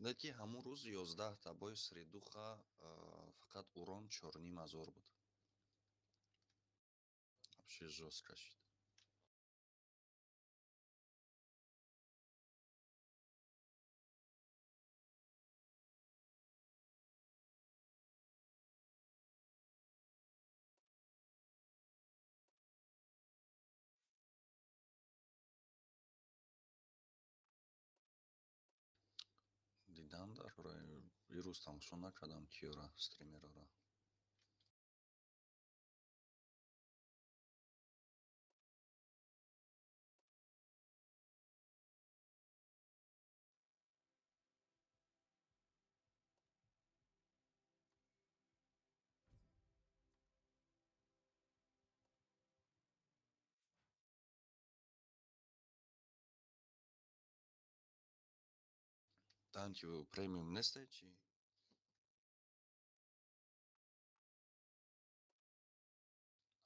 Леки ҳамун рӯз 11 та бои сридуха фақат урон 4500 буд. Вообще жёст кашид. Дидам дар ирӯз тамошо накардам киёра стримерора. Thank you премиум несте чи?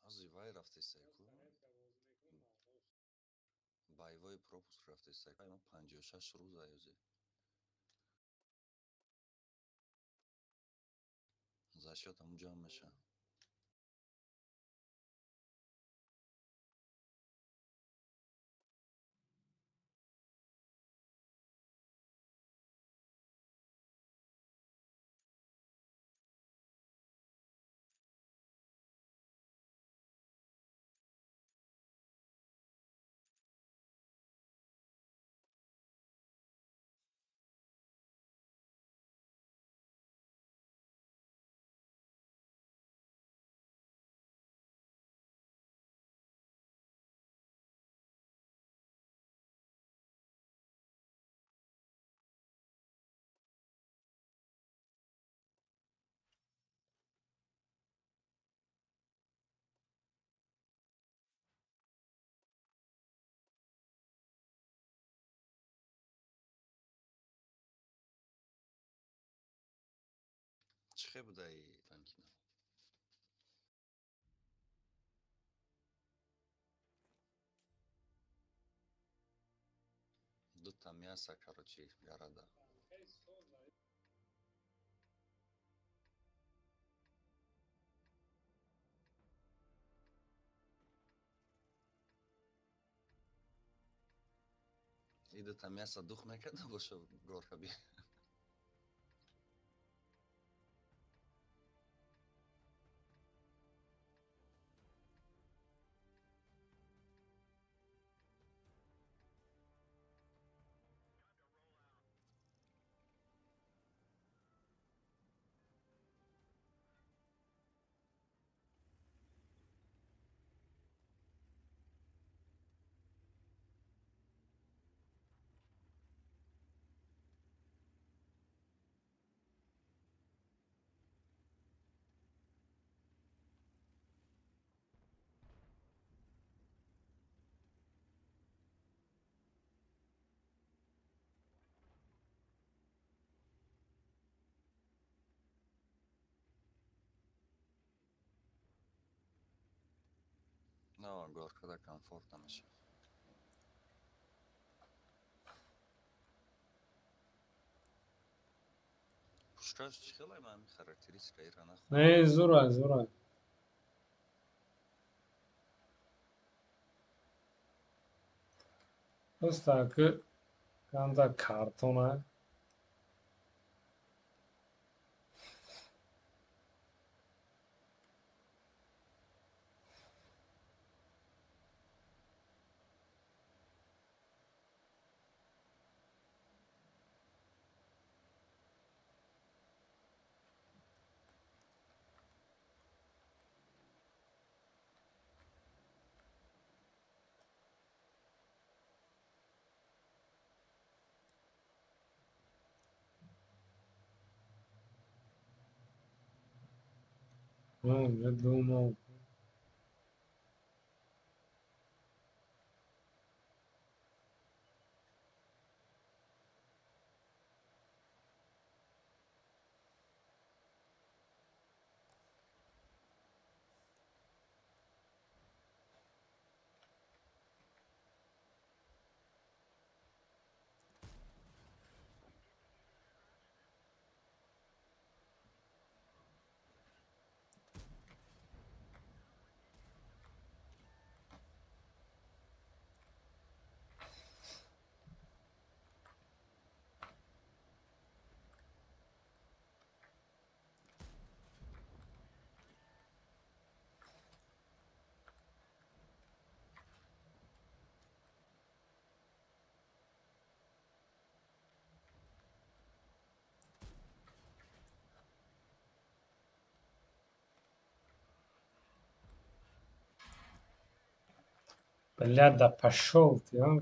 Ази вай рафти секу? Байвои пропуск рафти секу? Ма 56 рӯз аёзи. За счёт ҳамун ҷамъ меша. Чӣ хел будаи фанкина? Дута мяса, короче, гарада. И дута мяса дух мекарда бошо горкаби. Но горкада комфортно меша. Пушкаш чӣ хел ҳамин характеристика ира нахӯрд? Не, зурай, зурай. Остаки ганда картона. Я думал. Блядь, да пошел ты, а?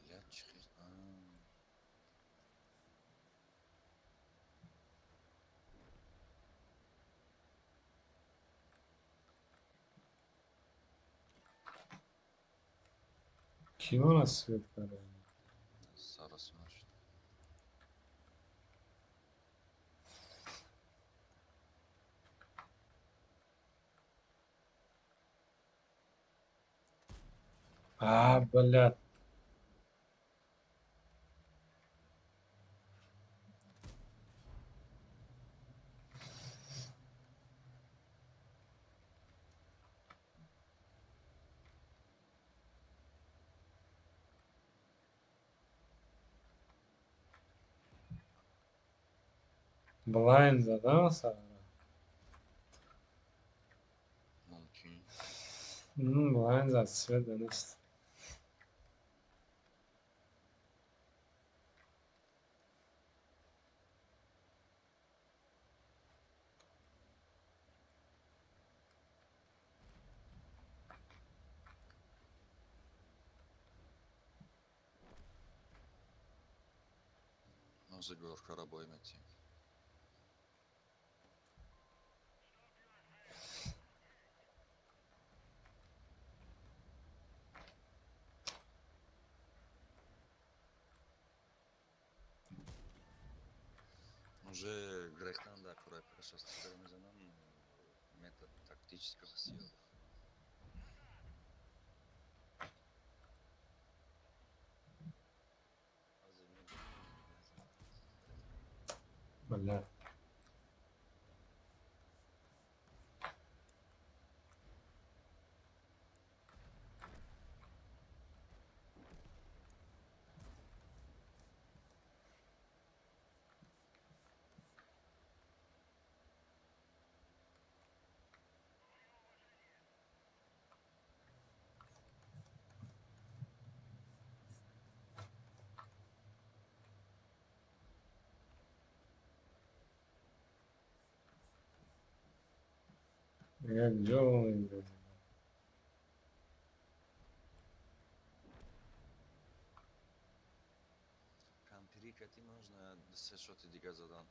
Блядь, чихи. Кино на свет, короче. Сарасмаш. А, блядь. Blind да, Сара? Мумкин. Blind за свет донес. Музыка рабой мети. Уже грехтан да курака шастикара мезанам метод тактического сила. Блядь. Я делаю. Кампирикати можно се шоти дига задан.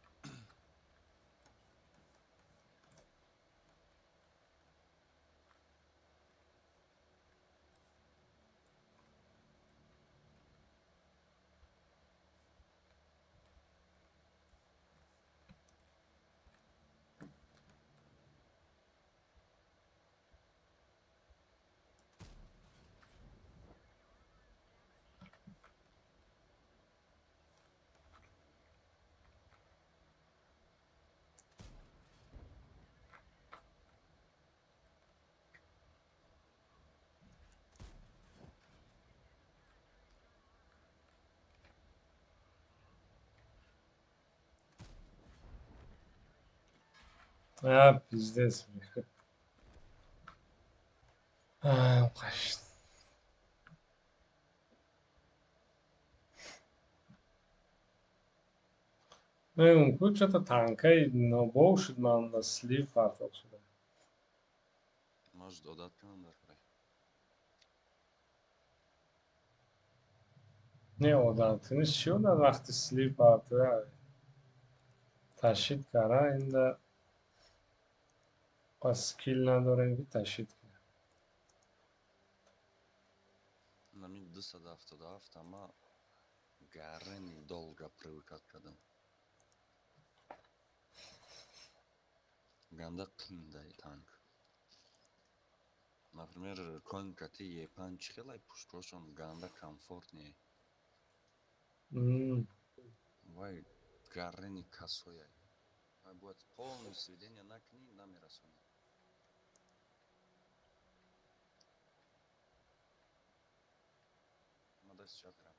А, пиздец, бля. А, конечно. اون что-то танкай, но больше man слив фартов шуда. Может, одат کنم در کاری. Не, одатini шуда вақти слив фартов ташид кара инда скил نداریم که تشدید کنیم. Нами 277, ама гарени долго привыкать кадам. Ганда қиндай танк. Например, конкати Е5 хелай пуштошон ганда комфортнее. Вай гарени косояй. Вай будет полное сведение накни намерасони. Мадас чакрам.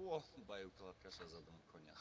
О, баю кладкаша задам коня.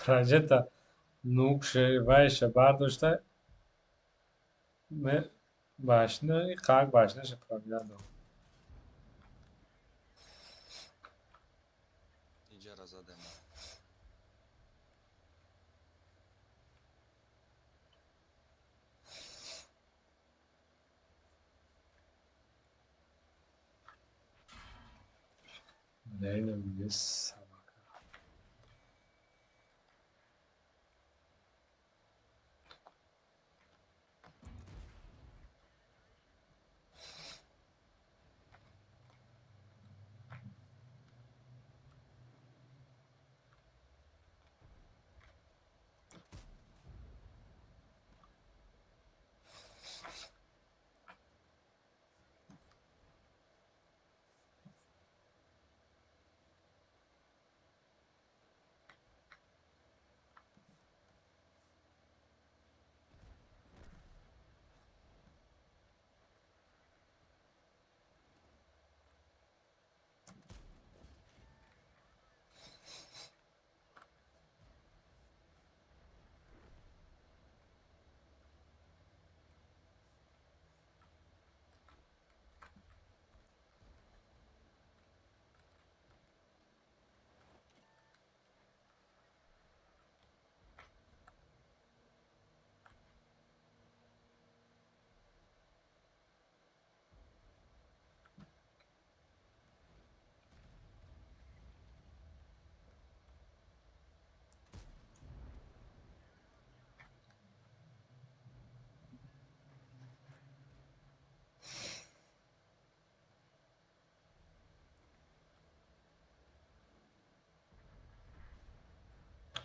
Rajeta nukše vajše bardاشته başını kalk başına şıpravyado. Иҷара задем. Neyle biliriz?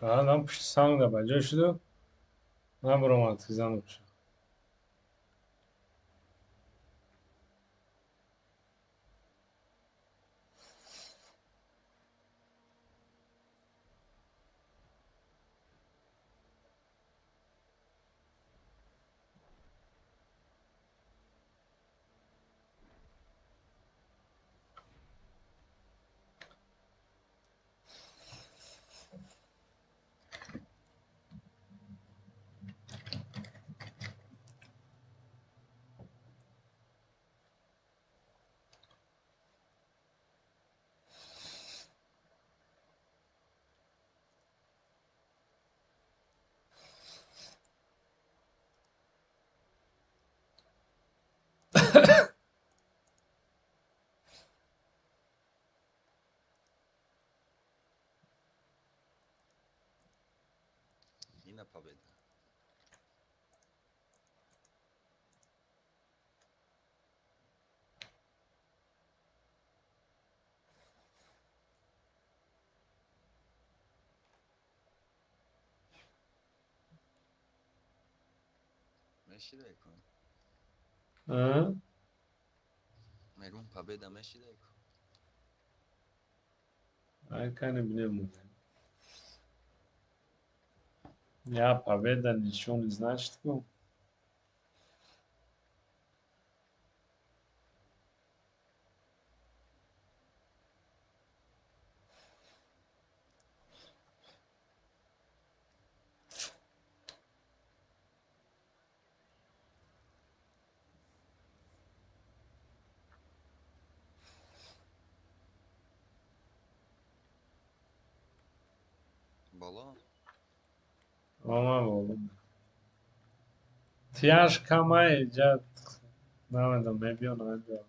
Adam pişti sang da baca şudu. Ne bromat kızan uçu. Yine победа. Мешидайку. Hı? Мегум победа мешидайку. Айка не bilemiyorum. Ya победа ничего не значит. Бало. Ama oğlum. Тяжко майджат. Наведам не био најбио.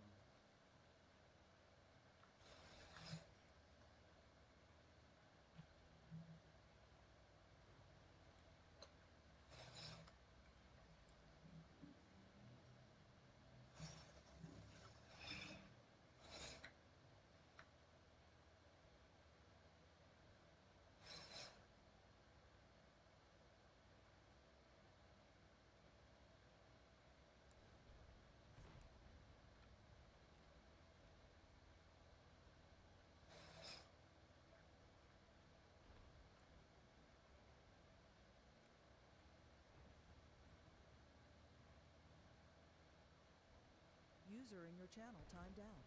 User in your channel timed out.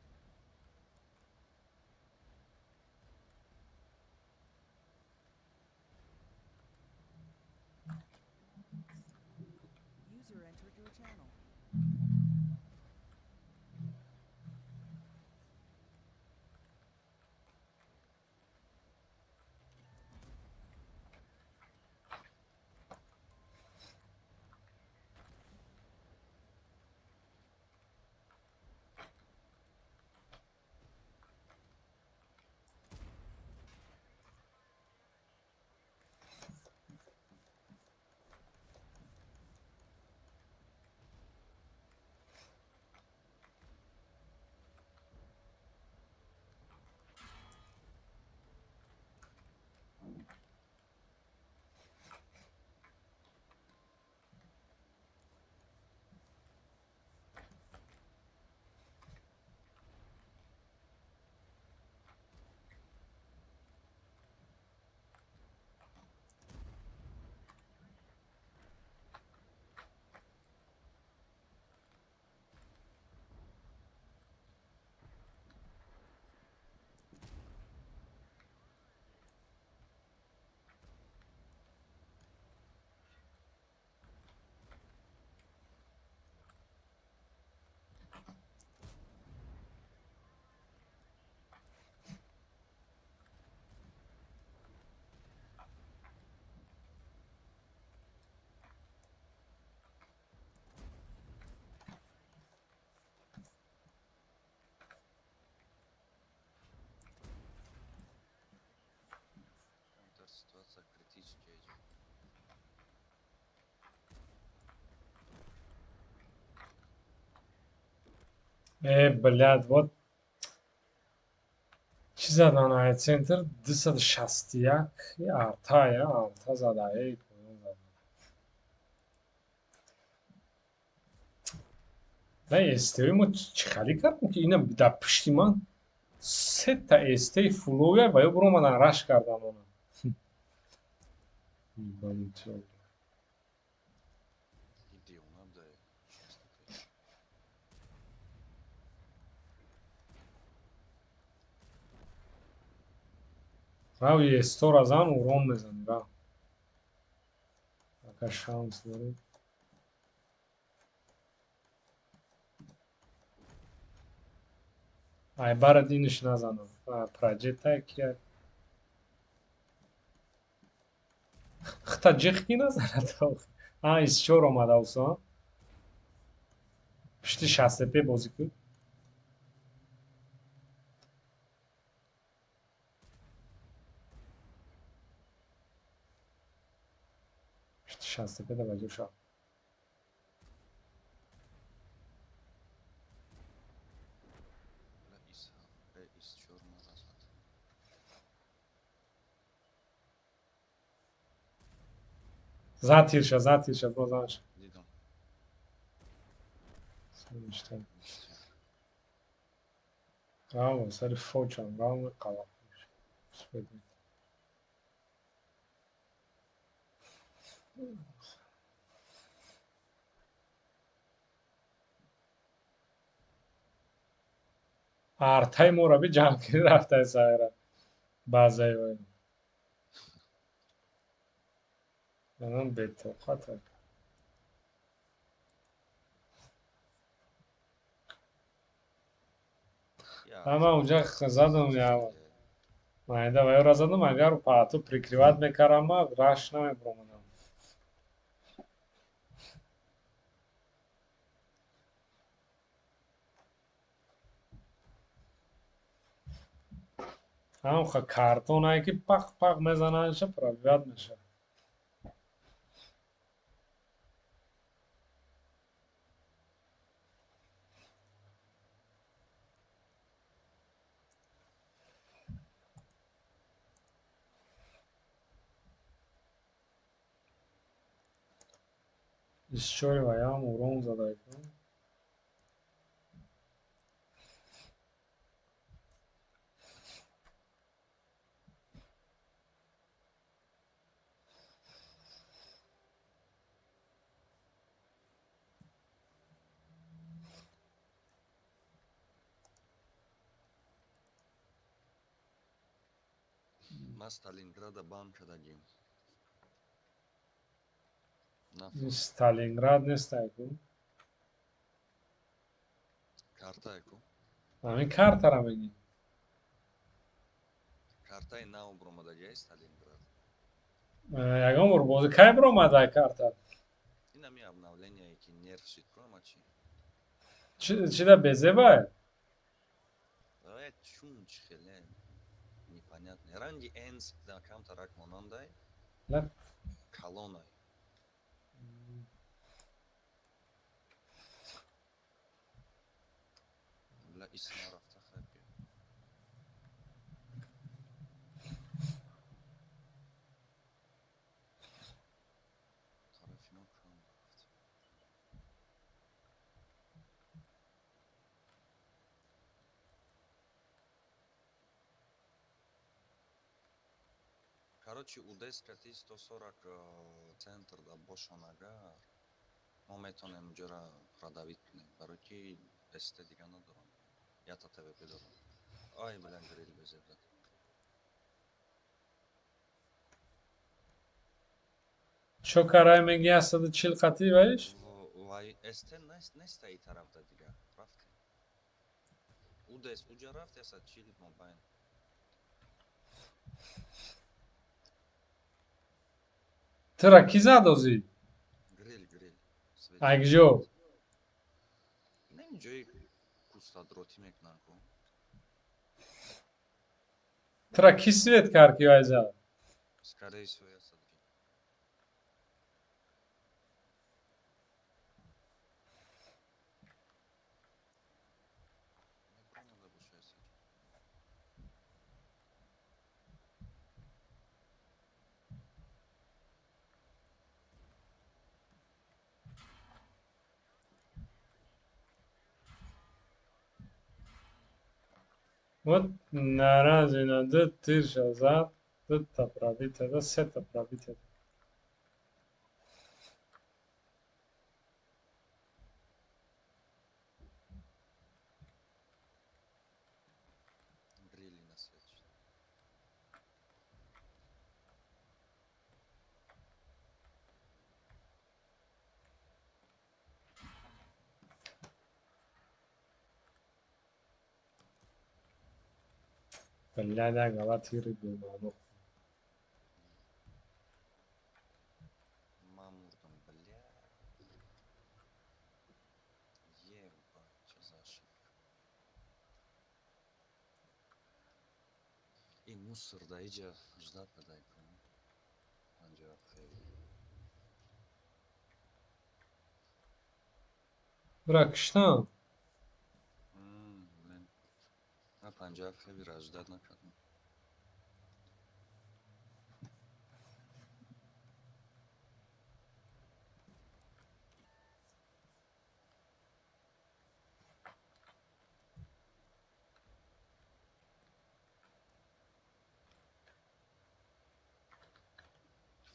User entered your channel. Контр ситуация критическая идет. Блядь, вот Чӣ задан Айцентр 261 артая арта зада эй поён зада. Да эстеи мо чӣ халӣ кардем ки ина дар пишти ман 3 та эстеи фуловия ва ё биромадан раш кардан она. Ибанитё. Идиона дай. Рав эстора зан урон мезани рав. Ака шанс доред. Айбара диниш назанам. Проджекта кия. Хта ҷихки назанад. Исчор омада усон. Пишти 65 бозӣ куд. Пишти 65 да баҷо шав. Зад тирша, бозанш. Дидам. Ништяк. Рав, сари фочам, рав қала. Спеди. Артаи моро би ҷамъгирӣ рафтаи сайра. Баъзаи вай. Манам бетоқатам. Ама унҷа задам я. Майда вайро задам, агар паъту прикриват мекардам, раш намебиромадам. Ҳамха картонае ки пах мезанадша пробиват мешавад. Исчори ваям урон задаикун. Ма Сталинграда банд шудагим. Сталинград нестайку. Картаеку. Ҳамин картара мегӣ. Картаи нав биромадаги Сталинград. Ягон бор бозӣ кай биромада карта? Инами обновление ки нерв шид ама чи? Чида безебай? Чун хеле непонятный. Ранги Энс да кам тарак монандай. Да. Колонной. Бля, исма рафта хайпи. Тарафино кам рафт. Короче, Удеска 140 центр да бошон агар мо метонем ҷора продавит кунем, барои ки эсте дига надорам. Я та ТВП дорам. Ай, билан грил безебдад. Чо карай меги 140 қати вайш? Вай эсте неста и тарафда дига. Рафте. Удес уҷа рафт 140 мобайн. Тира ки задозӣ? Грил. Агҷо? Неми ҷои кустадроти мекунан ку. Тира ки свет кард ки вай зад? Скорее всего, я садки. Мебромада боша ясад. Вот наразина д тиша зад д та пробита да се та пробита. Грили на свече. Бляда галатири биману. Мамурдом, бля. Еба, что за ошибка. И мусор, да, иди ждать, дай кому. Анджа Хэви. Бракштан. Блин. А Панджаб Хэви ждать накатно.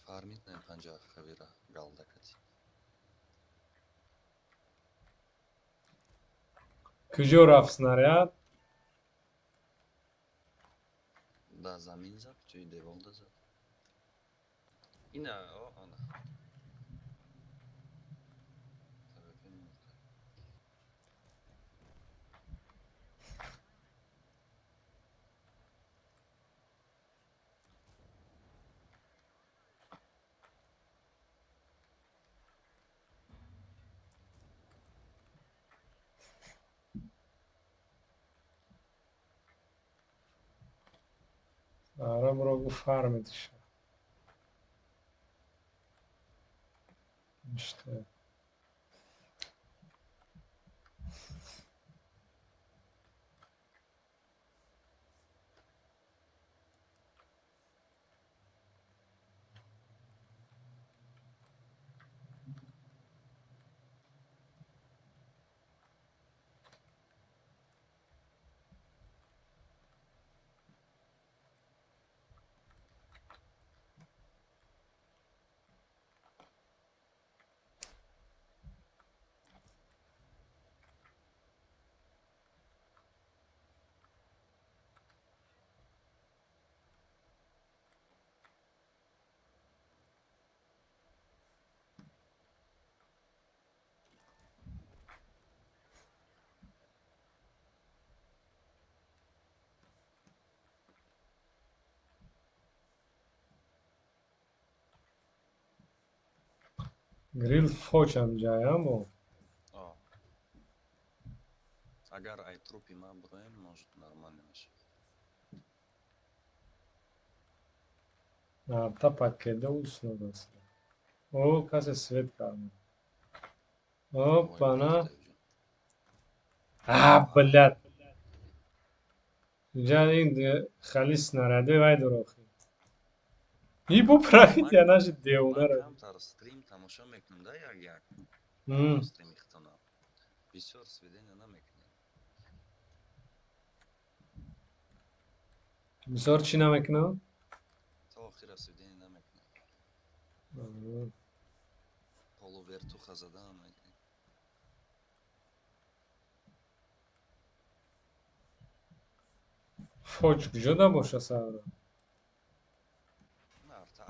Фармит не Панджаб Хэвира галдакати. Куҷо рафт снаряд? Да, замин зад, ҷои девор да зад. Ина, она. ТВП мурда. Ара бро гуфт фармидиша. İşte. Грил фочам ҷаяму. Агар ай трупи ман броем, может нормально мешавад. Арта пакеда уснуд аст. О, касе свет кард. Опана. Блядь. Ҷа ин хали снаряди вай дурохи. И поправит я наши девунаро. Ман камтар стрим тамошо мекунам да як. Стрими хитона. Бисёр сведения намекунем. Бисёр чӣ намекунам? То охира сведения намекунем. Мм. Полувертуха зада намекунем. Фоч куҷода боша савра?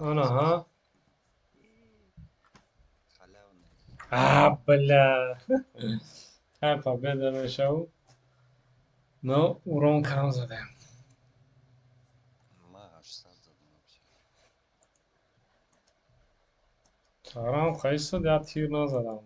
Анаҳа. Халявне. Бля. Хай победа мешаву. Но урон кам задем. Ма 800 задам вообще. Сарам қайсад я тир назадам.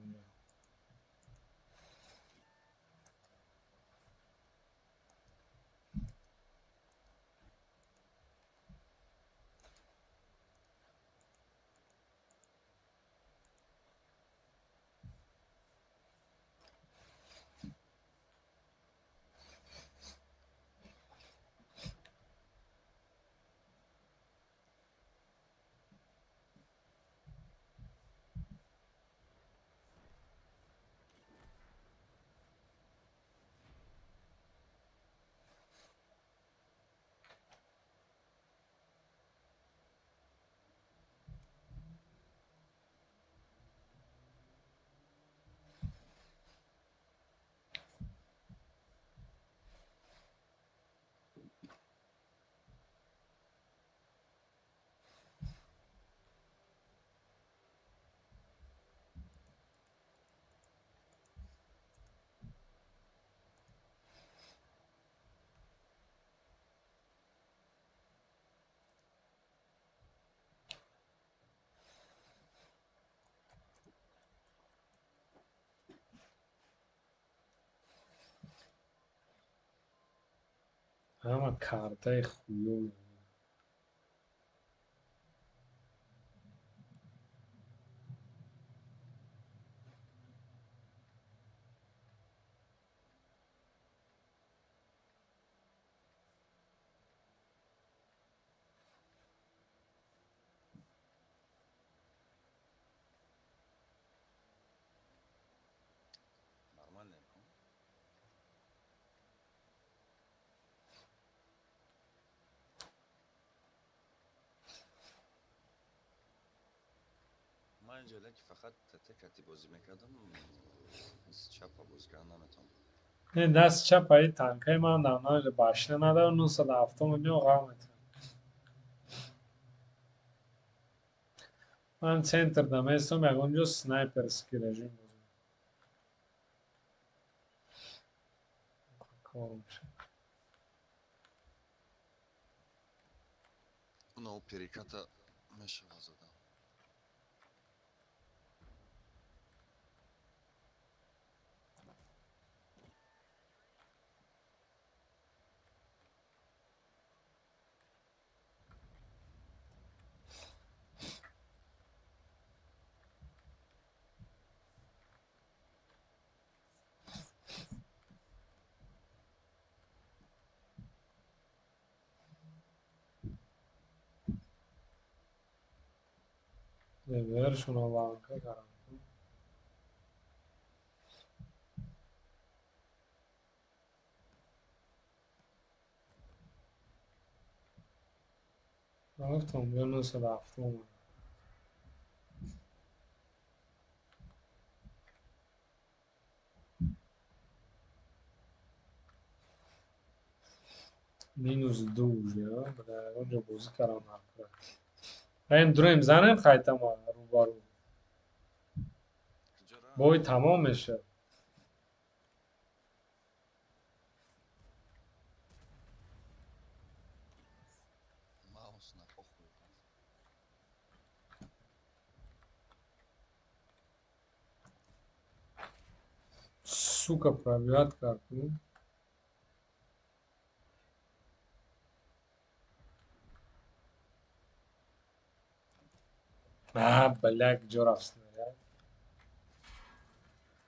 همه کارتای خویو. Нормальный кон. من جلوی که فقط تکتی بازی میکردم از چپ بازی کردن نمیتونم. این دست چپ های تنکای من در نایل باشنه نداره 970 میلیون قامت. من سنتر دمیستم یک اونجا سنایپر سکی رژیم بودم. کارم شد. اونو پریکاتا میشه وزدم. برشون آوانکا کارم. گفتم بیا 970 اومد. مینوس دو یا برای اونجا بازی کردم نکنه. این دریم زنم خیلی رو بارو. کجا بای تمام میشه. ماوس نپخوی رفت. Сука, пробивает карту. Блядь, где раз снаряд.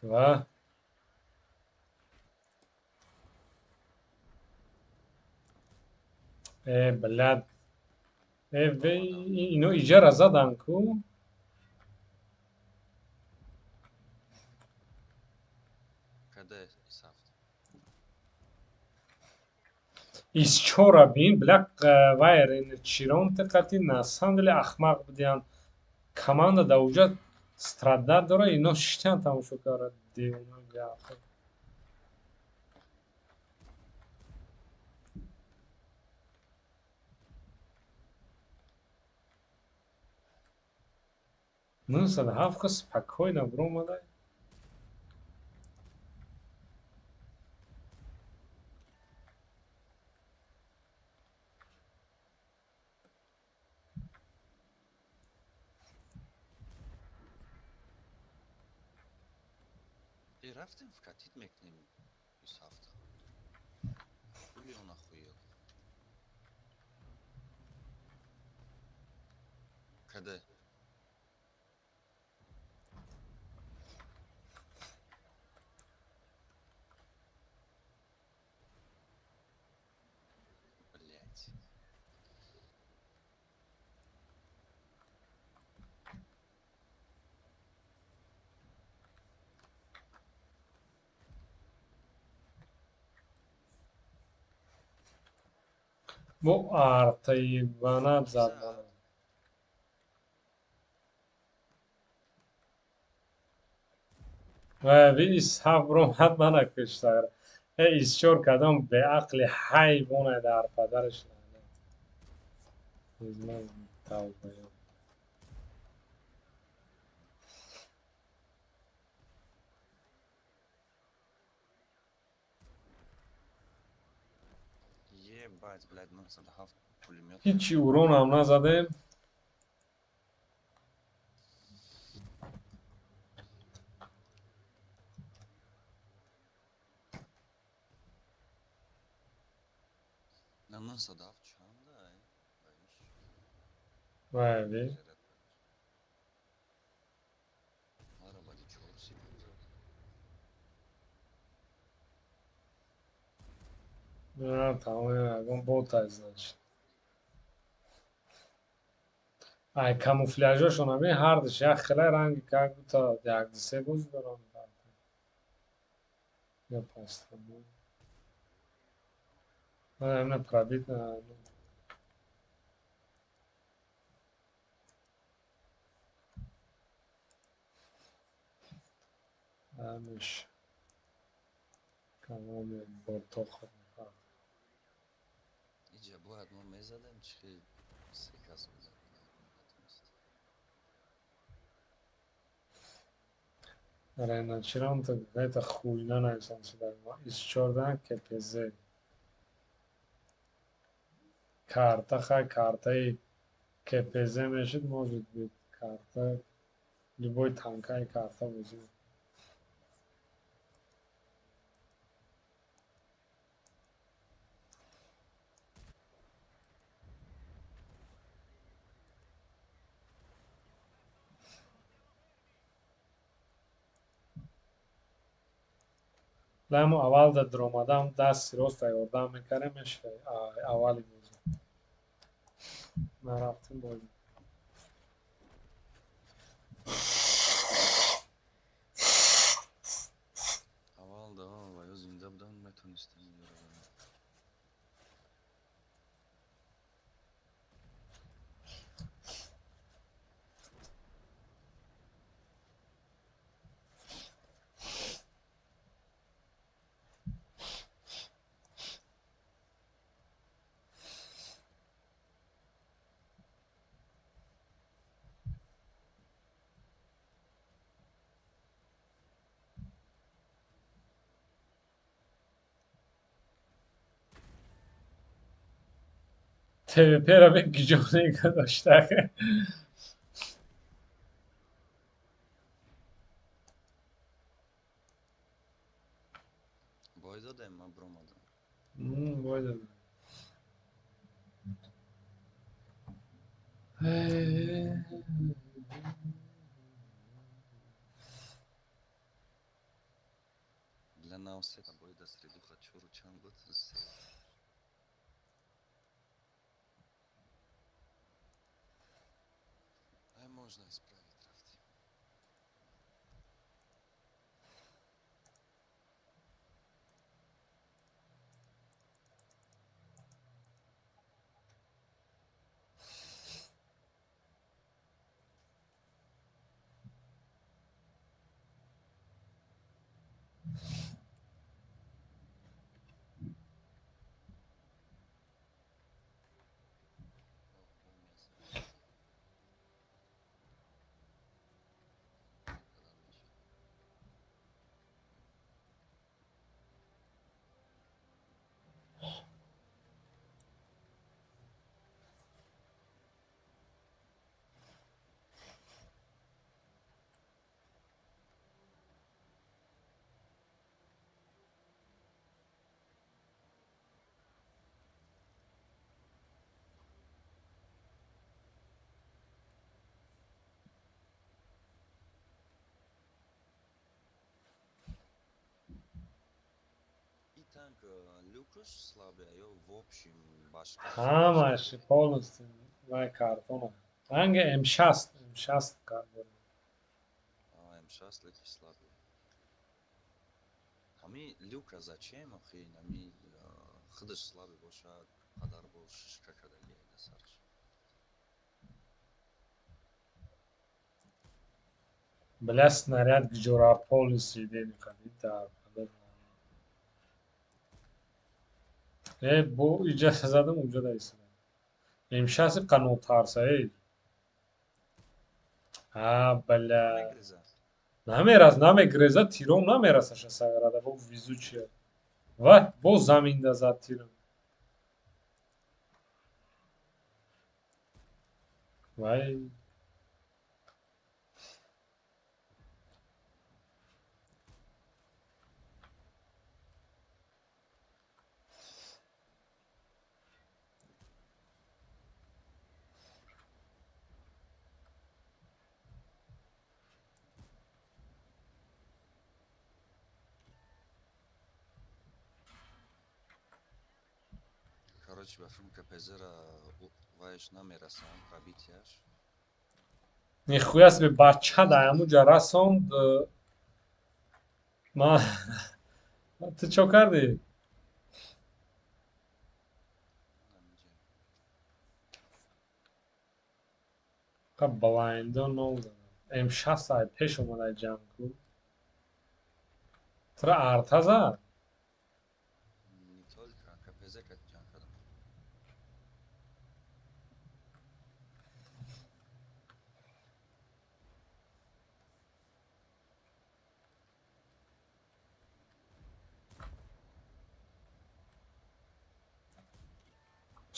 Да. Блядь. اینو ایجار زدن کو. کده ایسافت. ایس چورا بین بلک وایر این چیرون تقتی نسان دلی اخمق بدیان کمانده دا اوجا ستردر داره اینا شتیان تماشو کاره دیونا گفت. Ну, هفت کس спокойно برو مدای. ای رفتیم فکتید میکنیم ایسافت. کلی اونا خویل. کده. بلیت. بو آرتای بانات زد زد. بانات. و ویس هفت حتما کشتار. ایس چور کدام به عقل حیوانه در پدرش لعنت. توبه. یه باید بلد 907 پولیمیت. هیچی اورون هم نزده. Canın sadaf çanda ay. Bayış. Vay. Zeret. Arabadi çorsi kuzat. Tamam, он болтай, значит. Ай, камуфляжошон ҳамин ҳардаш як хела ранги карду то як-ду се бӯз баром кард. Я пастама. Ҳамна пробит на. Ҳамиш. Камон бортохо. Иҷа бояд мо мезадем чихи секас мезадем. Реначиранто это хуйня найсан сюда. Из чордан КПЗ. Карта хай картаи КПЗ мешид, может быть карта любой танкай карта возьмет. Ламо аввал да дромадам дасти рост ёрдам мекардем мешавад. Аввали бозӣ нарафтим бозӣ. Аввал да ва ё зинда будан метонистем биёрам. ТВП-ро бе гиҷонӣ гузошта. Бой додем ма бромадам. Боҷад. Для наусета бой да средуха чору чанд буд? Се. Ай можно исправить рафтим. И танк люкус слабый, ё в общем башка. Ҳамаш полностью вай картона. Ранги М60 кард. М6 леки слабый. Ҳами люка зачем охи? Ҳами худаш слабый бошад, қадар бо шишка кадаги айда сарш. Бля, снаряд гиҷора полиси дени қадид дар қадар. Бо иҷа задам уҷа да истодам. М60 қанотарсаи. Бля. Мегреза. Намегреза, тиром намерасаша сагарада бо везучия. Вай, бо заминда зад тиром. Вай. чи бафрум КПЗ-ра вайш намерасам пробитияш. нихуя себе бача да ҳамуҷа расонд. Ма ту чо кардӣ? ка блайндон навдадам. М60 ай пеш омадай ҷангу. тра арта зад? Не только КПЗ как ҷанг кардам.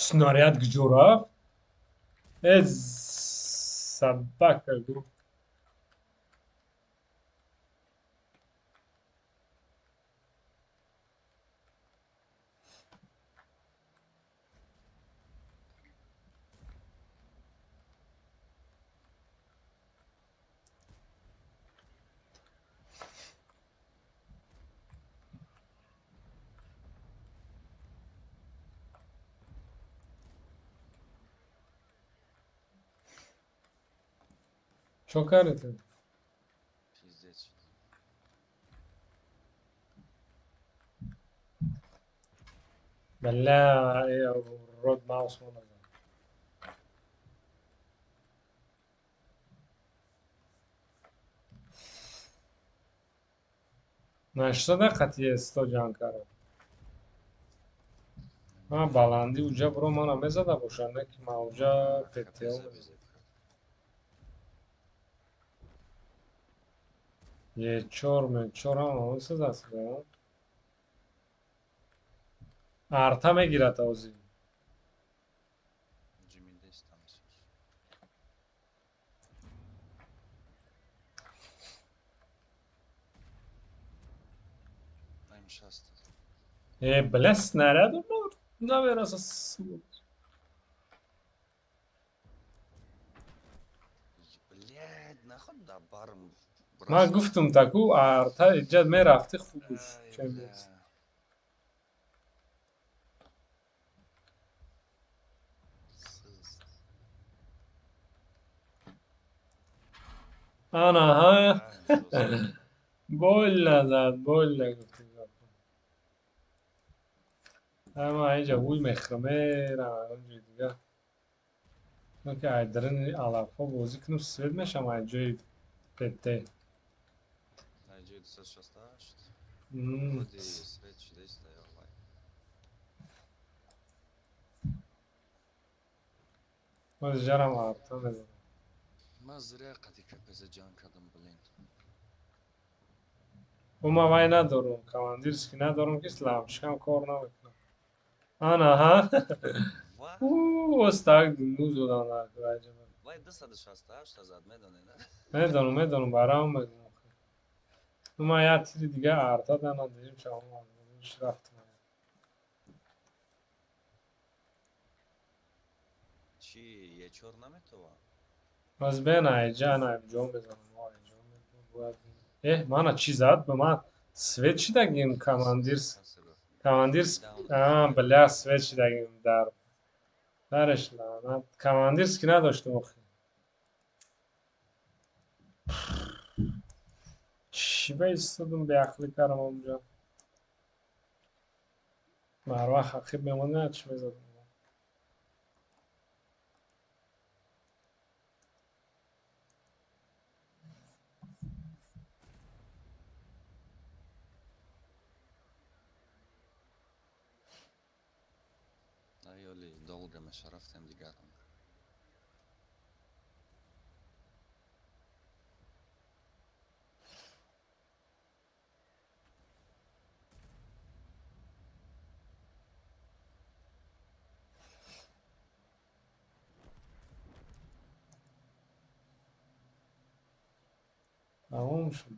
снаряд киҷо рафт? Собака гу. чо кардӣ ту? Пиздец шидам. Бля, рот маус моназад. наштада қатъи сто ҷанг кардам. ма баландӣ уҷа биро мана мезада бошад, не ки ман уҷа ПТО КПЗ безеб кард. Е4 мечор ҳама месазад. арта мегирад ҳозир. Ҷимида истам исус. М60. Бля, снаряду навераса. Блядь, нахуй да барм. ман гуфтум таку арта иҷа мерафти хубуш. Ай, Чем бля. есть? Сыст. анаҳа. Ай, жёстко. больно зад, больно гуфтӣ. ама инҷа гӯй мехӯрам, мерам онҷои дигар. Ну ки айдрини алафҳо бозӣ кунам, свет мешам ай ҷои ПТ. Ай, ҷои 268. М. Вроде свет шида истоял, вай. боз ҷарам арта мезанам. Ман зря қади КПЗ ҷанг кардам, блин. ман вай надорам, командирский надорам ки лампочкам кор намекунад. анаҳа. Ва? боз так дундук зодам. Вай 268 зад, медонӣ, на? медонам барам мегӯям. ман як тири дига арта дана дидим чавам рафтам. Чӣ, Е4 наметова? аз бена иҷа ана инҷо мезанам. мана чӣ зад ба ман? Свет шидагим командирс. Командирс. Бля, свет шидагим дар. дареш лаънат. Командирский надоштам охи. чӣ ба истодам беақлӣ кардам онҷо. барвақт ақиб мемонад чӣ мезадам. Айёли долго меша рафтем дигарам. тамом шуд.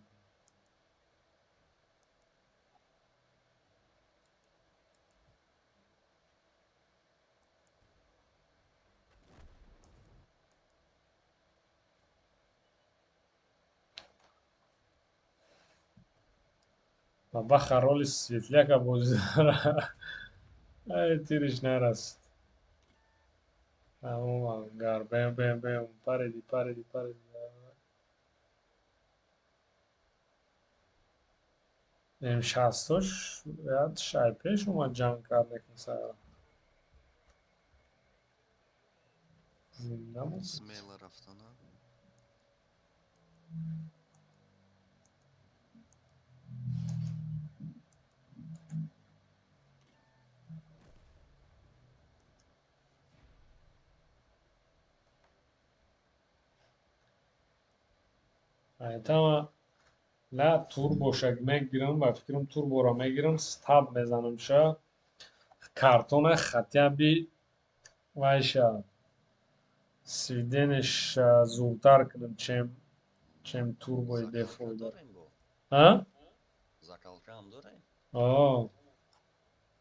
бабаха роли светляка бозӣ дорад. ай тириш нараст. همون انگار بیم پریدی این شستش یاد شای پیش اومد جنگ کرد لیکن سر زنده موند. Смело رفتن ها. Aytama la turboshak میگیرم و فکرم توربو را میگیرم ستاب میزنم شا کارتون خطیبی وایشا سویدنش زودتر کنم چم توربوی Закалка دفعه داره дорем бо? ها؟ Закалка هم дорем? آه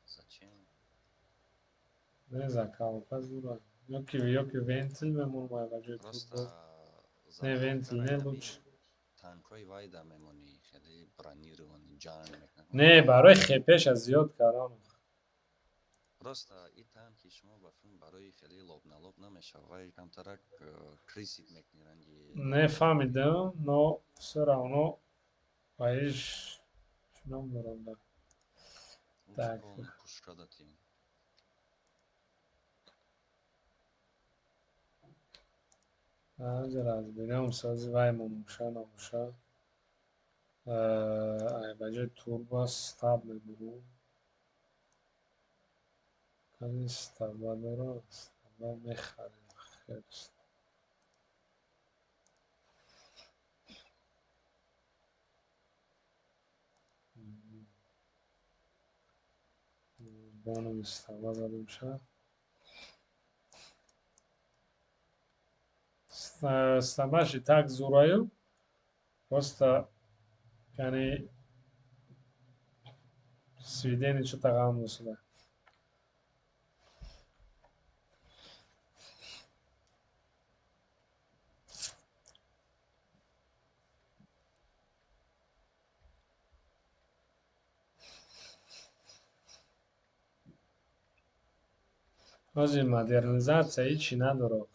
Зачем? نه زکاوکا زورا یکی ونتل میمون و بجای Просто توربو نه закалка ونتل ра نه ида луч би танкои вайда мемонӣ хеле бронированӣ ҷанг мекунад. نه برای خپش از زیاد کارام Просто и танки шумо ба филм барои хеле лобналоб намешавад. Вай камтарак крисит мекунӣ ранги نه فهمیدم но все равно باید شنو دارم так полный пушка дати. هر از بگم سازی وای موشا ای بجای توربو استاب میبرم کمی استابا دارم استابا میخریم خیلی بانم استابا داریم شا استاباش так зураю просто یعنی сведение что-то гамну сюда Озі модернизация هیچی نداره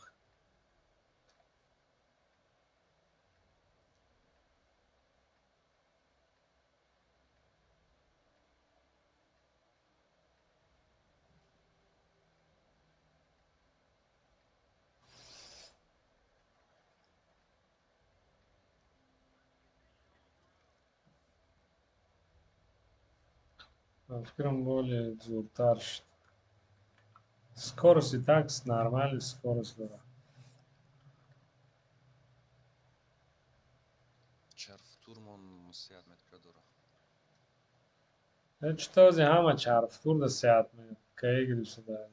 فکرم более зуртар шуд скорость и так нормальный скорость дاره Чарфтурмон мусият метка дора. Читази ҳама чарфтур сеят каегири сюда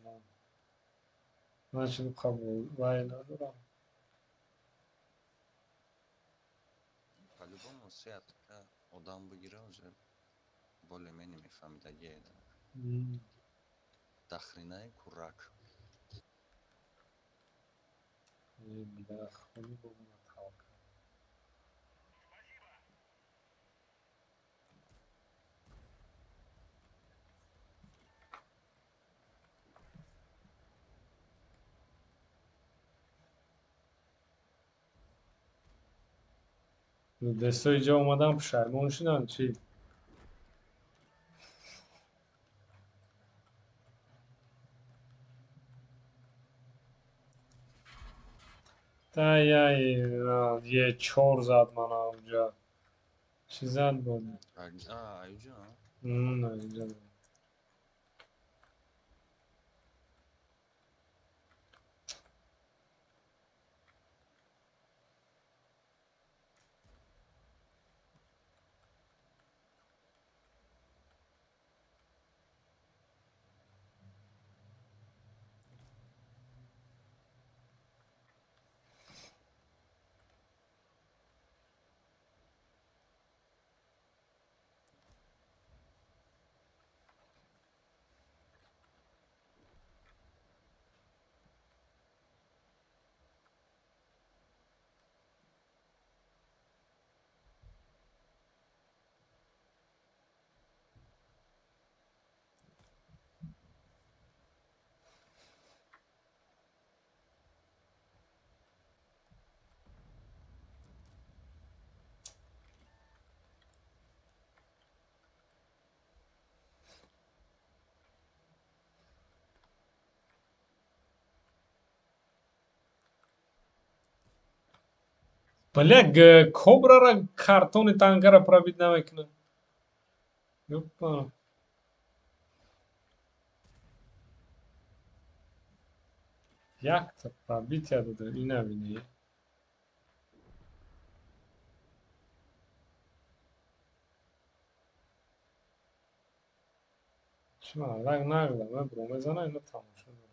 значит қабул вай надорам По-любому сеятка одам бигира уже более-менее мефаҳмидагие дара. Дахринаи курак. бля хули бомад халка дестаи ҷо омадам пушаймон шудан чи та яй е чор зад мана онҷа чи зад буд Айҷа? инҷа Бля, кобрара картони тангара пробить намекунад. Ёпа. Якта пробить яда, ина бини. Шуна, нагла, мен бро мезана ина тамошо дорам.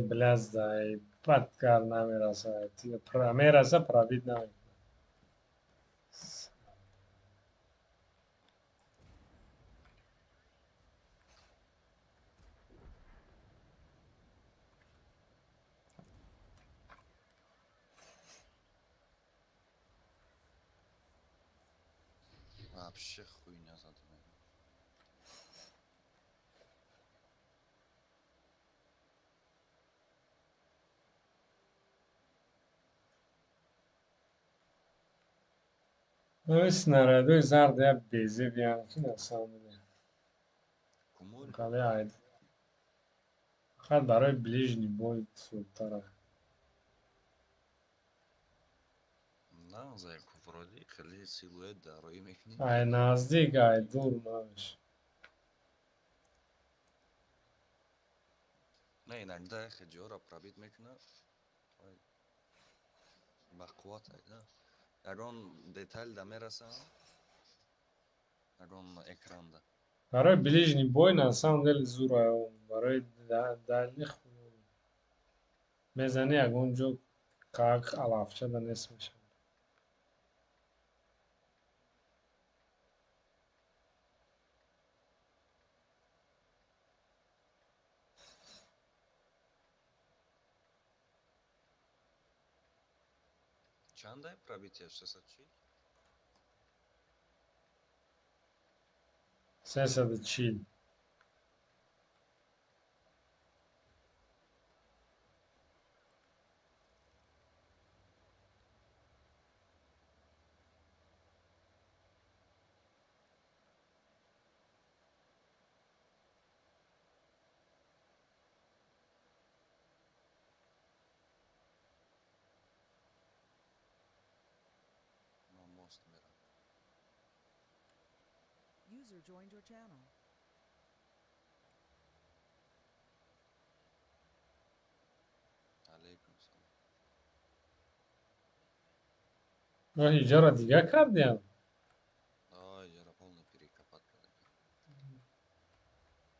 Блязда, падкар намераса. Мераса пробить намекунад. вообще хуйня задумана. Noi снарядои зард як безе биям ки насамуде. Кумуль? Кале айд. Фақат барои ближний бой сӯдтара. Нағзай кувроди хеле силуэт дарои мекунӣ. Ай наздик, ай дур мавиш. Не, иногда хеҷора пробит мекуна. Ба қувват айда. Ягон деталда мерасам. Ягон экранда. Барои ближний бой на самом деле зур аён. Барои дали мезани ягон ҷо как алафчада нест мешавад. Чандай пробитияш 340? 340. Ман мост мерам. User joined your channel. Алейкум салом. اینجا دیگه کردیم. آه جرا полный перекопать کرده.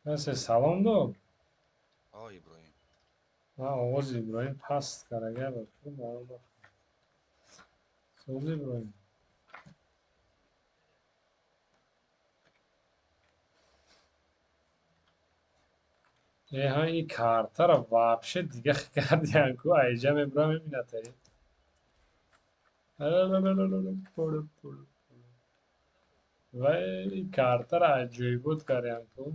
بس سلام دو. آه ابراهیم. آواز ابراهیم پست کرده بود. سوز ابراهیم. این کارتا را вообще دیگه کردیم کو ایجام ابراهیم میبینه و این کارتا را عجیب بود کردیم کو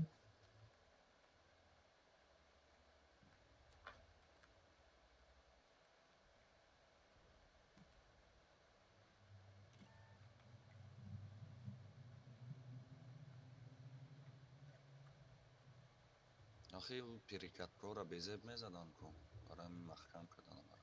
آخه اون перекатка را بزب میزدن کو برای همین محکم کردن مرا.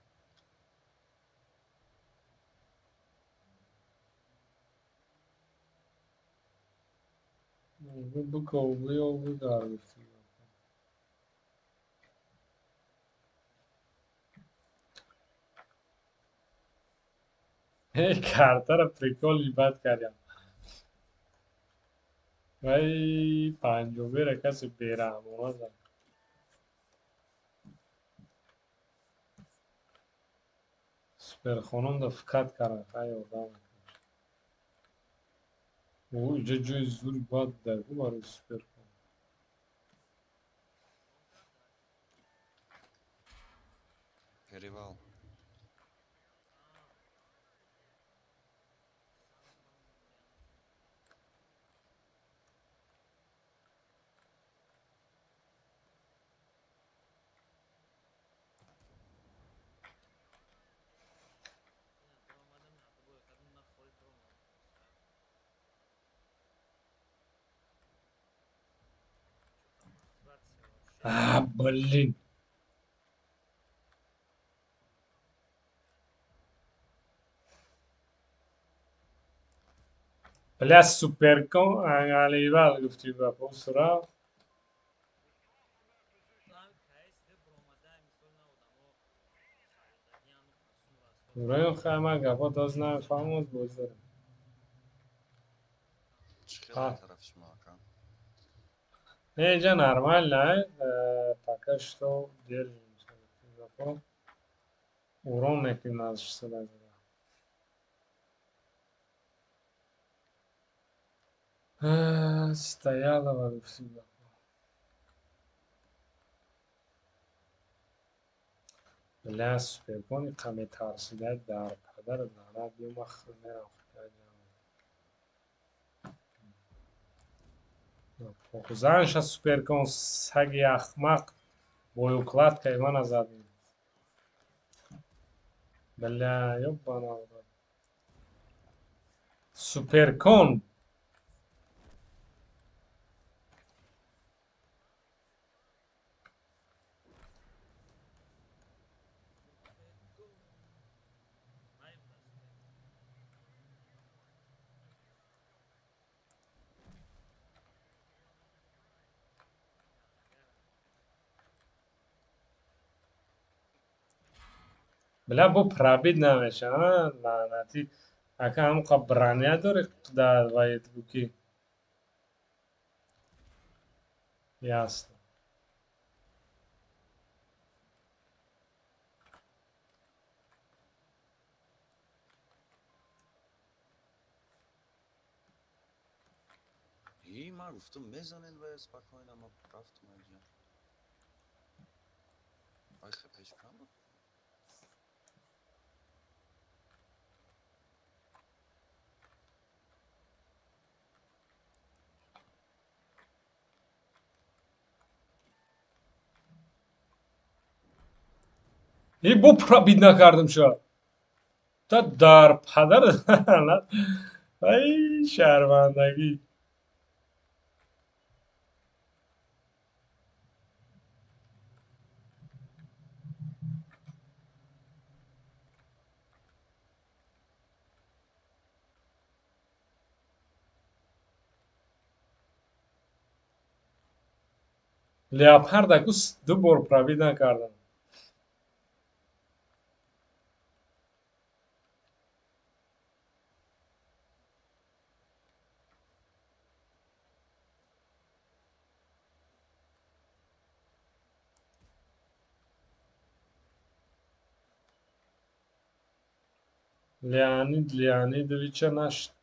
بکو بیو بگار این کارتا را پریکولی بد کردیم وای پنجمی را کسی بیرحم آمد سپر خانم دا فکت کرده خیلی آدم او اینجا جای زوری باید دگو برای سپر خانم перевал. блин بля سوپر کن انگلیبل گفتی با پوسرا برای خیمه گفت از نفهمود بزرگ چخیل طرفش محکم. اینجا نرمال نه پاکش تو دیر урон nekým nás sebe стояла во всегда. بله سوپر کنی قمی ترسیده در پدر دارد بیوم اخر میرم زنش سوپر کن سگی احمق بویوکلات که ایمان ازدیم بله یبانا سوپر کن بله بو پرابید نمیشه لعنتی اکا همون قبرانیه داره در باید بکی ясно ای من گفتم میزنین و اسپاکوین اما رفتم اینجا. آی خیپش کم بود. این بو پرابید نکردم شد تا در پدر ای شرمندگی لیاپرد اکوس دو بار پرابید نکردم لیانیدویچ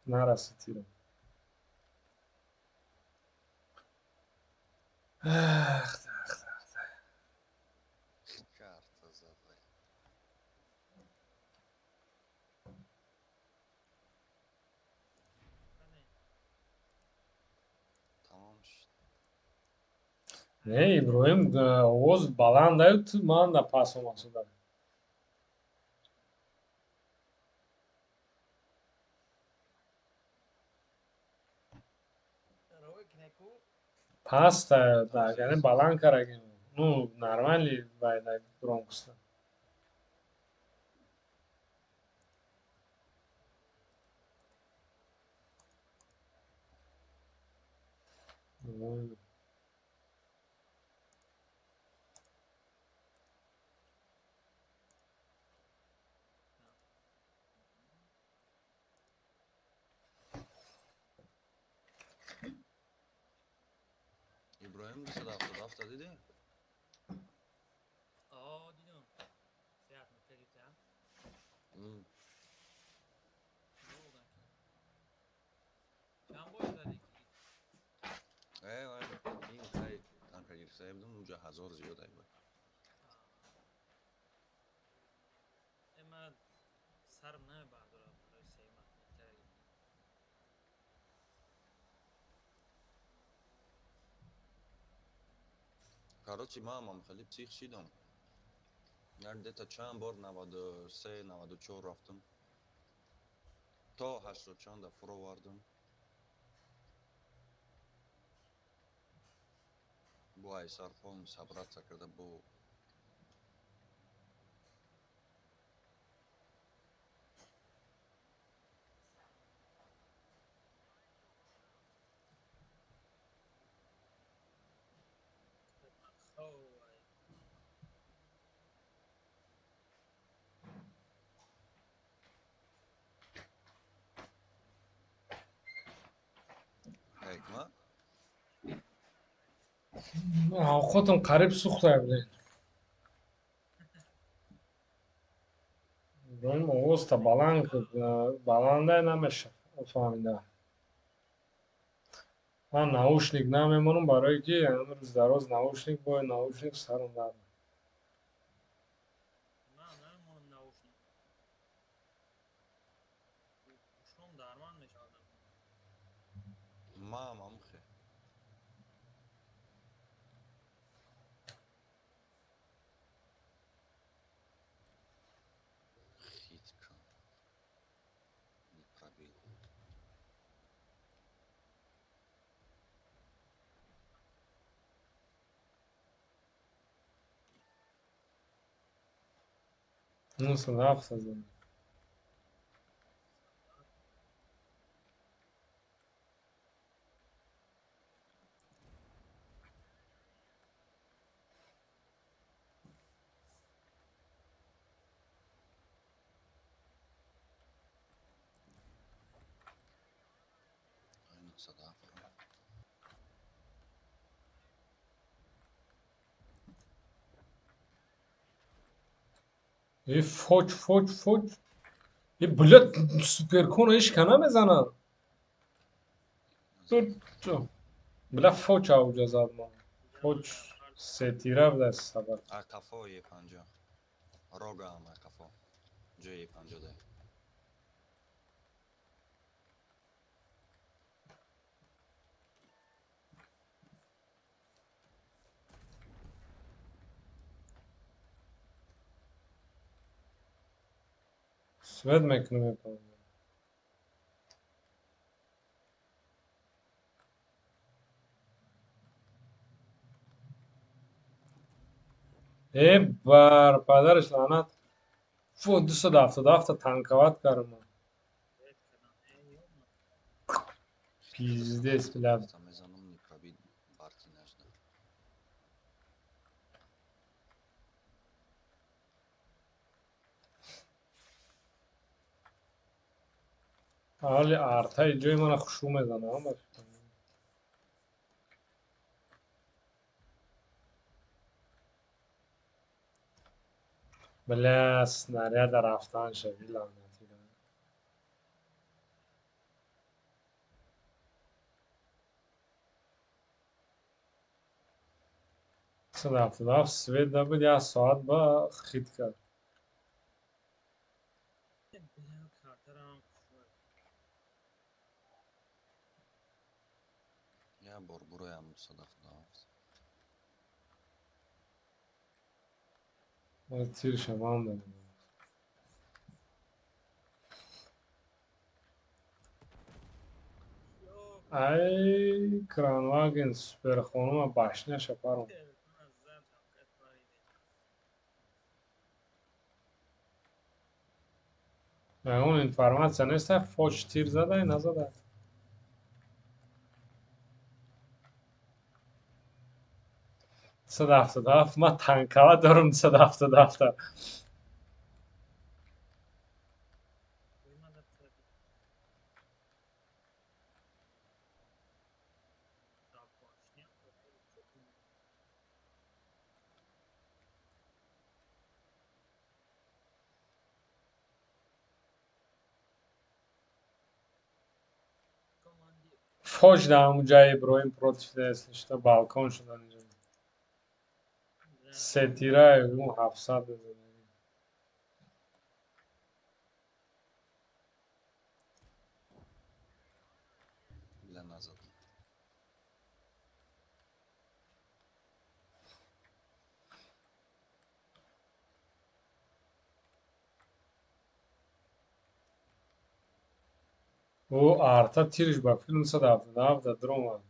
نرسید تیرم. Karta zade. Tamam işte. نه ابراهیم اوز بلند داید من در پاس اومد دارم. پاس در یعنی بلند کرده نو نرمالی باید برونکس. İbrahim de hafta dedi. دیدم. ساعت مختلف تا. Hmm. بودن که. چند بار زدی کی؟ این خیلی تنها گرفته بودم اونجا 1000 زیاده بود. من سرم نه بردارم برای سیمت نکرده. Короче, мамам خیلی پسیخ شیدم. یعنی تا چند بار 93 94 رفتم تا 80 چند فرو واردم بو ای سرپون صبرت کرده بو خواه. حکمه خودم قریب سوخته بودین. ابراهیم اوز تا بلنده نمیشه فهمیده. من ناوشنیک نمیمونم برای که امروز دراز ناوشنیک باید ناوشنیک سرم درد. نه مونم نوشن. شوم درمان میشه آدم. مامام خیلی خیت کن نیپرابیل نوست نفس زدم. این صدا فرو ای فوج. ای بلد سوپرکون ایش کنه میزنه. تو بلا فوج اوجا زد ما. فوج سه تیره بوده سبب. اقفا یه پنجا راگا هم اقفا جای پنجا ده سوید میکنه میکنه. ای بر پدرش لعنت. فو 277 تنکوات کردم. پیزدست بلد. هفته میزنم نیپرابیل برکی نجده حالی ارتای جای من خوشو میزنه هم بله سناریه در رفتن شدی لعنتی. 170 свет да буд 1 соат ба хит кард. بیا کارترم Я бор буроям 170. تیر شما هم داریم. ای کرانواگن سوپر خانوم باشنه شپارم. تلفن از زن جمعیت باریده اون انفارماسیا نیست فوش تیر زده نزده. 177 من تنکاوه دارم 177. توی من دفتر داب باشنی هم داره چطور کماندی فوش در اون جای برویم پروتیف دستش تا بالکن شدن اینجا. سه تیره اون 700 بزنه. بله نزدم. او آرتا تیرش با فیلم 177 دروم.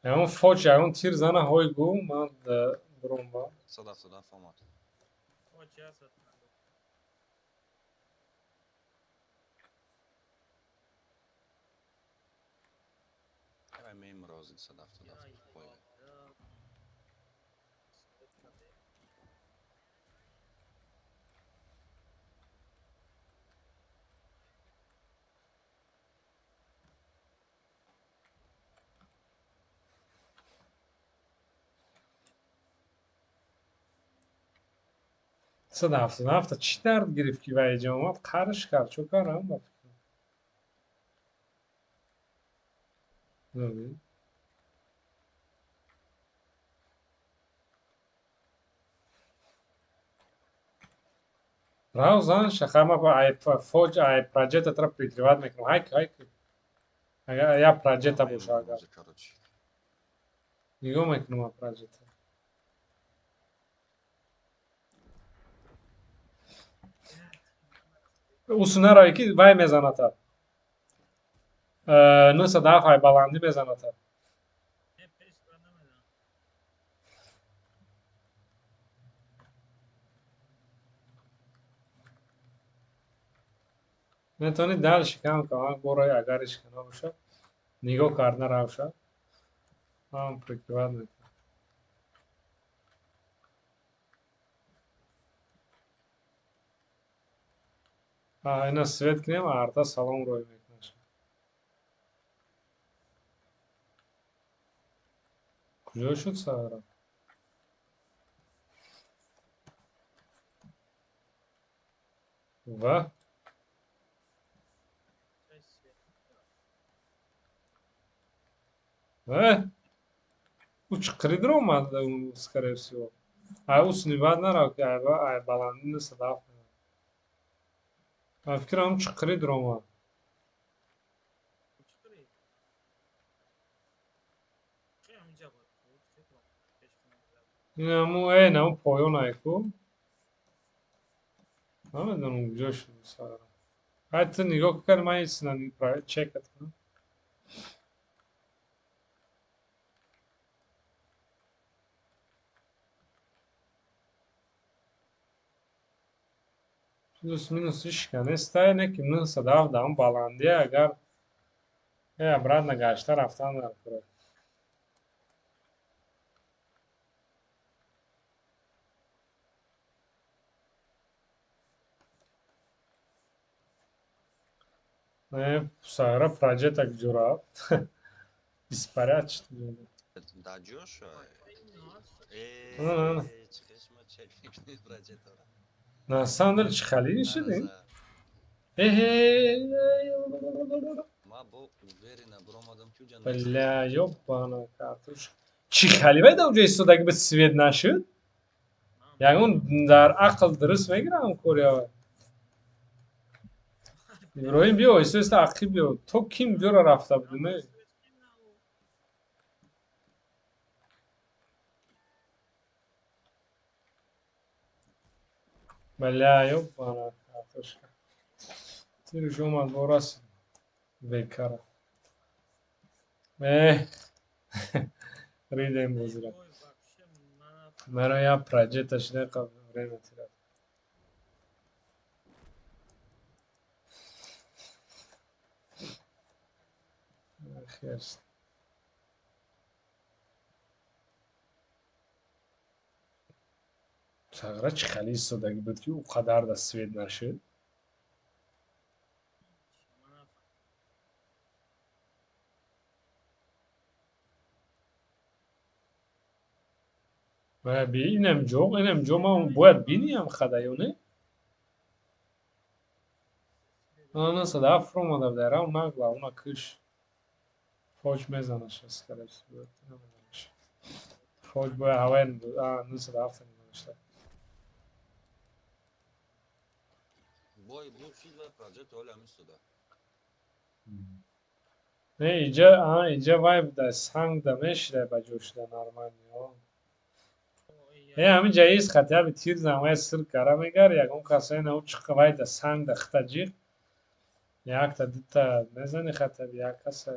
اون فوش اون تیر زنه های گو من دروم با. 170 آمد. آه چه هست اتنالو Я мем розы 170 یا ای پایه. بابا سویت شده صد هفتاد هفت چی درد گرفت که وای جماعت قرش کرد چو کارم با نبی راو زن شخما با ای فوج ای پراجت تر прикрывать میکنم هایک اگر یا پراجت Я باشه мем اگر розы, короче. نگاه میکنم پراجت усуна را کی وای میزنه تا 907 های بلندی میزنه تا نه پیش کار نمیدم میتونی دال شکم کنم برای اگرش کنه باشه نگاه کردن راوشه هم прикрывать میکنم اینا سویت کنیم ارتا سلام روی میکنه کجا شد سارا و چه سویت او چقدر درو اومد اون скорее всего او سنیباد نرا که ای بلندی نیست دفت من فکرم چقدر درو اومد چطوری چه همینجا بود چه تو پیش کنم زد این همون این همون پایون ایکو نمیدونم کجا شد سارا حتی نگاه کنم من این سنانی چکت کنم پلوس مینوسش کنسته نه که نه صدا دام بلندی اگر برات نگاشته رفتن در کنه نه سارا پراجت جورا диспаряч Да Джош. این ناز نه Чекаш ма чек не прочитал. На самом деле чӣ халии шудем? ма бо уверена биромадам ки уҷа Бля, ёбана картошка. Чӣ халивай да уҷа истодаги ба свет нашуд? Ягон дар ақл дуруст мегирам кория. Иброҳим биё, иста ақиб биё. То ким ҷора рафта будиме? Бля, ёбана картошка. Тириш омад борас бекара. Ридем бозира. Маро я проҷекта шуда қабл время тирад. Херст. Сагра чӣ хали истодаги буд ки ӯ қадар да свет нашуд? Инам ҷо ман бояд биниям хада ё не? Ана садафр омада дара нагла уна киш. Фоҷ мезанаш скорее всего. Фоҷ боя ҳавай ну садафр ништа. бой бу филм проҷект оли ҳам истода. Не иҷа вай буда санг да мешида ба ҷо шуда нормально. Ҳамин ҷаис хатяби тир замаи сир кара мегар ягон касае на чиқа вай да санг да хита ҷиқ. Якта дута мезани хатаби як каса.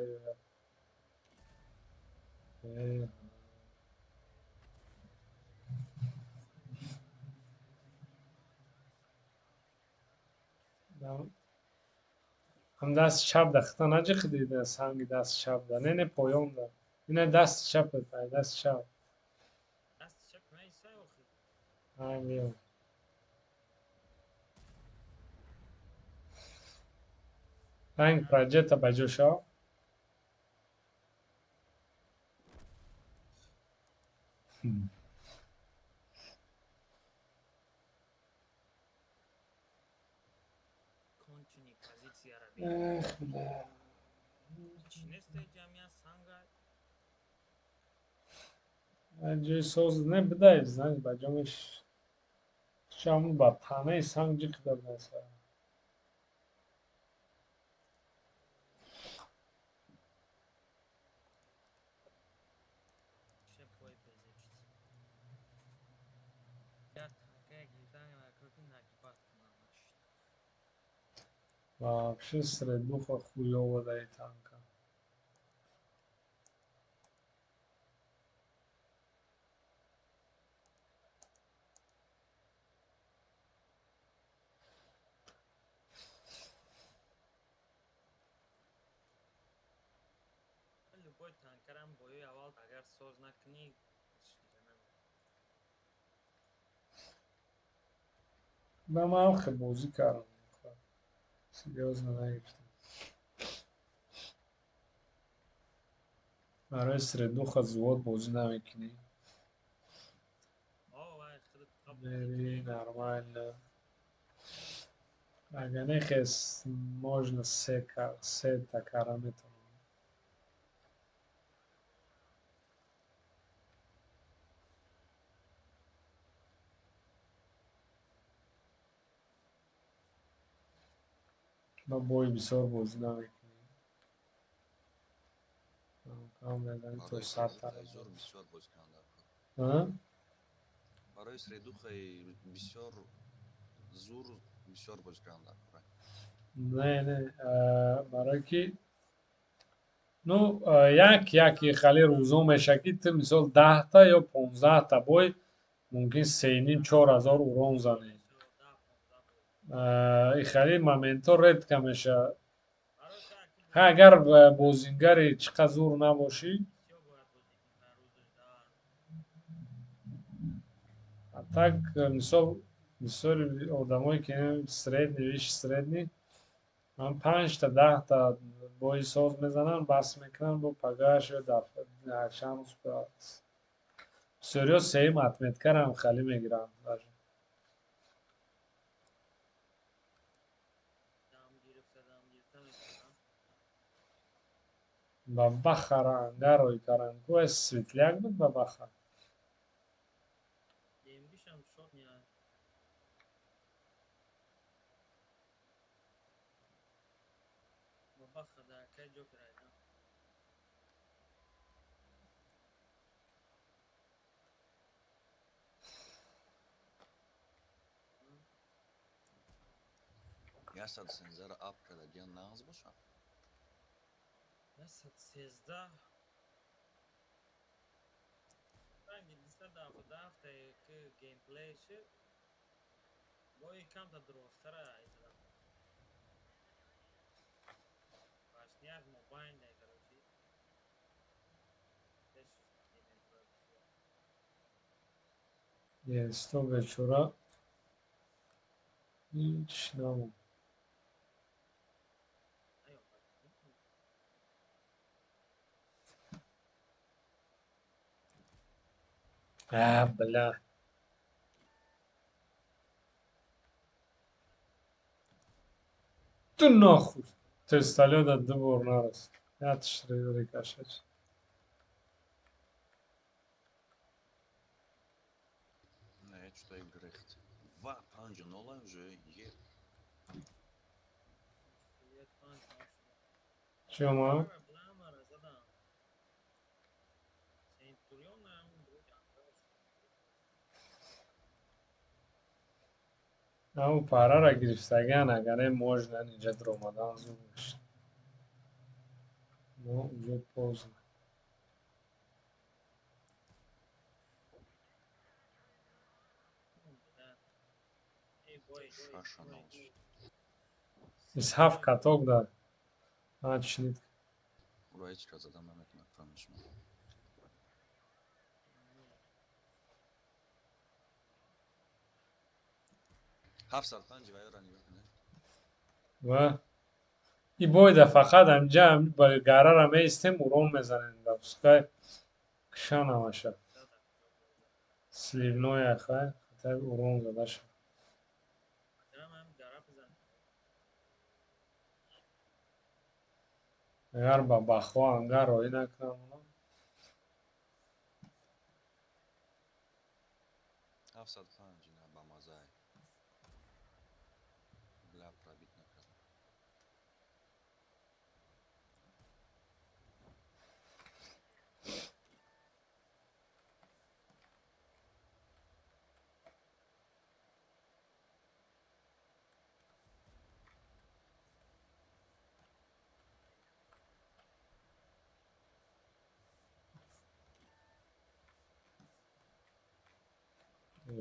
ҳам дасти чап да хита наҷиқиди санги дасти чап да. Не поён да. Ина дасти чапет дасти чап. Миём. Ранг проҷекта ба ҷо шав. ҷои соз не бидай занг ба ҷо меш. Шам ба танаи санг ҷиқида наса. Вообще средуха хуёво даи танка. любой танкарам бои аввал агар соз накунӣ Ба ман хе бозӣ кардам. Серьёзно нагирифтам. Барои средуха зувод бозӣ намекунӣ? Бери нормально. Ага не хес можно сета кара метавонам. Ба бои бисёр бозӣ намекунӣ. Кам мезанӣ то 100 тара. бисёр бозӣ канда. Барои средухаи бисёр зур бисёр бозӣ канда. Не, барое ки ну яки хали рӯзон мешавад ки ту мисол 10 та ё 15 та бой мумкин 3,5-4,000 урон занӣ. Ихали моментҳо редка мешавад. Агар бозингари чиқа зур набошӣ, так мисол бисёри одамое ки средни виши средни 5 та 10 та бои соз мезананд, бас мекунанд бо пагааш ё якчанд рӯз баъд. Бисёриҳо 3 отметкарам хали мегиранд. Бабахара ангарои карангуа светляк буд бабаха. Демгишам шот я. Бабаха да кай джокер айда. Ясад сензера апградиан нағз боша. Ясад сезда. Ранги диста дафта к геймплей ши. Бой камта дростара айда. Пашняк мобайн дай короче. Беш геймплей ши. Есто вечора. Ич наму. Айо. Бля. Ту нахуй. Тесталёда двор нарас. Ятшри рикашач. Не, что и грехт. Ва, панжа нола уже е. Хует панч машина. Чома? Ара бламара задам. Centurion é grupo. Ау парара гирифтаган агаре можно инҷа омадан зуд мешд. Но уже поздно. Эй, бой. Шаша нолш. Из ҳаф каток да. Начнит. Ураечка задам наметна промишма. 750 вайрани бекне. Ва и бойда фақат амҷа ба гарара меистем урон мезанем ба пускай кишан амаша. Сливное хай, хата урон зада шад. Агар ба бахо ангар роӣ накунам онам. 750 на ба мазай. Бля пробит накард.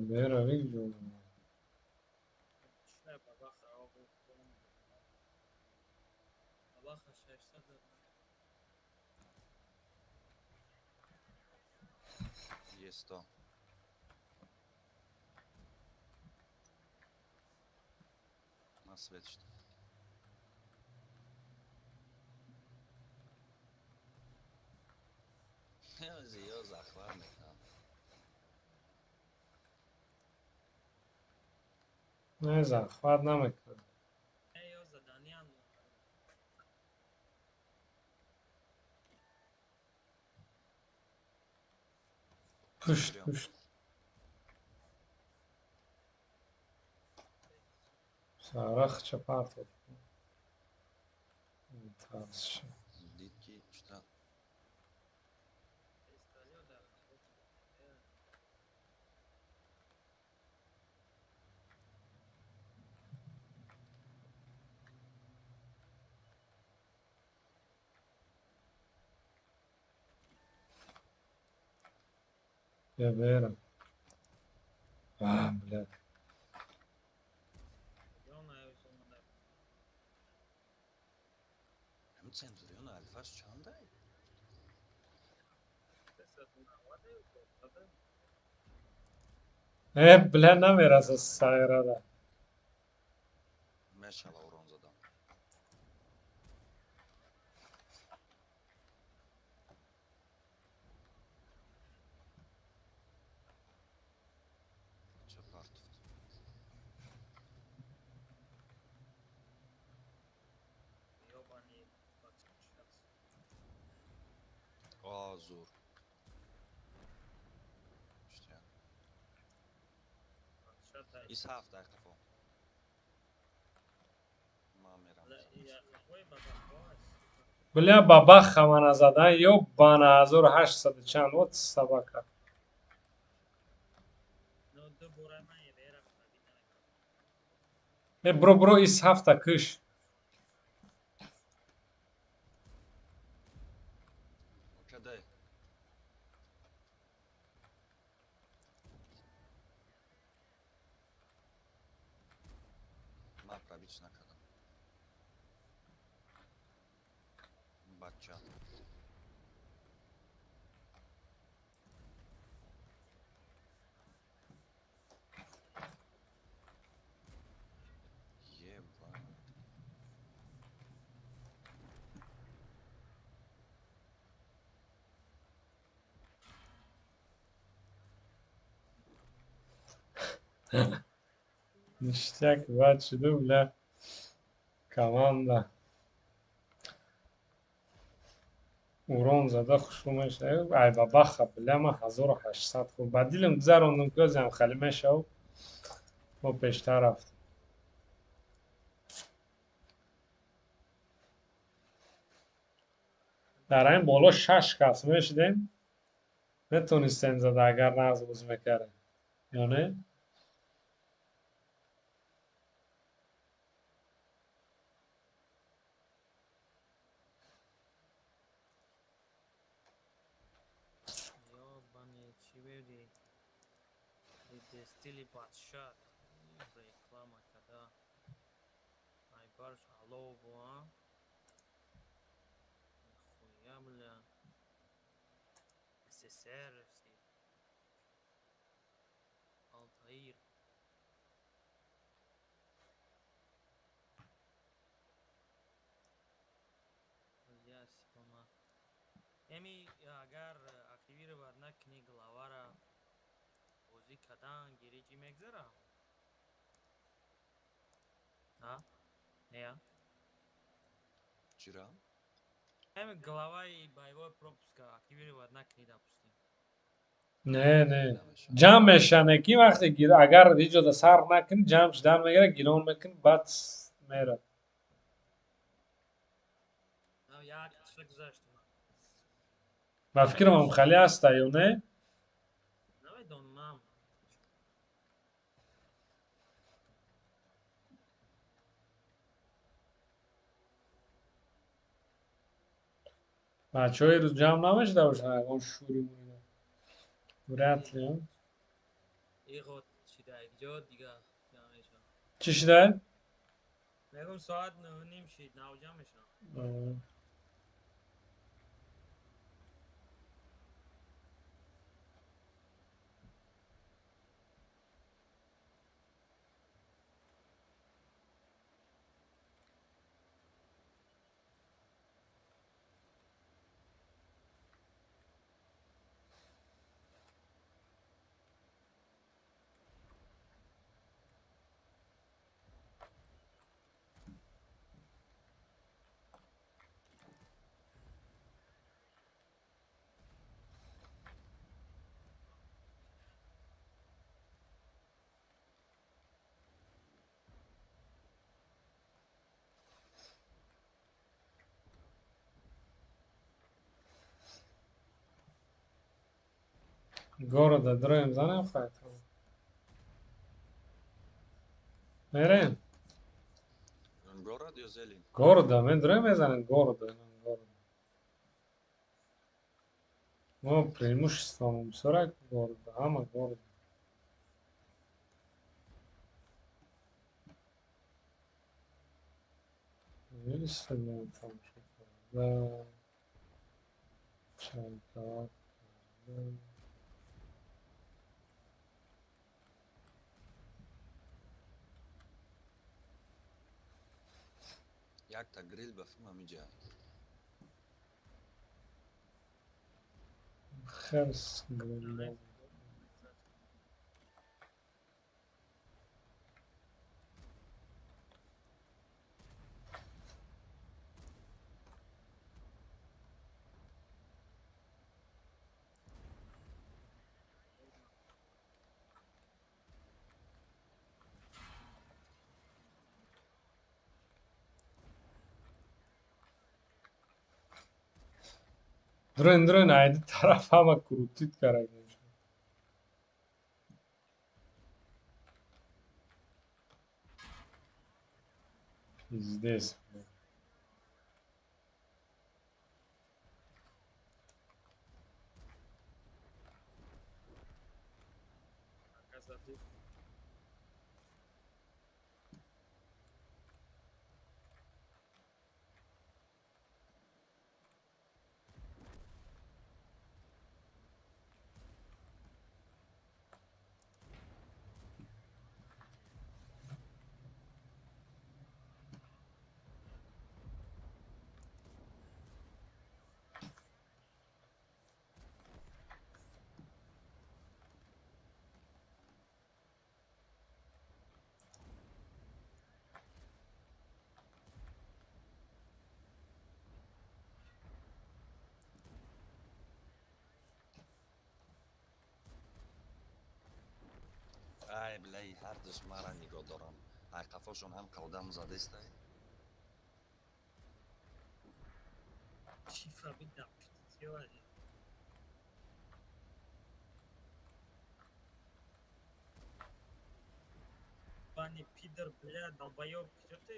Бера виҷон. Есто. На свет что. Я захват мекунам. Не захват намекунам. Пушт, пушт. Сарах чапартов. Тарсш. Дитки что. Я бера. Блядь. Hem Centurion alfas çanday. Бля намераса сайрада. Meşala урон задам. Çapартов. زور اشتیان شد دای ایس 7 دقیقه فو ما میرم لا بزنم یا خوی بابا خواست بله بابا خواهان زدن یا بنا 1800 چند وات سبکه نو دو بوره من یه بیرم ببینم نکرد برو ایس 7 کش اوکده ما پرابیچ نکردم بچه یه با Ништяк, бачу, бля, команда. Урон зада хушумеш. Ай баба ха, бля, ма 1800 хуб. Ба дилам гузарондам ки озам хали мешав. Мо пештар рафтем. дар ин боло 6 кас мешидем. Метонистем зада агар нағз боз мекардем. Ё не? یا بانی چی بیدی دستیلی بادشاد реклама када ай барш алло буа хуя бля СССР Алтаир ясикома эми агар активира бар накни главара бозӣ кадан гириҷи мегзара а нея чира эми главаи боевой пропуска активира бар накни допустим Не, не. Ҷамъ мешане ки вақте гир агар ҳеҷ ҷода сар накунӣ, ҷамъ шудан мегирад, гирон мекунӣ, баъд мерад. як чиша гузаштем Ба фикрам ҳам хали аста ё не? намедонам Бачаҳо ирӯз ҷамъ намешуда бошанд ягон шӯри мурида. Вряд ли, а? ихот шида якҷо дига ҷамъ мешавад Чӣ шудаи? мегӯям соат 9:30 шид навҷамъ мешавад Города дроем занем файтро. Мерем. город ё зелень Города, мен дроем мезанем города. Мо преимуществом 40 города, ҳама города. Велисием тамошо кардан. Чайкавак кардан. якта грил бафирма миҷа Херс грилдон. Durun aydı taraf ama kurutit karak. İzdeyiz. Оказывается, ай блай ҳар душманро нигоҳ дорам ай қафошон ҳам қавдам задестай шифа бидам. Сегодня. Пани пидор, бля, долбоёб, что ты?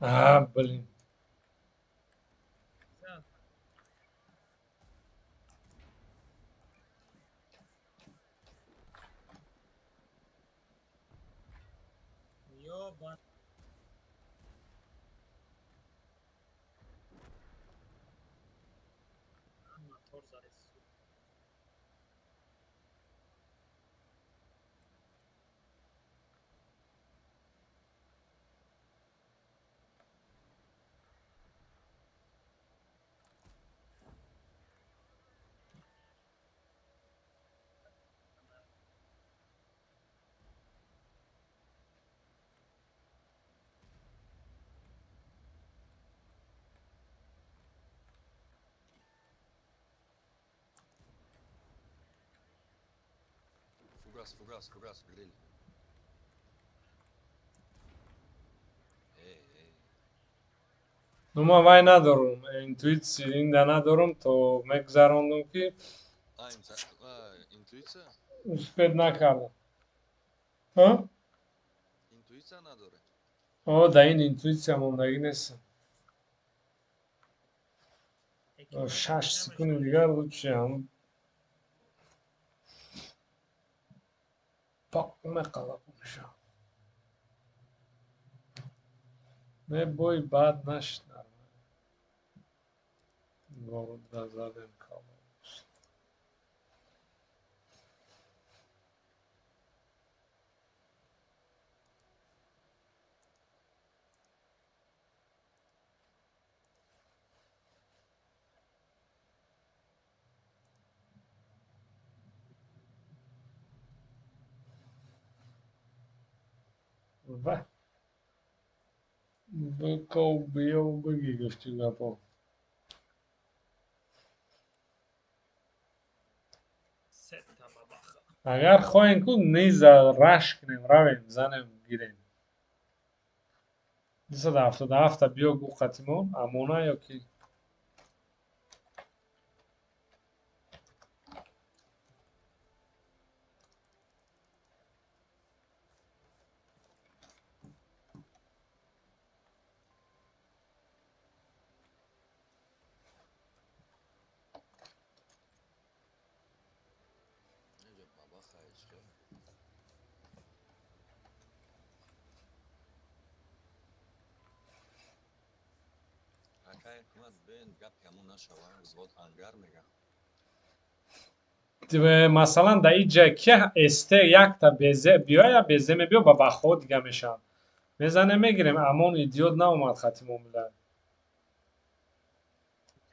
Блин. Ёбан. Мотор зарез. фугас грил Ну ма вай надорум интуитсия инда надорум то мегзарондум ки интуитсия успед накардам. интуитсия надоре Да ин интуитсия мондагӣ нестам. 6 секунди дигар лучшиам. Пак мекалам уша. Не бой бад нашд. Ворда задем калам. Ва. Быков бьёв быги гуфти гапо. Сетта бабаха. Агар хоҳем ку низа рашк кунем равем занем гирем. 277 биё гу қатимон амона ё ки масалан дар ин ҷай ки ст якта безе биёя безе мебиё ба бахҳо дига мешаванд мезанем мегирем амон идиот наомад қатимон билад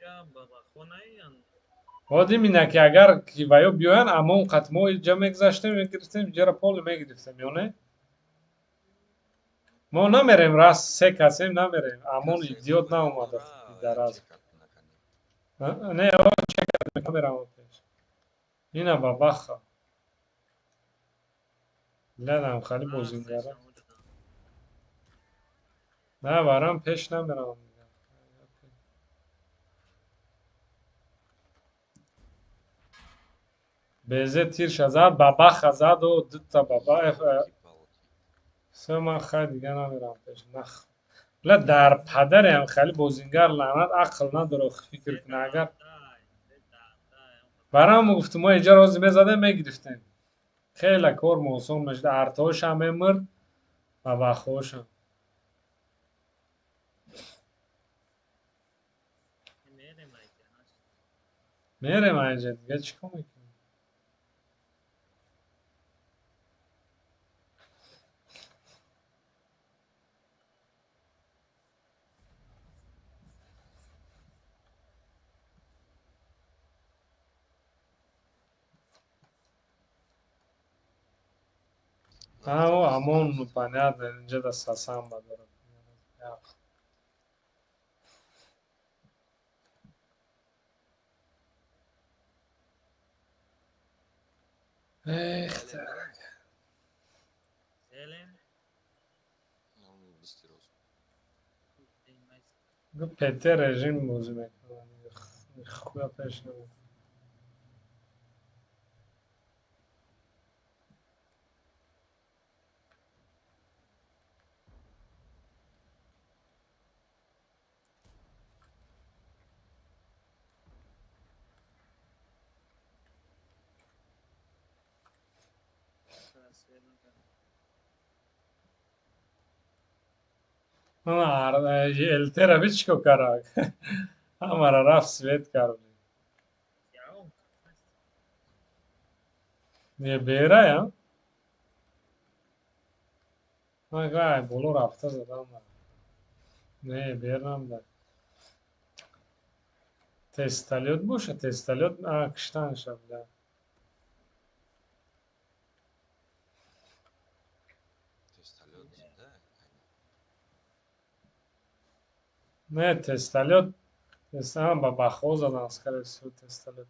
Я бабахо наиян. одим ина ки агар ки ба ё биёянд амон қатимо иҷа мегзаштем мегирифтем ҷара поли мегирифтем ё не ما نمیریم راست سه کسیم نمیریم امون کسی ایدیوت خوبی ناومده نداره یا درست چکت نکنی نه آقا چکت نمیرم پیش اینا با بخا لدم خیلی بوزینگره نه برام پیش نمیرم بیزه تیر شزد بابا خزد و دو تا بابا Ёлки-палки. سه من خیلی دیگه نمیرم پیش نخ لا در پدر هم خیلی بوزینگر لعنت عقل نداره فکر کنه اگر برام گفت ما اینجا روزی میزدیم میگرفتیم خیلی کار موسوم میشد ارتوش هم میمرد و بخوش هم میریم اینجا دیگه چیکار میکنیم همون پنیاد اینجا دست سسم بدارم ایخ Elin birin. Bistiroz. پته رژیم بازی میکنم خویا پیش نمید التر अभी चको करा हमारा रफ स्वेत कर ये बेरा है हाँ काय बोलो रफ्ता ज़्यादा نه بیرم ده تستالیوت باشه تستالیوت کشتن شد ده Testaliot zinde. نه تستالیوت تستالیوت با بخو زدن از کار سو تستالیوت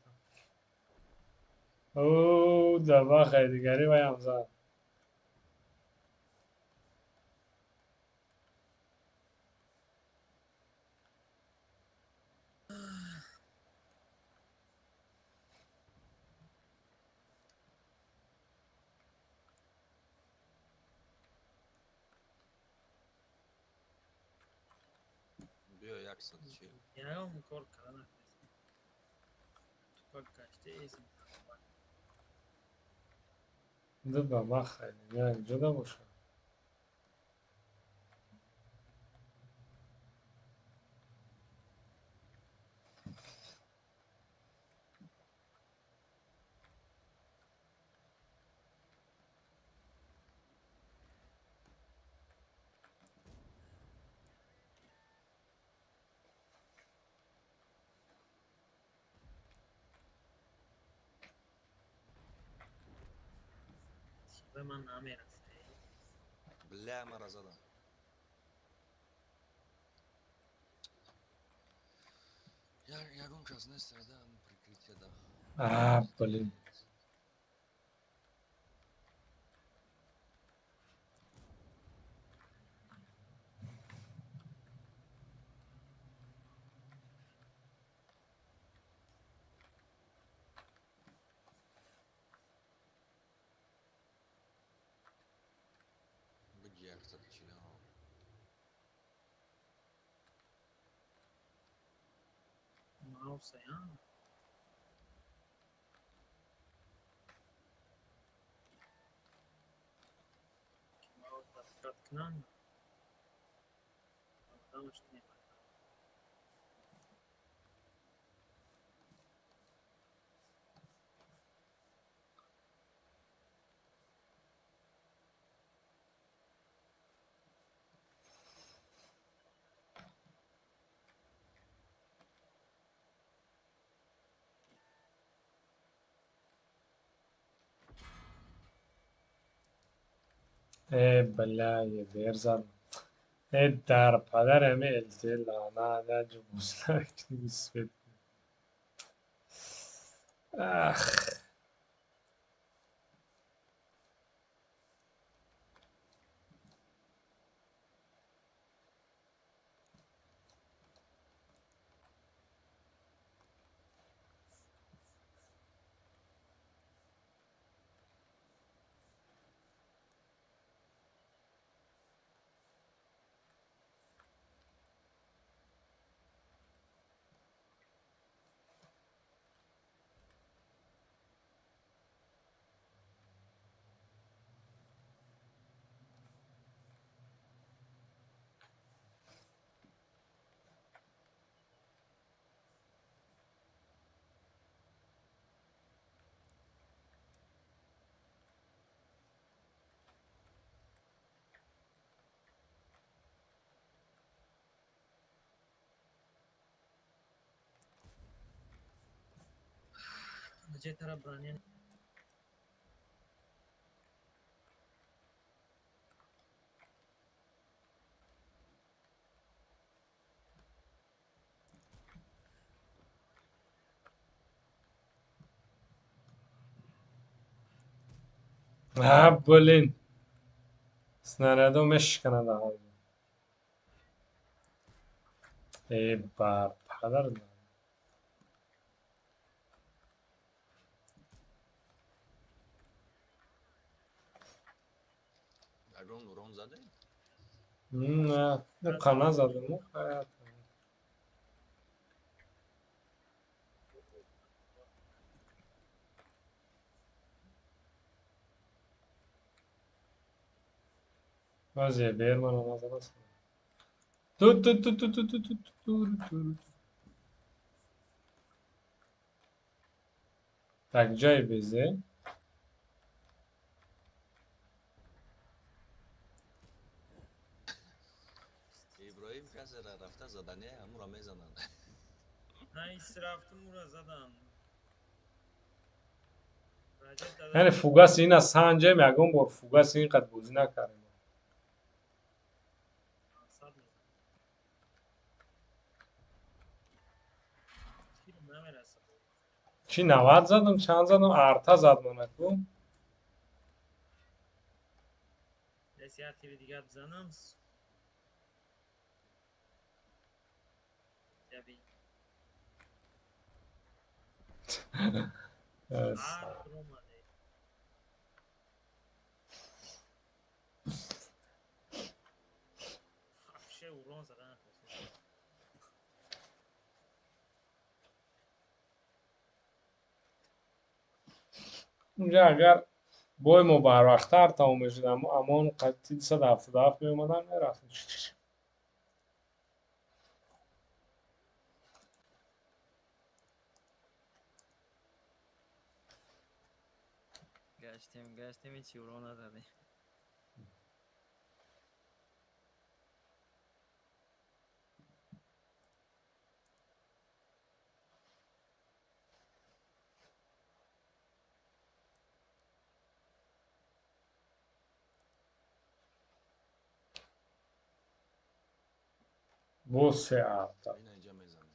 او دبا خیلیگری بایم زد Bio 140. دبا خیلی جدا باشه Bля مرا زدم. Ягон каз нестрадам прикрытие да. блин Bıgy 140. بلا یه بیر زد در پدر همه التل لعنت جو بوسلک نیست. اخ چه طرف برانی блин. Снаряду мешкана да. Бар падар. ягон урон заде? Не, қана задым. Вазе берман назарас. Ту. Так ҷой безе. иброҳим касера рафта задане ҳамуро мезанад. نه ایست رفتم او را زدم راجع یعنی фугас ина санҷем ягон бор фугас инқадр бозӣ накардем. صد میزنم تیر نمیرسه Чӣ 90 задам, чанд задам? Арта зад манаку. یه تیر دیگه بزنم جبی هر اومده فحشه اوران زدن اونجا اگر بای ما برвақтар тамом мешуд, аммо он қатъи 277 меомадан мерафтем. گشتیم هیچی اوران نزده бо 3 арта. ина инҷа мезанем.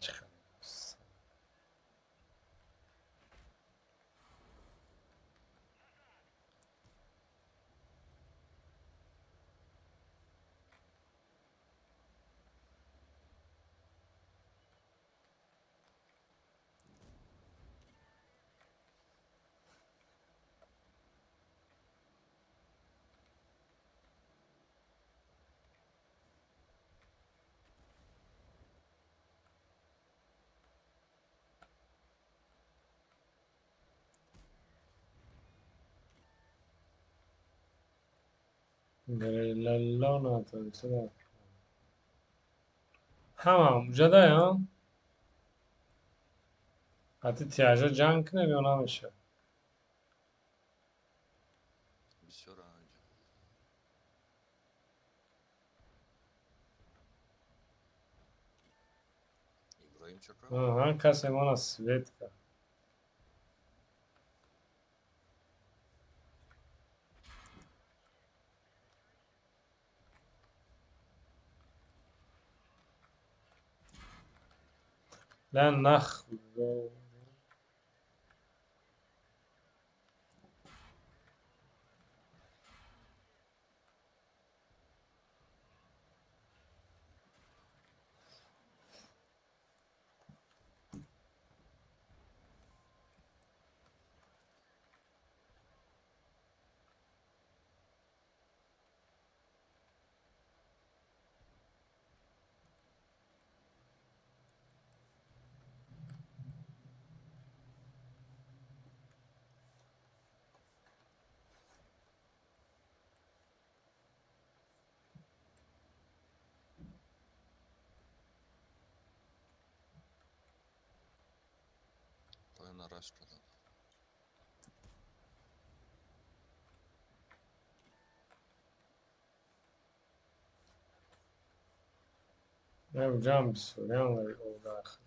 چقدر لالا ناتوی چرا همه اونجا دایم حتی تیاجا جنگ کنه بیانا میشه بسیار عجب. ابراهیم چکر هر کسی مانا سویت کرد لن نخ پایان رشت کردم. اونجا هم بسوری هم او داخل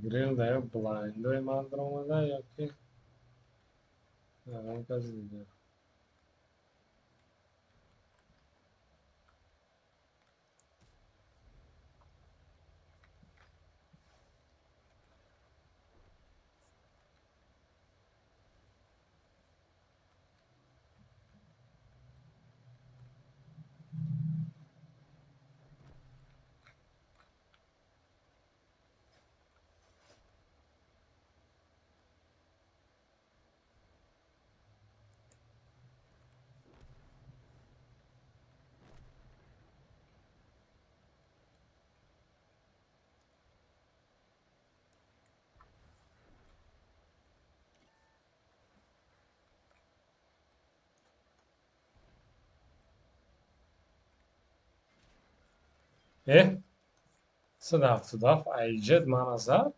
گریل دایا بلایندوی من در اومده یا که الان کسی دیگه اه صدف ایجاد من ازد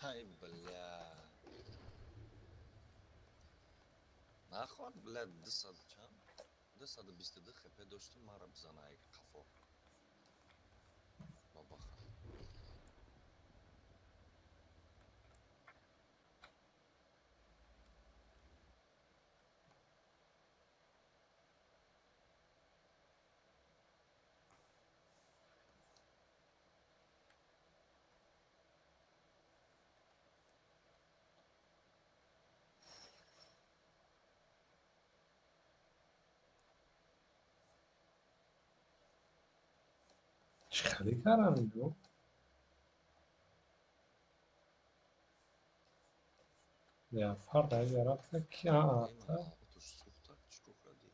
ای بله نخواد بله 200 چند 222 خپه داشتم مرا بزنه ای قفا بابا چیکاری کردن اینو یا فردا یارات کی ابراهیم آتا آقا توش سوخته چیکو کردی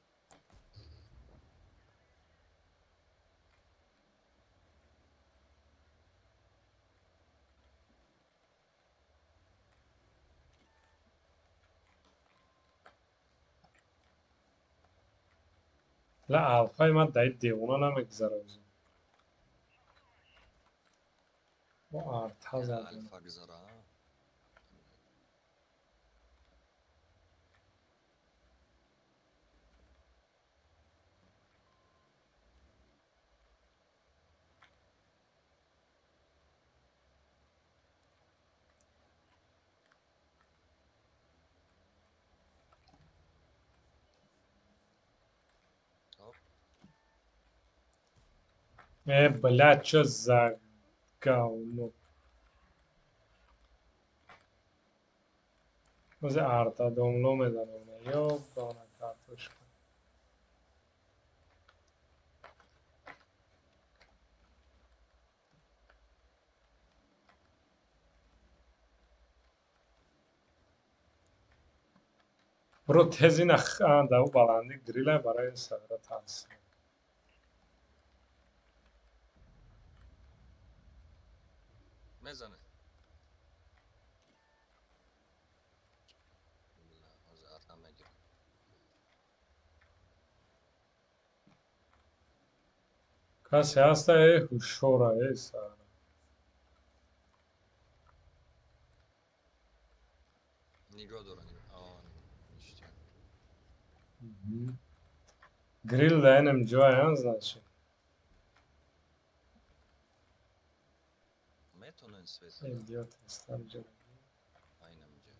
لا алфай ман дар девона намегзаронам. бо арта яна задем. альфа гзара. Хоп, блядь, чё за говно. ози арта домло мезанам. ёбана картошка. бро тез ина дав баланди грила барои сагра таъсир. мезане. Билла, ҳозир арта мегирам. касе ҳаста ҳушёра сагра. Нигоҳ дора, нигоҳ. Ништяк. грил да инем ҷоян значит. Метонен свет бада. идиот ҳастам ҷо. Айнамҷа.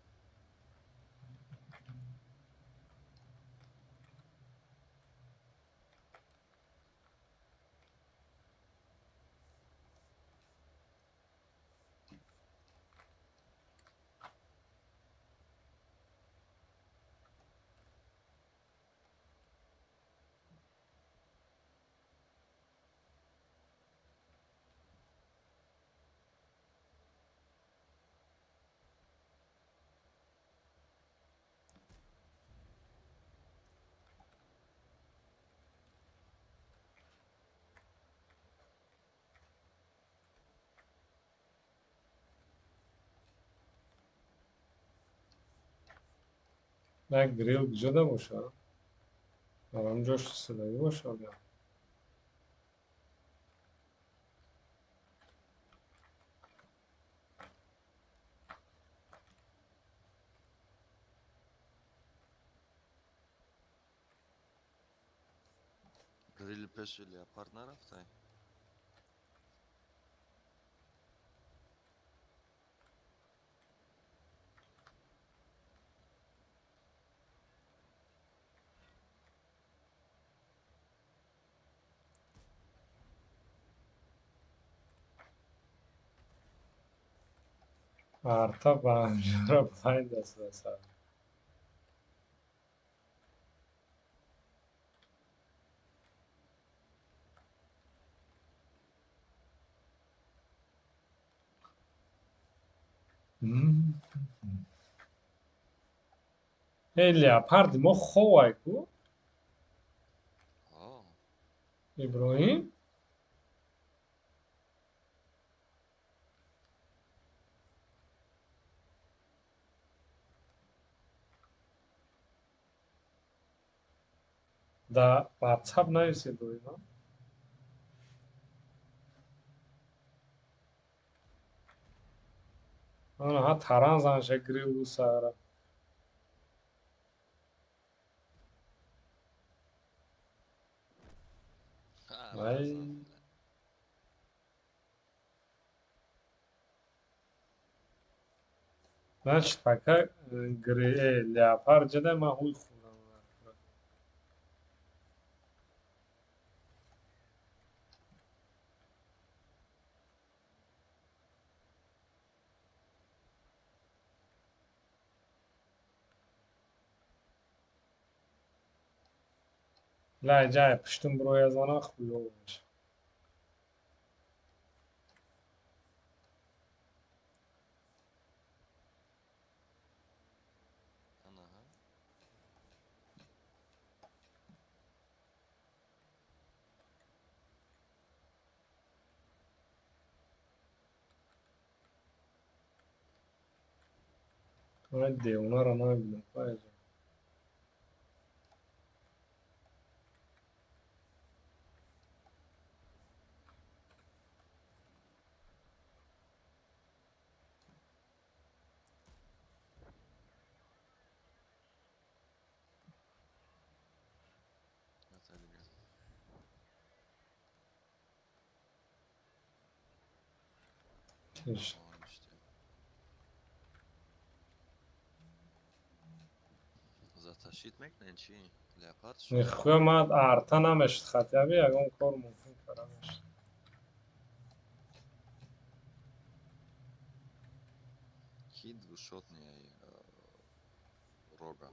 на грил ҷуда бошад. алам ҷош истодагӣ бошад. Грил пеши леопард нарафтай? арта баҳанҷара байнд аст сар. леопарди мо ховай ку О, иброҳим. да ватсап нависед. анаҳа таран занша грил сара. Ай. рафтам. значит пока леопард ҷада ман ҳуй хӯрам. ла ҷай пуштум бироя зана хуё бошад. Анаҳа. ай девонаро намебинам. Тише. Затащит мекнен чи? Леопард шо? Нихуя мад арта намешд хатяби ягон кор мумкин карамеш. Ки двушотния рога.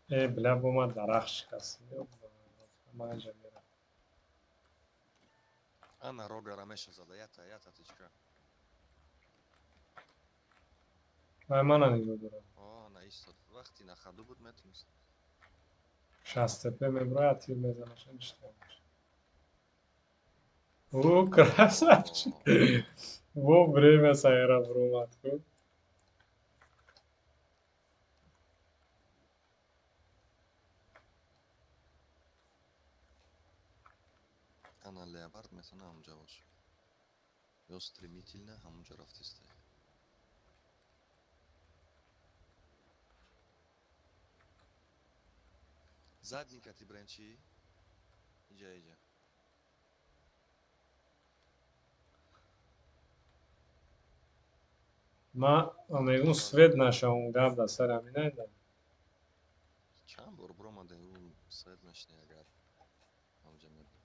Бля бума дарахт шикаст. Манҷа мера. Ана рога рамеша зада ята тичка. Вай мана нигоҳ дорам. Ана истод. Вақти нахаду буд метунст. Шастепе меброяд тир мезанаш иштабаш. Красавчик. Во время сайра бурумад ку. Ана леопард метавона ҳамунҷа боша. Ё стремительно ҳамунҷа рафтистай. Задника ти бренчи? Иҷа. Ма мегӯм свет нашавм гап да сар ҳаминайда. Чанд бор буромаде ӯ свет мешни агар ҳамунҷа мебуд.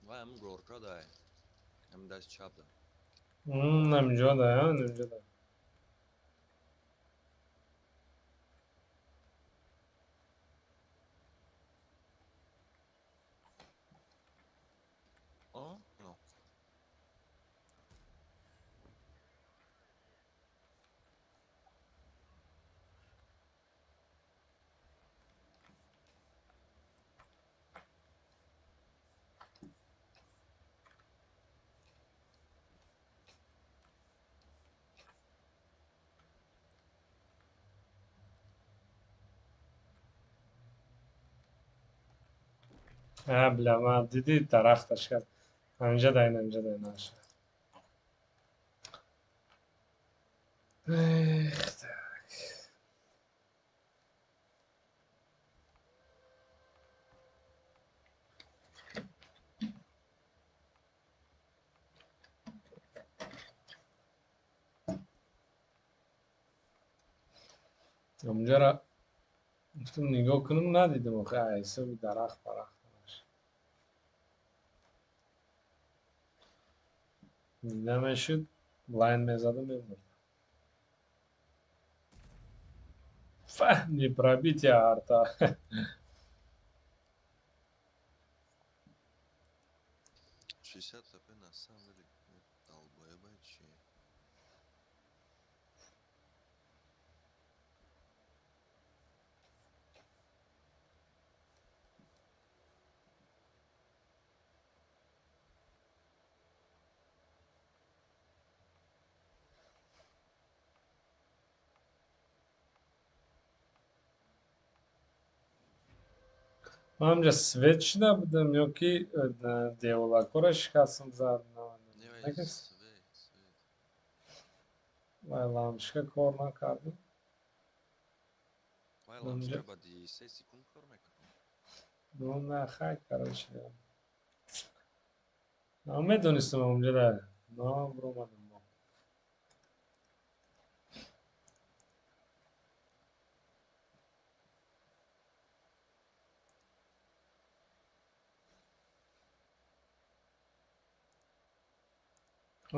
Вай ҳамун горка дай. Ҳамин даст чап да. Намҷода, намҷода. No. Бля, ма диди дарахташ кард. Намҷа дай наша. Эх, так. Намҷара гуфтам нигоҳ кунам, надидим охе ҳисоби дарахт барахташ. Дида мешуд лайн мезаду мемурд. Не пробитие арта. 60 тп на самом деле долбоебай чи. Ман ҳамҷа свет шида будам ё ки деволакора шикастам зад. Свет. Вай лампочка кор накард. Вай лампочка баъди 3 секунд кор мекард. Не, хай, короче. Медонистам ҳамҷа да. Буромадам.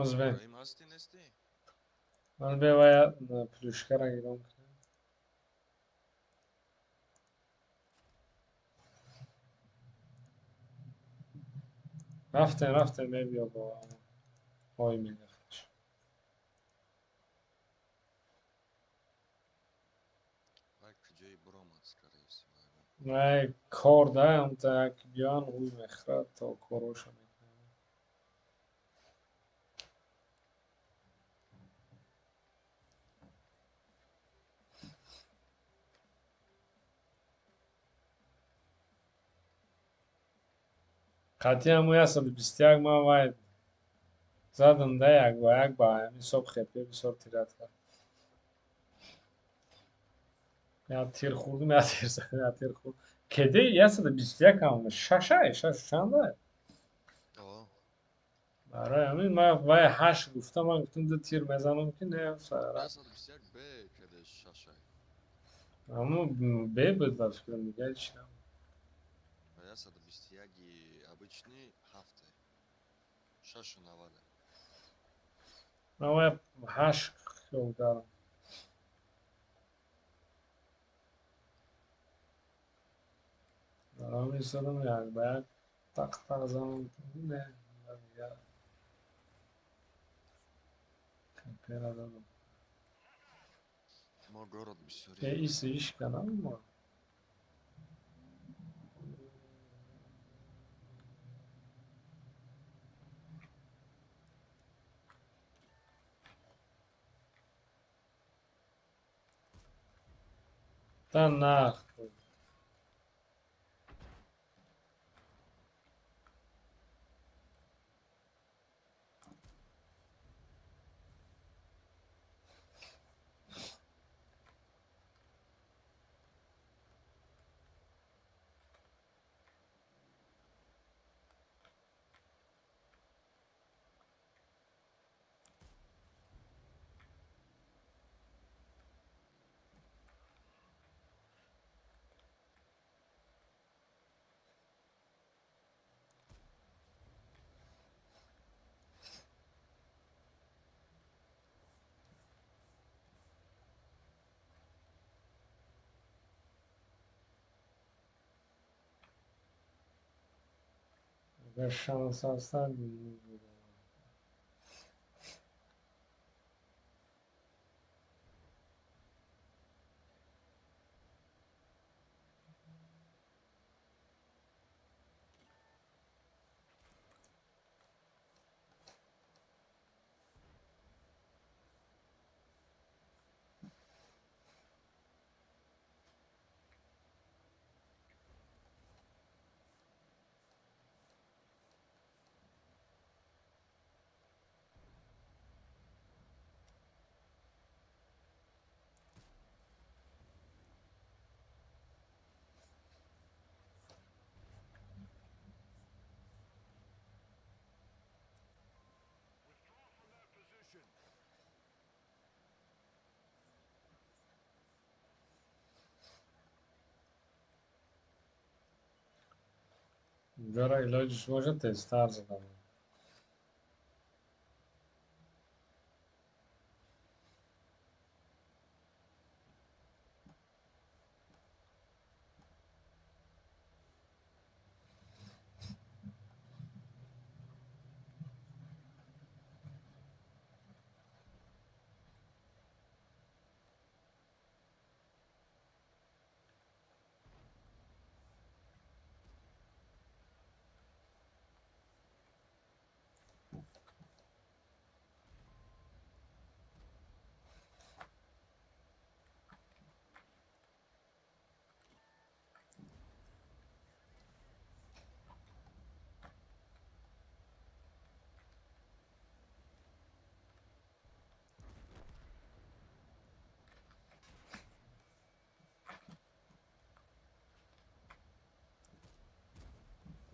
Озбе. Иброҳим ҳастӣ нестӣ? Озбе вая плюшкара гиром кунем. Рафтем мебиё бо ой мегахташ. Вай куҷои буромад скорее всего. Вай кор да, он так биён ӯй мехрад то короша мекунем. қати ҳамои 121 ман вай задам да як ба ҳисоб хепе бисёр тирад кард. Я тир хурдум, я тир задам, я тир хурдум. Кеде 121 ам шашай, чанда? Барои ҳамин ман вай 8 гуфтам, ман гуфтам ду тир мезанам ки не сара. 121 б кеде шашай. Аммо бе буд ба фикрам дига чӣ. 121 обычный ҳафте. 690. Ман вай 8 хел кардам. Дарам истадам як ба як так занам. Не, я пера дадам. Мо город бисёри. иш канам мо. Та нах. Агар шанс ҳастад ҷора илоҷиш бошад тезтар задам.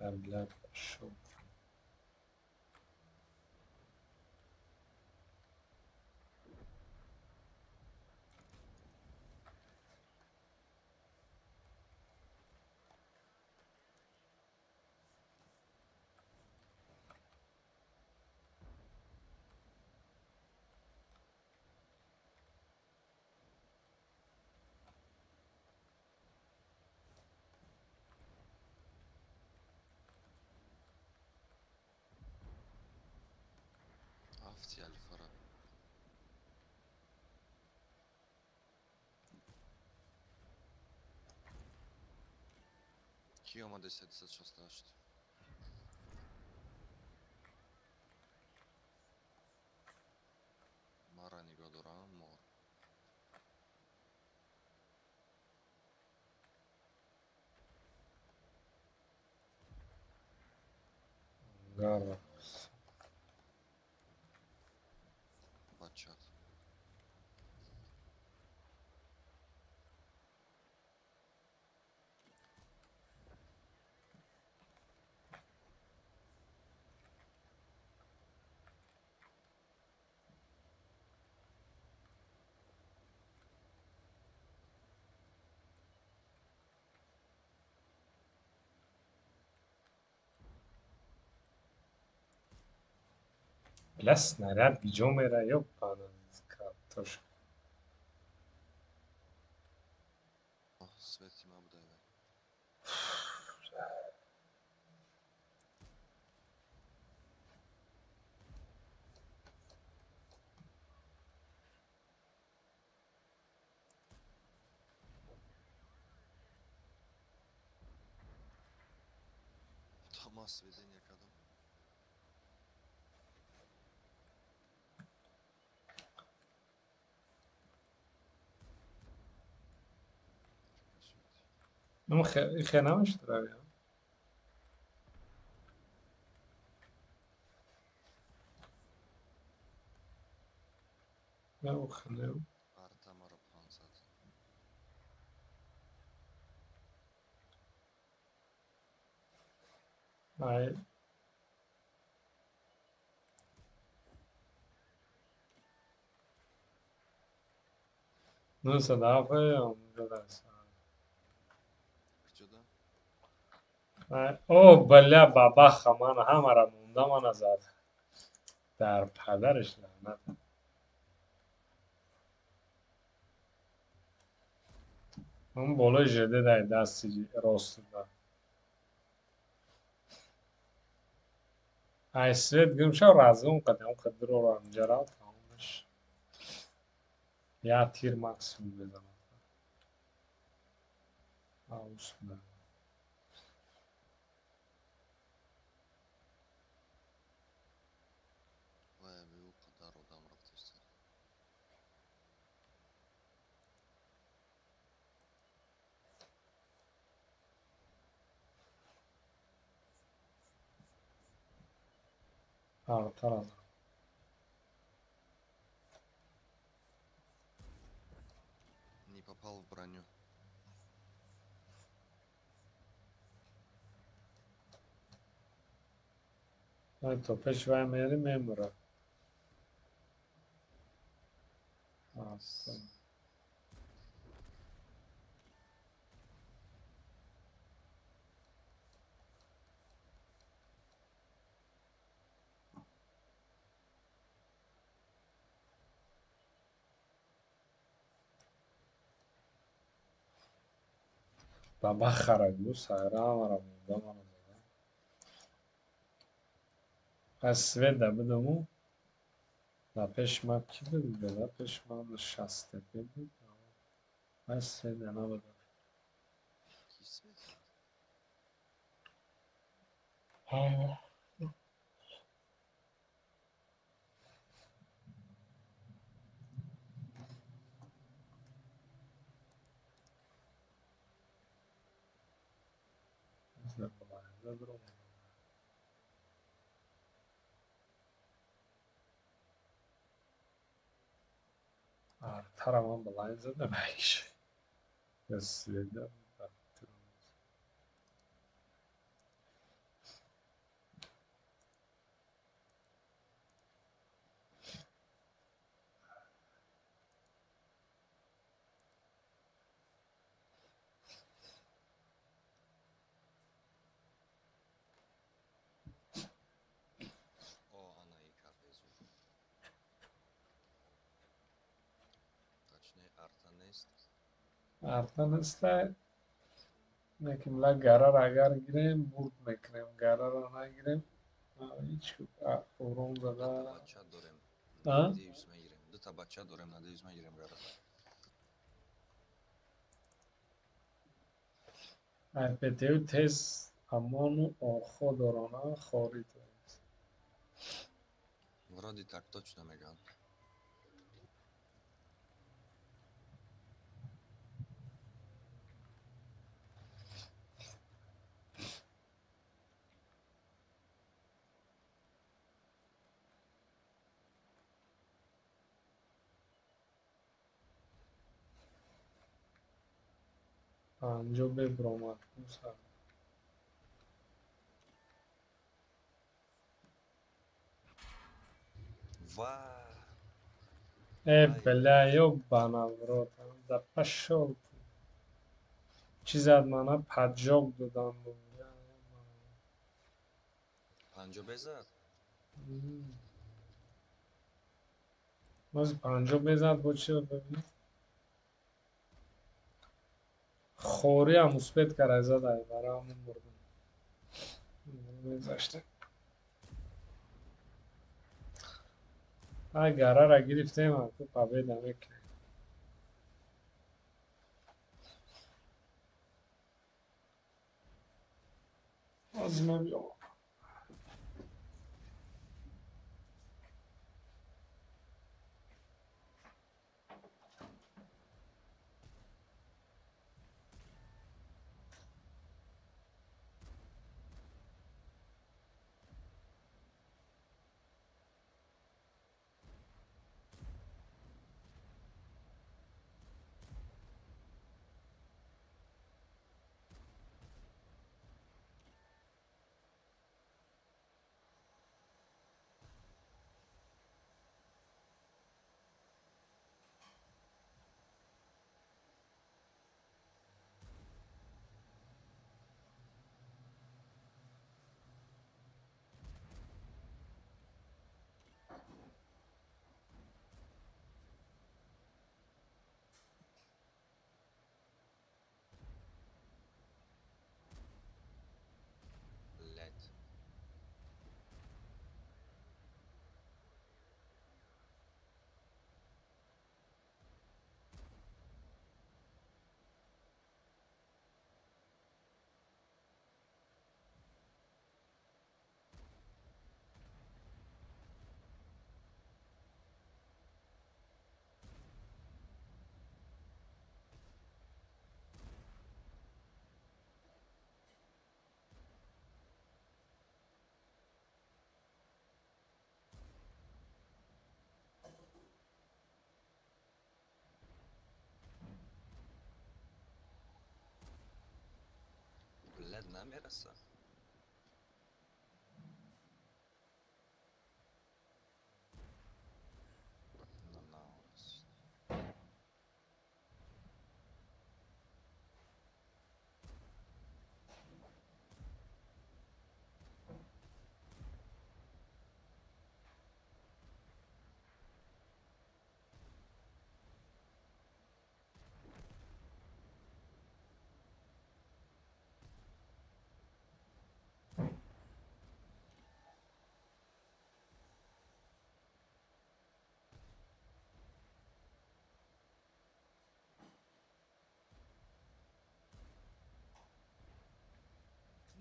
Дар шуд. Ҳафти алифара. Ки омаде 368? Мара нигоҳ дорам, мор. гарва. Бачат. Бля, снаряд киҷо мера ёпана картошка. Свети ма будеве. Тома сведения кадом. Ну, хенамаш травя. Ну, хенам. Арта маро 500. Ай. Ну, садафе, онда даст. Куҷода? Ай, о, бля, бабаха ман ҳамаро монда мана зад. Дар падараш лаънат. Он болои жеде дай дасти ростуда. Ай, свет гумша разум қадам қадро амҷарат тамомаш. Я тир максимум безанам. Аусна. Вай, бе у қадар одам рафтаста. Артар аз. Не попал в броню. Ай, то пеш вай мери мемора. Артар. Бабахара гу сайра ҳамаро монда мана зада. Ай, свет да будаму. Да пеш ма ки буд беда пеш ма 60 буд. Ай, свет да набуда. Ки свет дад? Артара ман блайн зада байш. Я свет да. О, ана и кафезу. Точнее, арта нест. Арта нестай. Lekin la garar agar girem burd meknem. Garara nagirem. Hiç uğrum Дута zada. бача дорем. А? 200 мегирем. Дута бача дорем на 200 мегирем гара. IPTU tez амону орхо дорона хорид. Вроде так точно меган. پنجاه ببرامد Vay. بله یا بناورات دپه شد چی زد منه پجاق دادم Panjo bezad. باز پنجاه بزد با چی ببینید خوری هم مثبت کرده زده برای همون مردم میذاشته گره را گرفتیم هم تو پبه دمه که از نمیام Led. Led namirasa. No, no.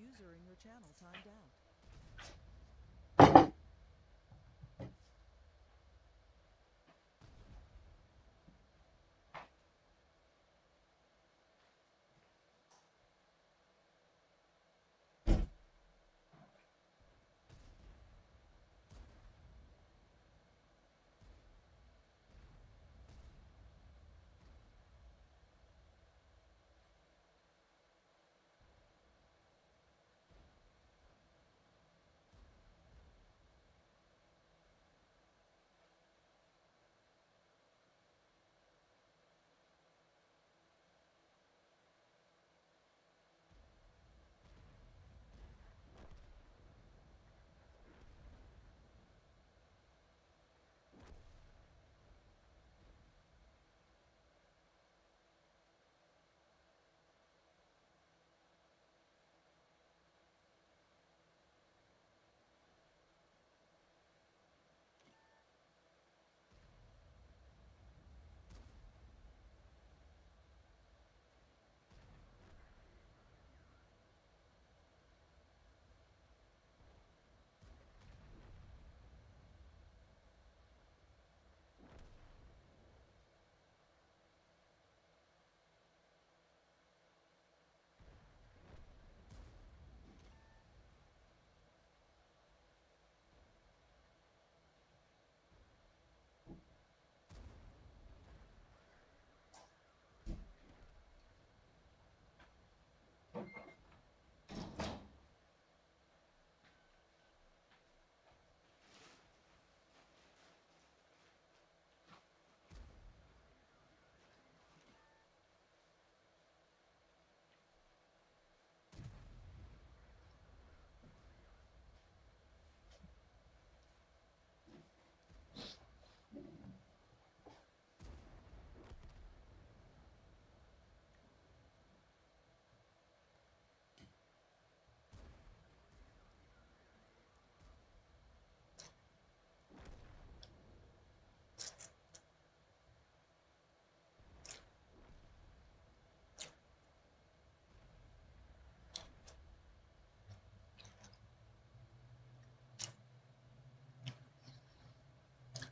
User in your channel timed out.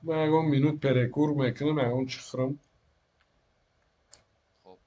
من ягон минут перекур мекунам, ягон чихӯрам. خب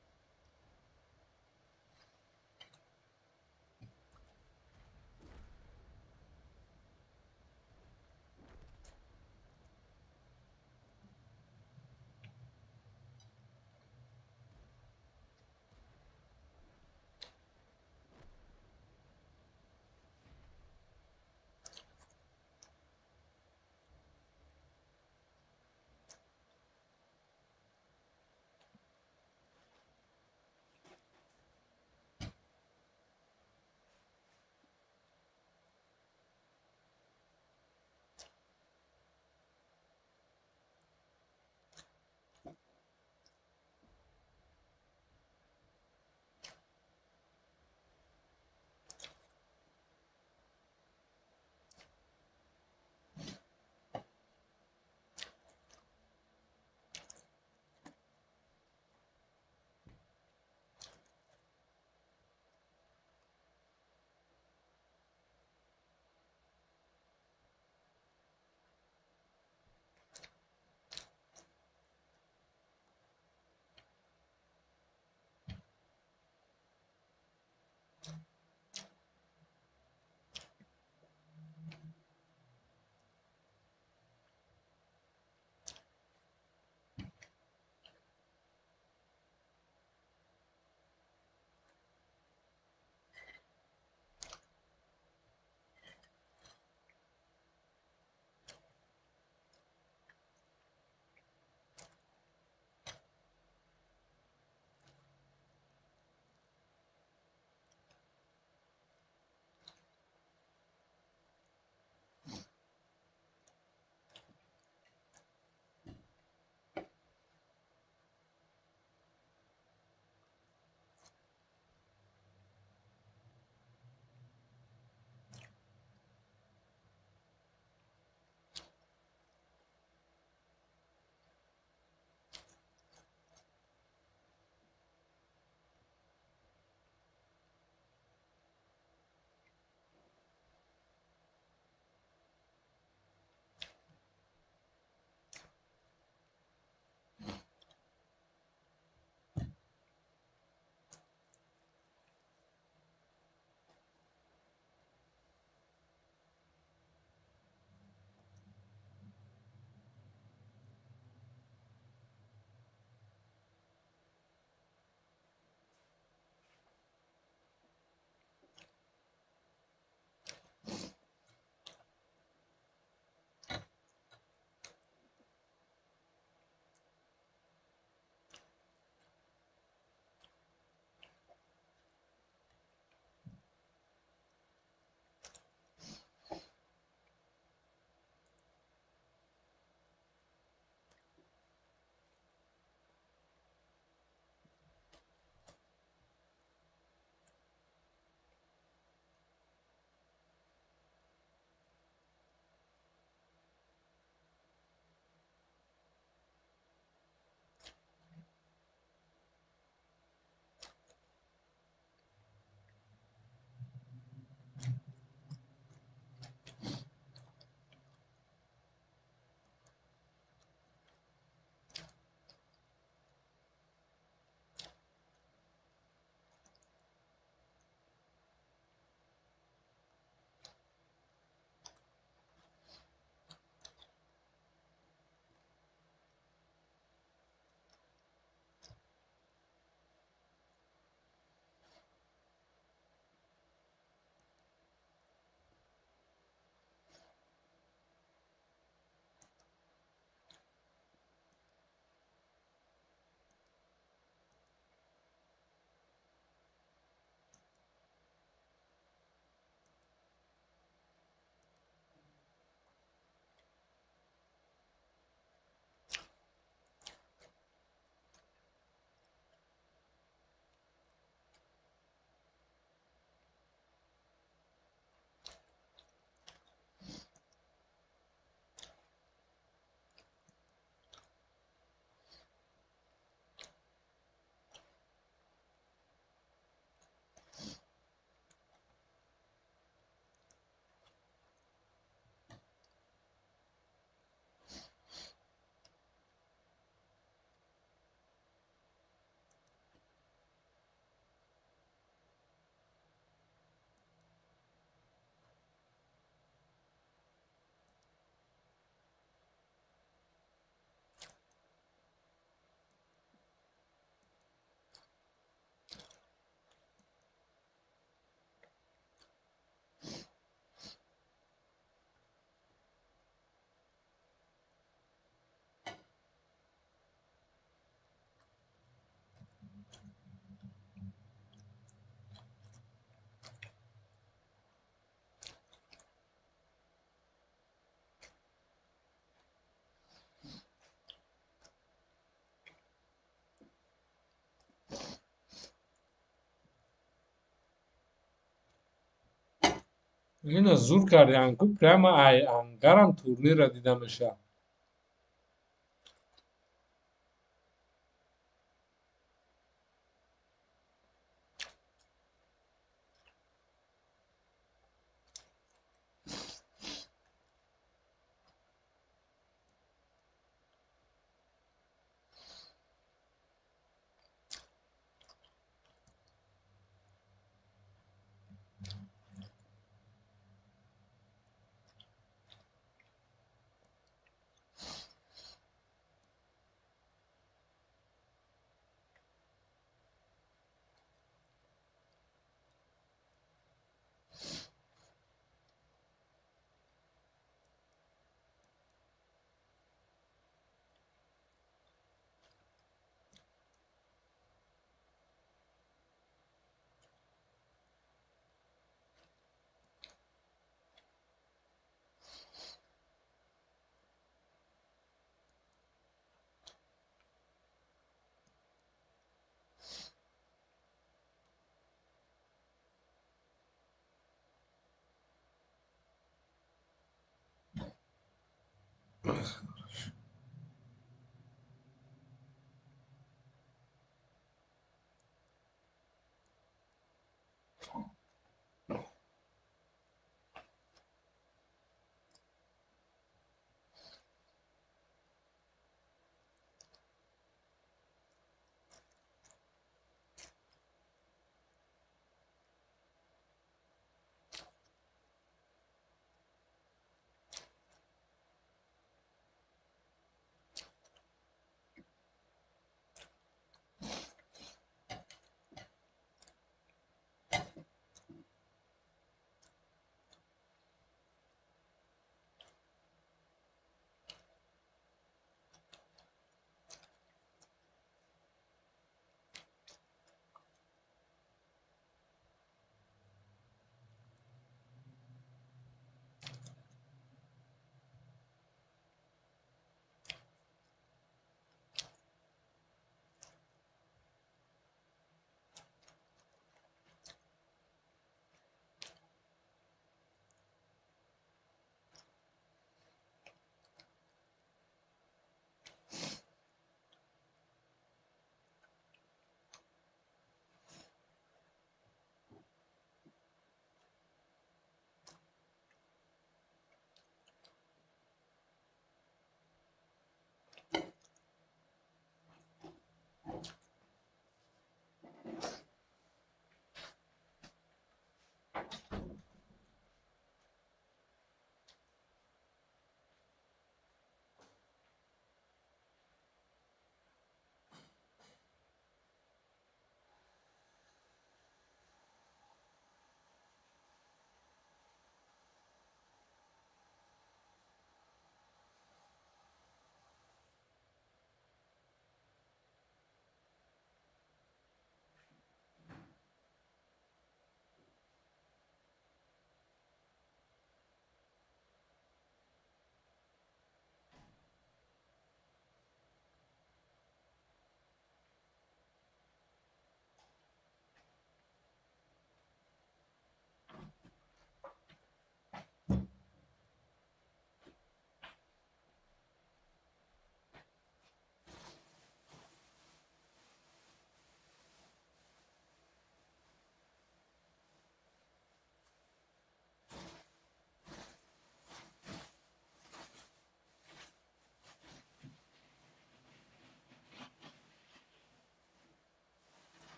اینو زور کردی انکو прямо ай ангарам турнира дида меша.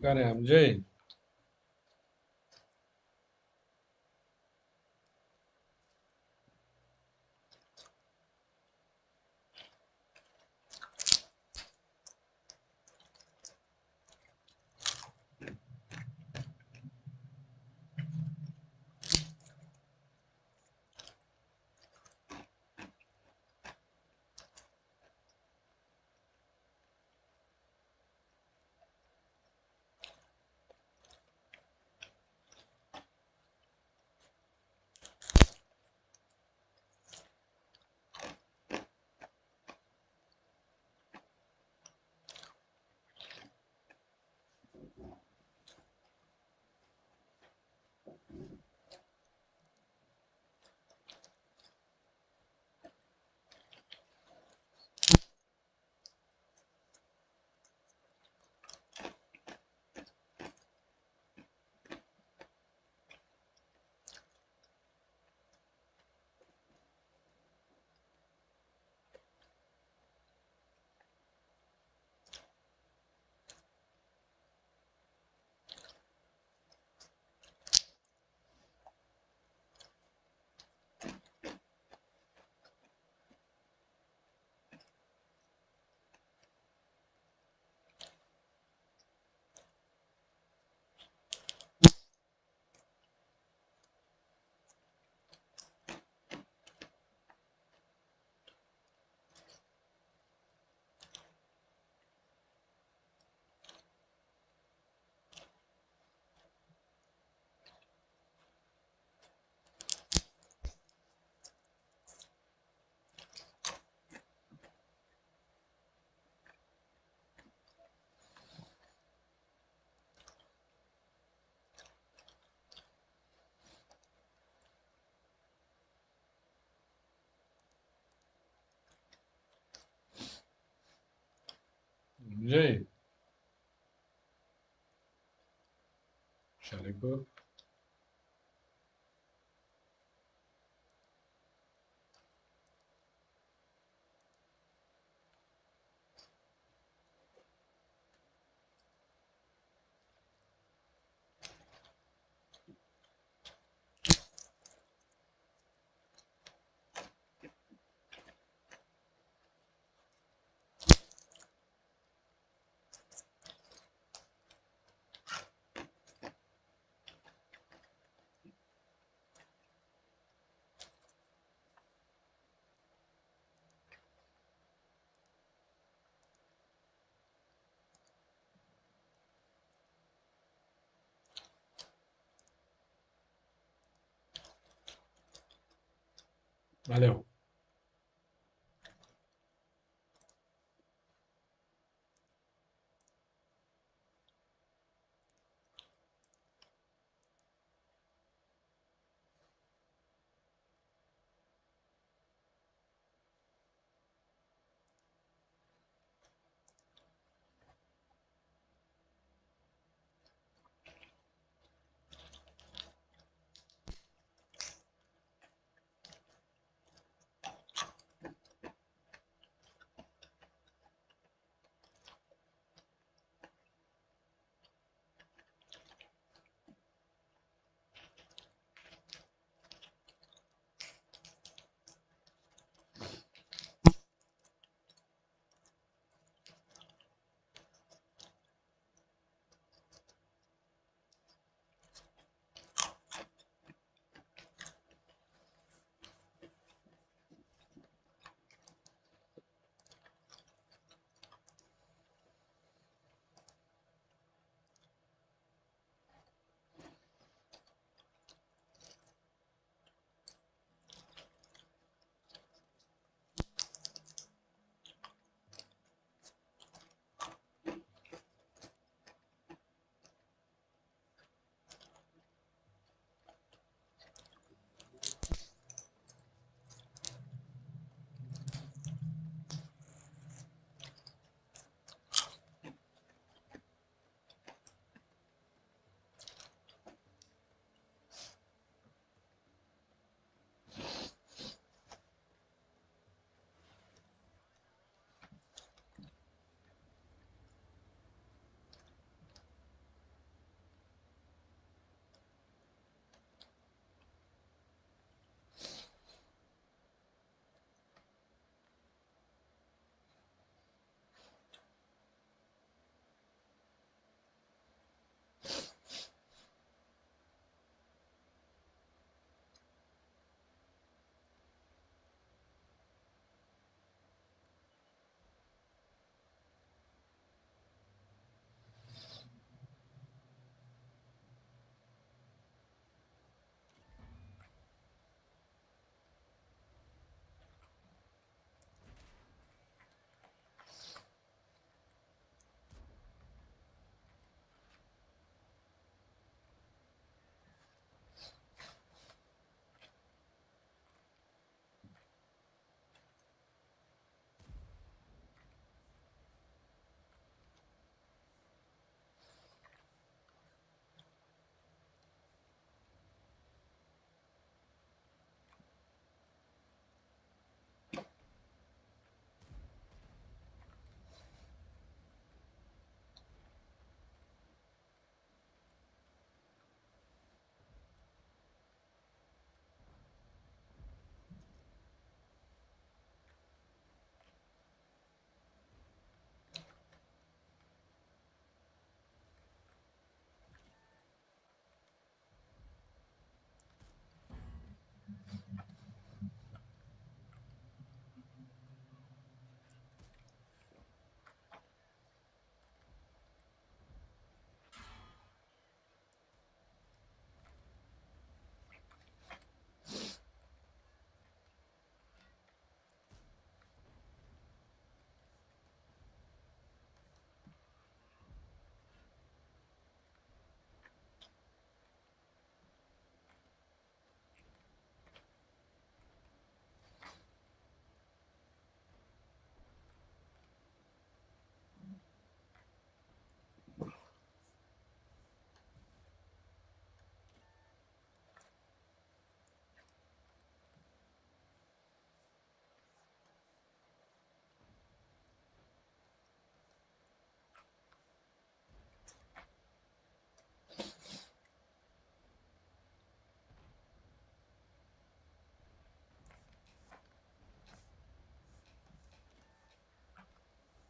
Gane amcayı. اونجایی شریکو الو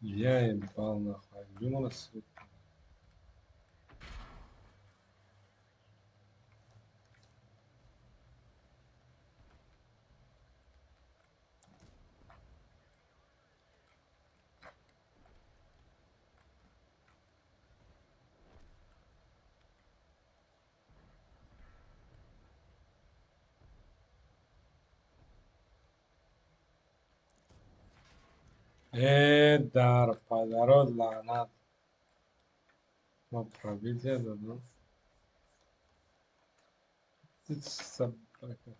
Я ебал нахуй. Юморос. Дар падарот лаънат. Ма пробития дадам. Собака.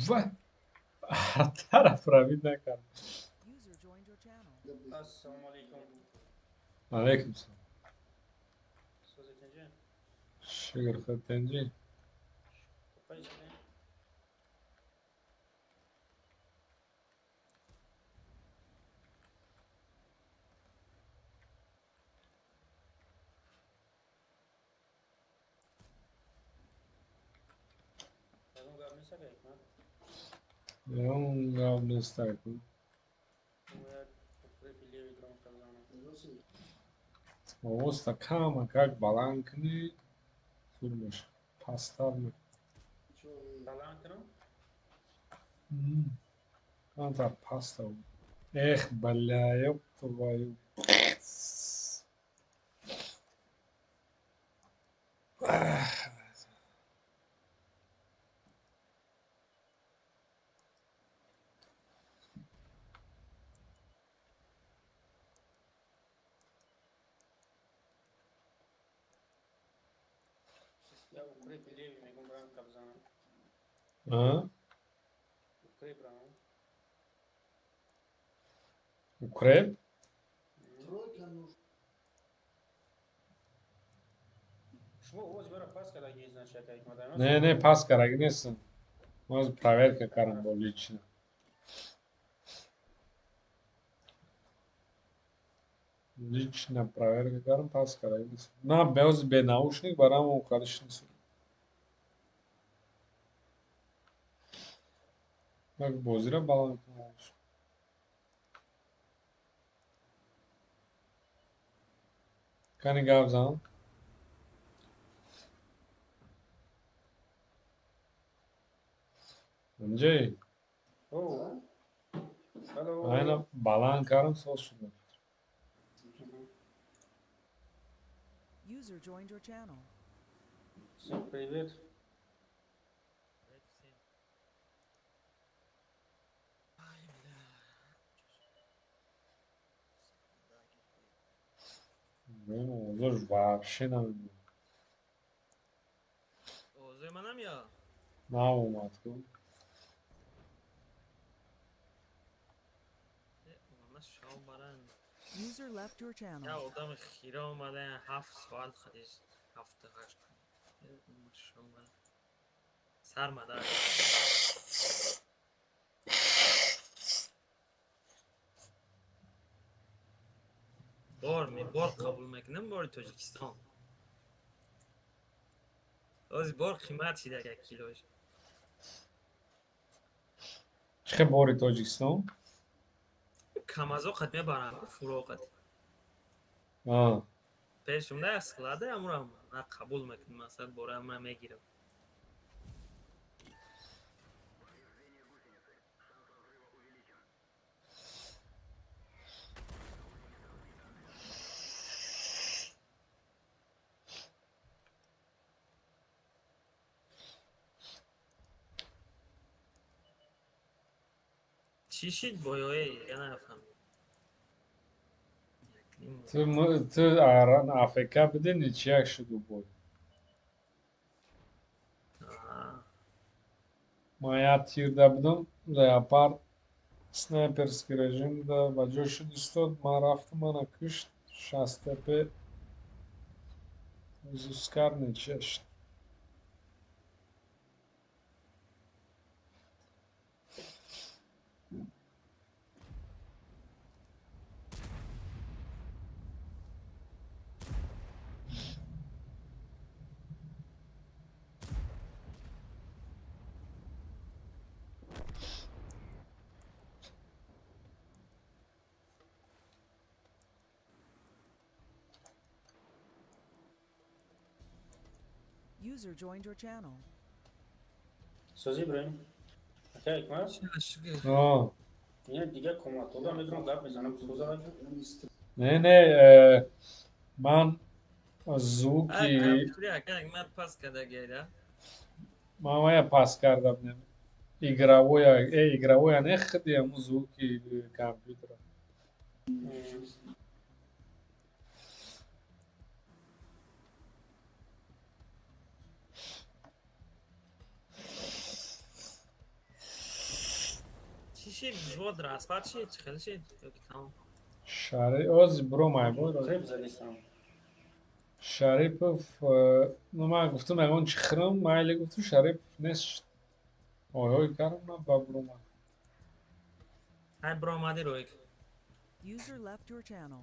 Ва. Тарaf пробит накард. User joined your channel. Assalomu alaykum. Alaykum salom. So'z etinchi. Shukr qilibdinji. To'qaychidan. Bugun gapni kerakmi? Yon gapni istayapman. Bunga ko'prik elektron qilgan. Просто кама как баланкни сурмаш. Пастарми. Balankini Anta pasta. Эх, бля, ёб твою. ya ko'prik megun bilan qabzan. А? Ko'prik bilan. Укреп? Shmo o'z bera pas kerak значит aytmadim. Не, пас kerak nesin. Hozir проверка qaram bu лично. Лично проверка qaram пас kerak nesin. На без наушник барам u qarishni sur. Bak bozira balan qilmoqchi. Qani gap zan? Anjay, Oh. Hello. ayna balan qaram so'shdi. User joined your channel. Всем привет. Привет всем. Ай, бля. Ben olur вообще нам O'zi manam yo. ma'lumot ku. Mana shov baran. User left your Ya channel. odam xira omadan 7 soat qilish, hafta 8 kun. Shov baran. Sarmadi. Bor qabul mekinam bori Tojikiston. O'zi bor qiymat shida 1 kilosh. چه باری تاجیکستان؟ Kamaz ovqat mebaram, furoqat. آه. Peshimda asqiladi, amram na qabul mekin masal boram megiram. چی شد بایوی یا نفهمیدم. تو اران افریقا بدین چی یک شد و بود ما یا تیر ده بدم لیاپارد سنایپرسکی رژیم ده و جوش دیستاد ما رفتم من کشت 60 تپه زوسکار نچشت User joined your channel. سازی ابراهیم اکه حکمت آه یه دیگه کماتودا میتونم گپ میزنم سوزا نه نه من زوکی من پس کده گیره. ما یا پاس کردم نه игровое не ходим звуки компьютера چی شد جواد راست شد خیلی شد تمام. شاری اوز برو مای برو خیلی زدیستم شریف ну من گفتم اون چخرم مایل گفتم شریف نیست اوی کارم نه با برو مای های برو آمدی روی. User left your channel.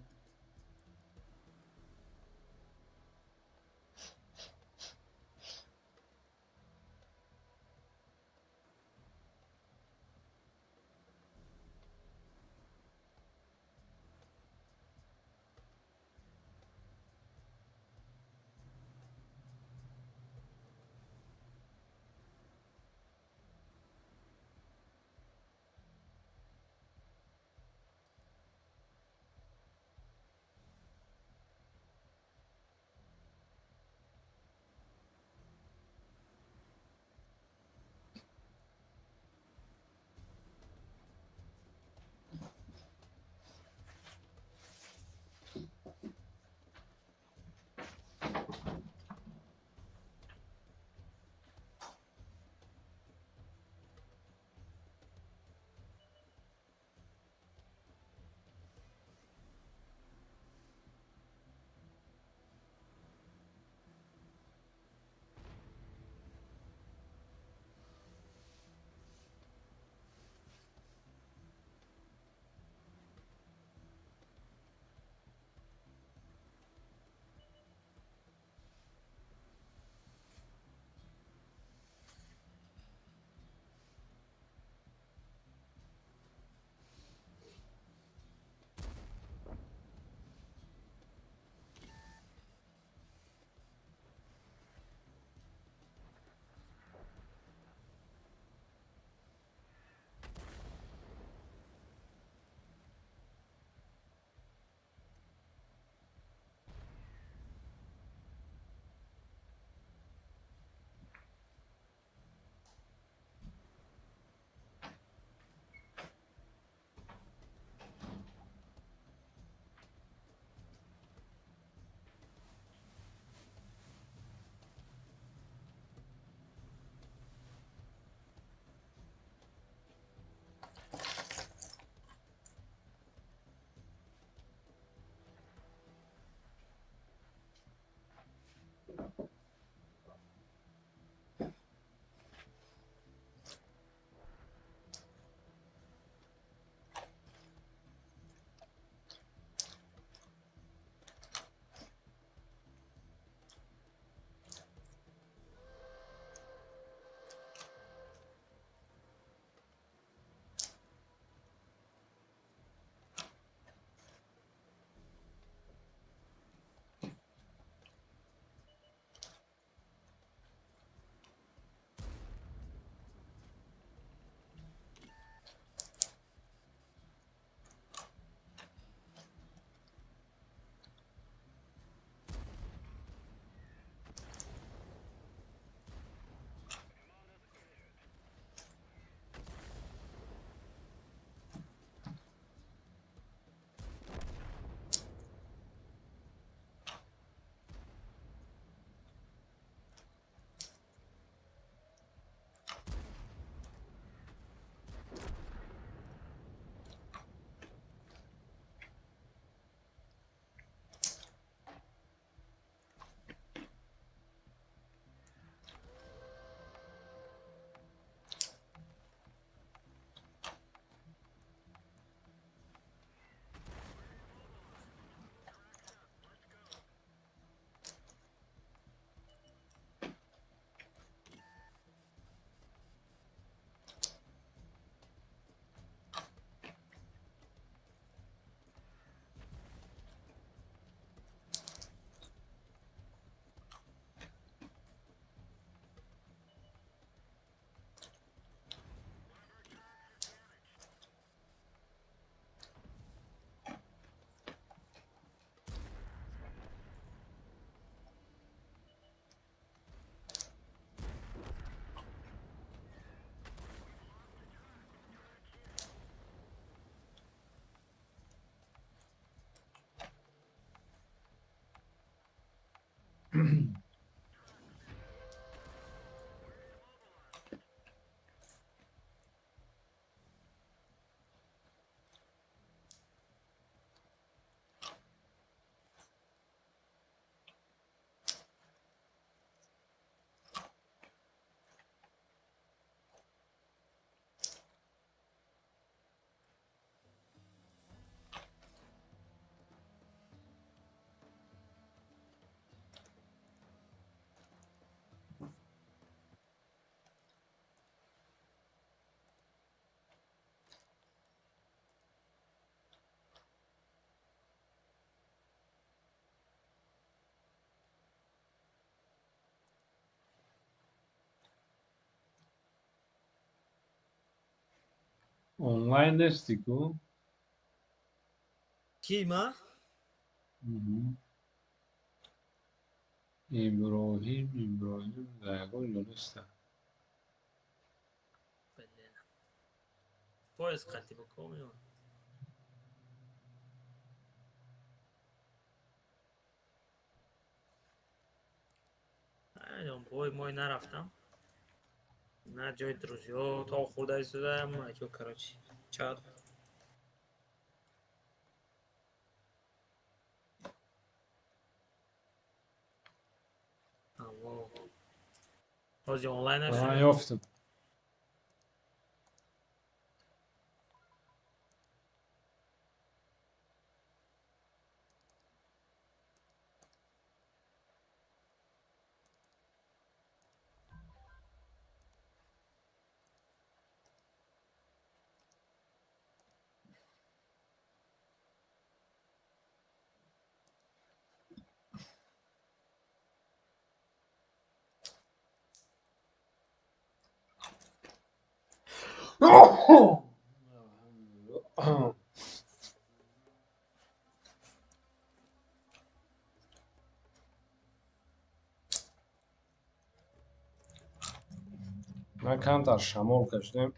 онлайн нестику? کی ما؟ иброҳим зайгон донеста. بله. پایز قطعی بکنم. نمیدونم پای مای نرفتم. نه جای دروزی ها تا خورده ایستادم نه جای کراچی. چاد. اما بازی آنلاین نشده. یافتم. من کمتر شمال کشیدم.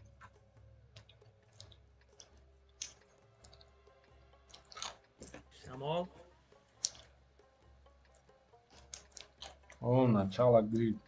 شمال. начало гриб.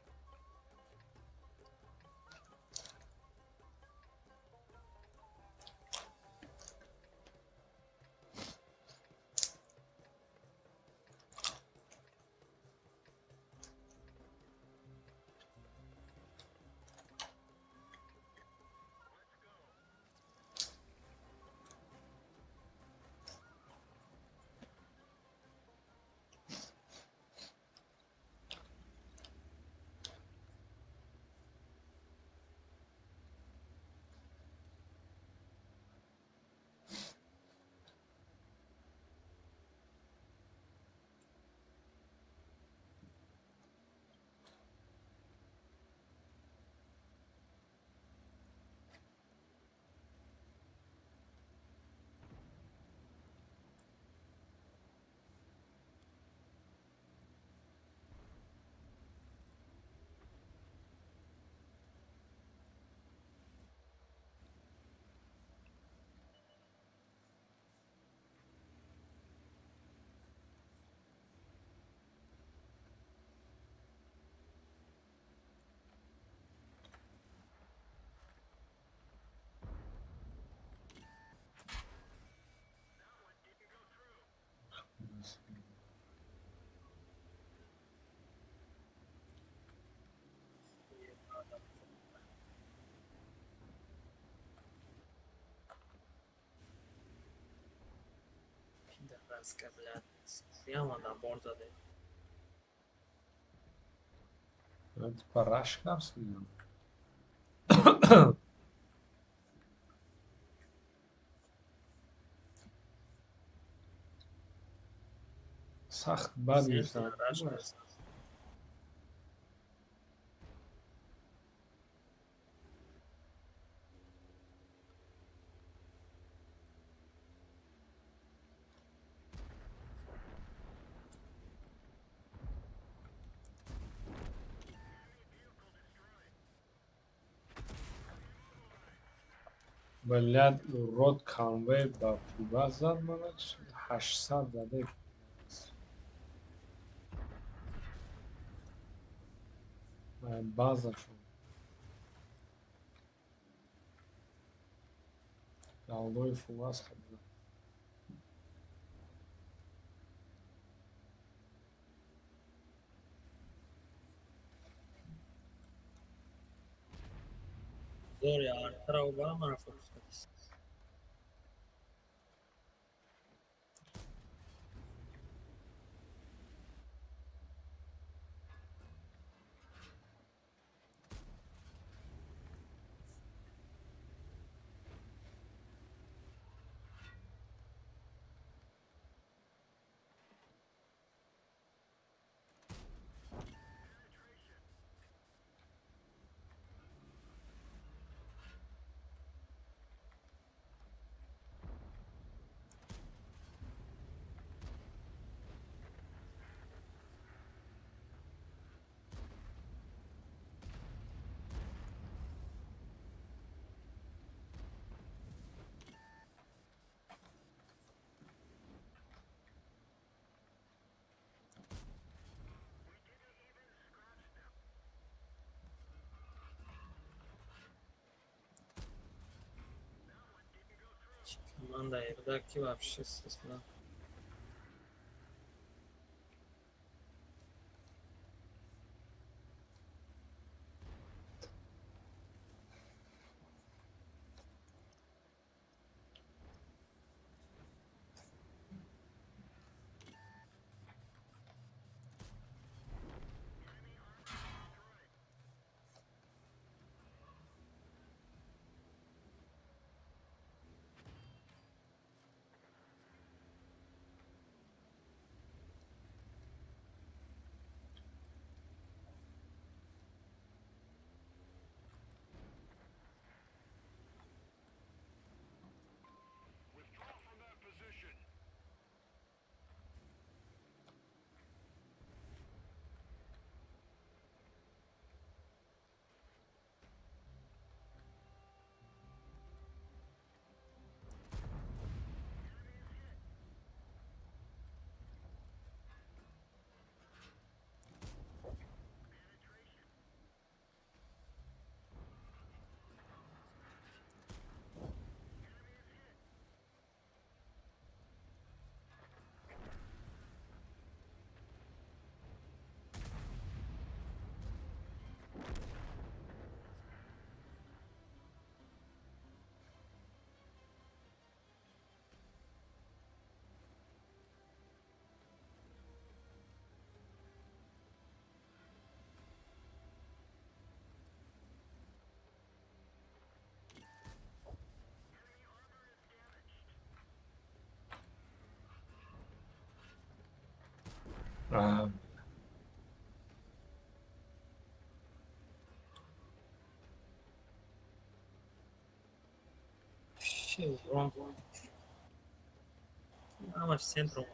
Nebraska, блядь. Прямо на борт заде. типа рашкарс میگم. سخت بد میشن. блядь урод конвей ба пуга зад мана 800 заде. базашон галдои фугас харда. зори артарау бара мара фокус кардис. Команда Эрдаки вообще естественно. А, Вообще урон. Ама с центром.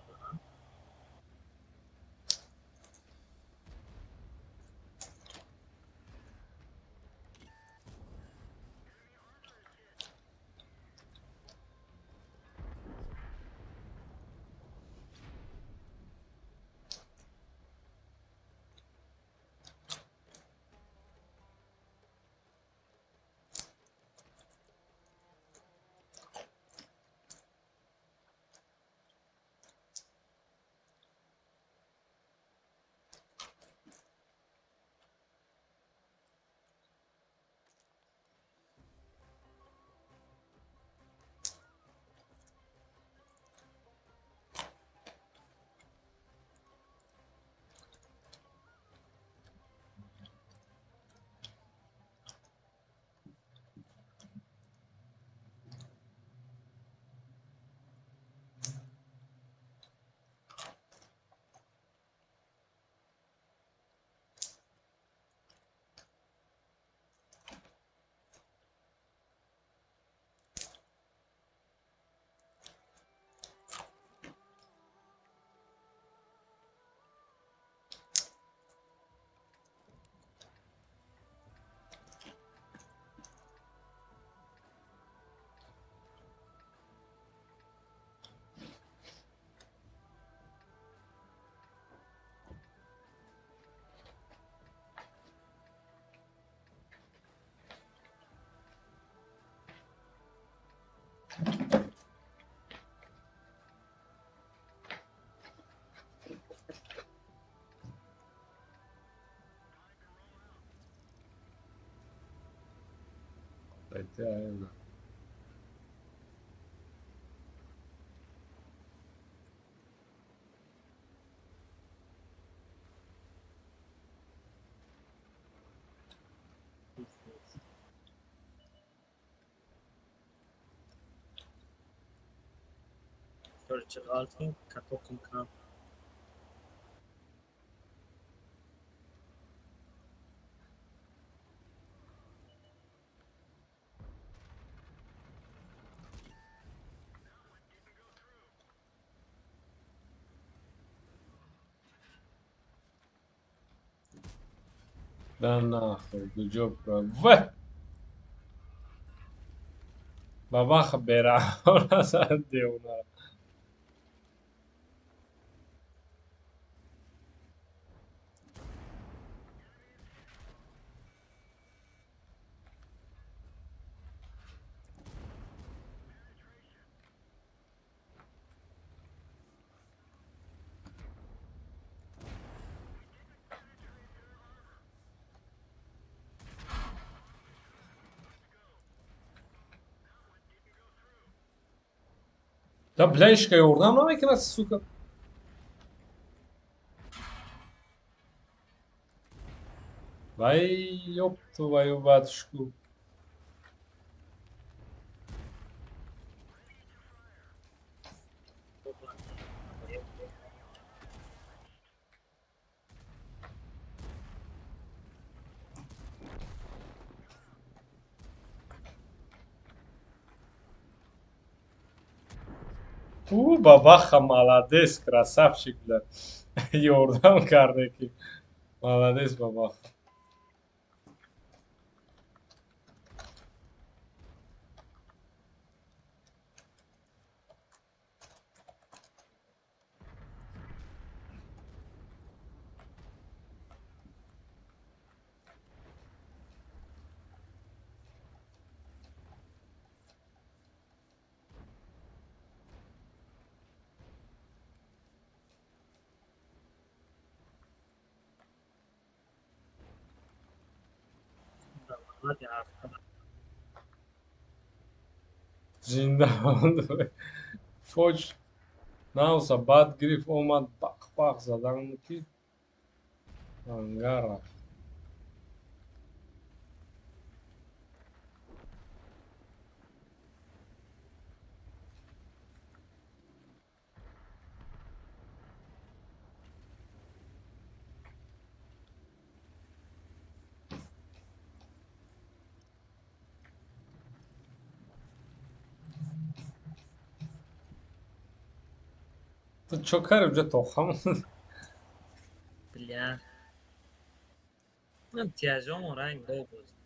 Aynen. Torchalting, katokum kam. Да нахуй, good job, bro. Ве! Бабаха бера. Она задевна. Да, бляшка, ярдам намекунад, сука. Вай, ёб твою батюшку. Бабаха молодец, красавчик, бля. Ярдам карде ки. Молодец, бабаха. Зиндаон. Фоч. Навса бад гриф омад бах задан ки. Ангара. Ты чё кар уже тохам? Бля. Mən tiyacım oraya gol qoydum.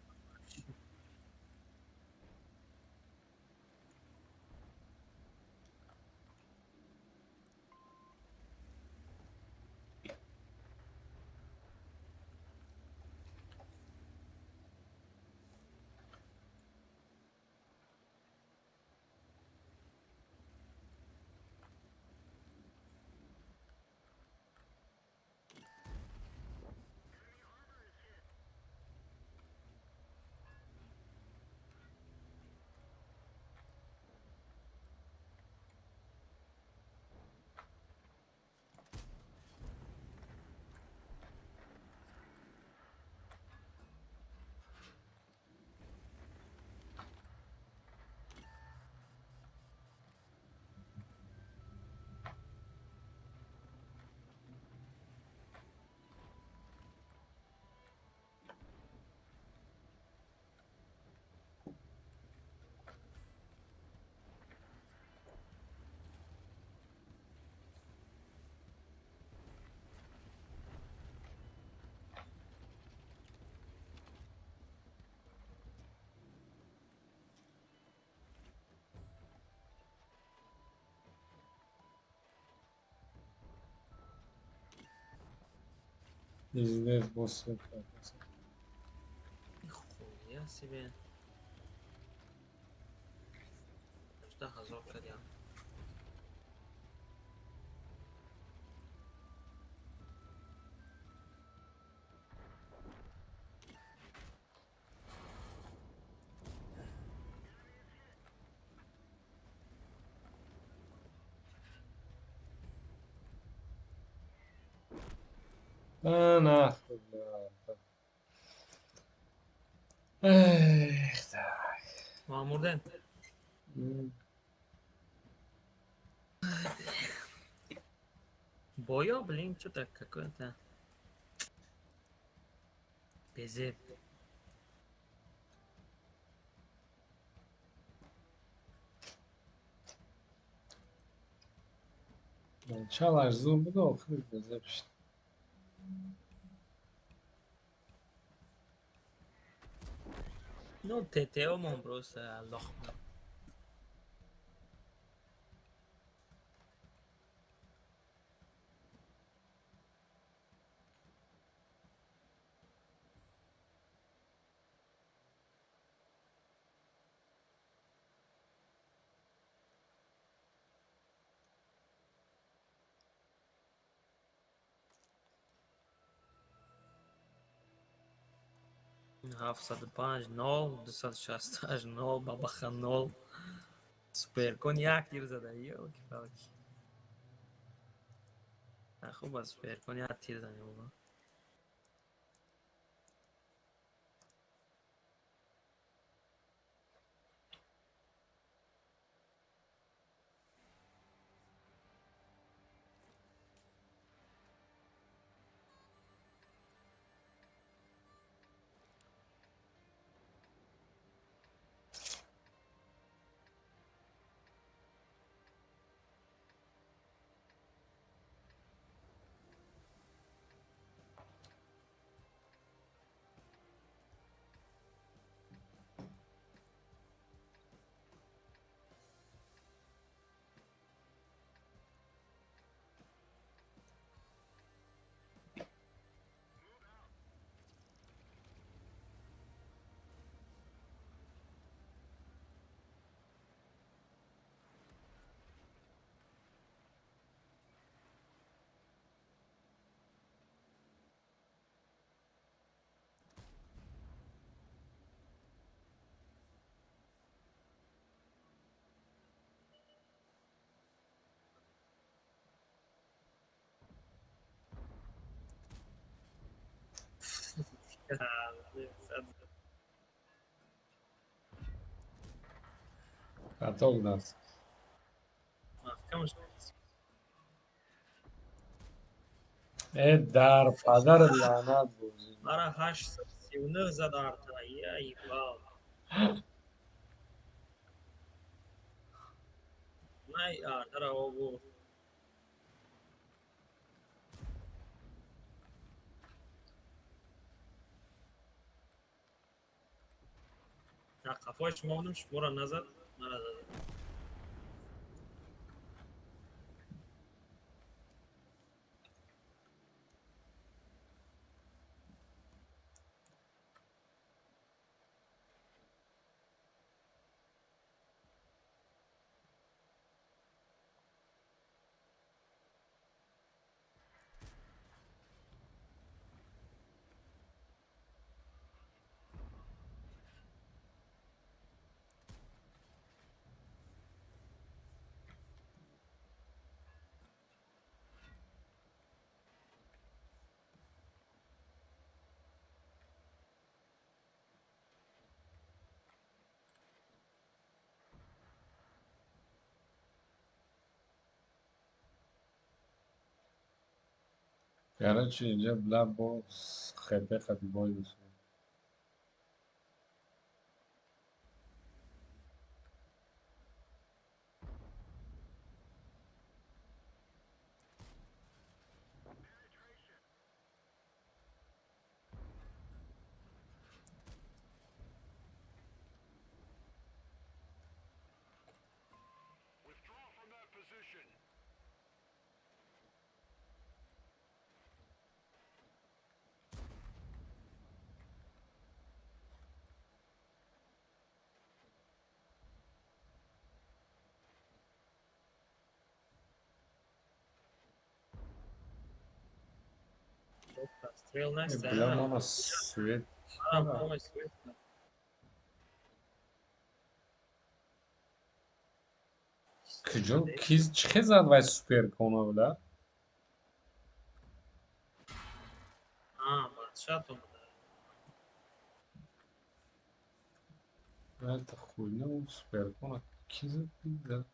Пиздец, боссы. Хуя себе. Что hazır кадям. نه خدا. ای خدا. ماموردن боё блин что-то какое-то безе Чалаш зум буду охир безепш. ну ТТО мон просто лохма ҳафтсаду панҷ нол дусад шасту ҳашт нол бабаха нол суперкон як тир зада ёки палки хуб аст суперкон як тир зада ёба Хато будам. маҳкамаш Дар падар лаънат бозӣ. мара 839 зада арта яй бал най артара овур қафои шумо будем шуморо назад мара зада Короче, инҷа лаб бо хепе хатибои дусо. стрел наста Бля, мама свет. помощь свет Куҷо чӣ зад вай суперконо бля? شات اومده. باید خوینه و سپر کنه کی زد دیده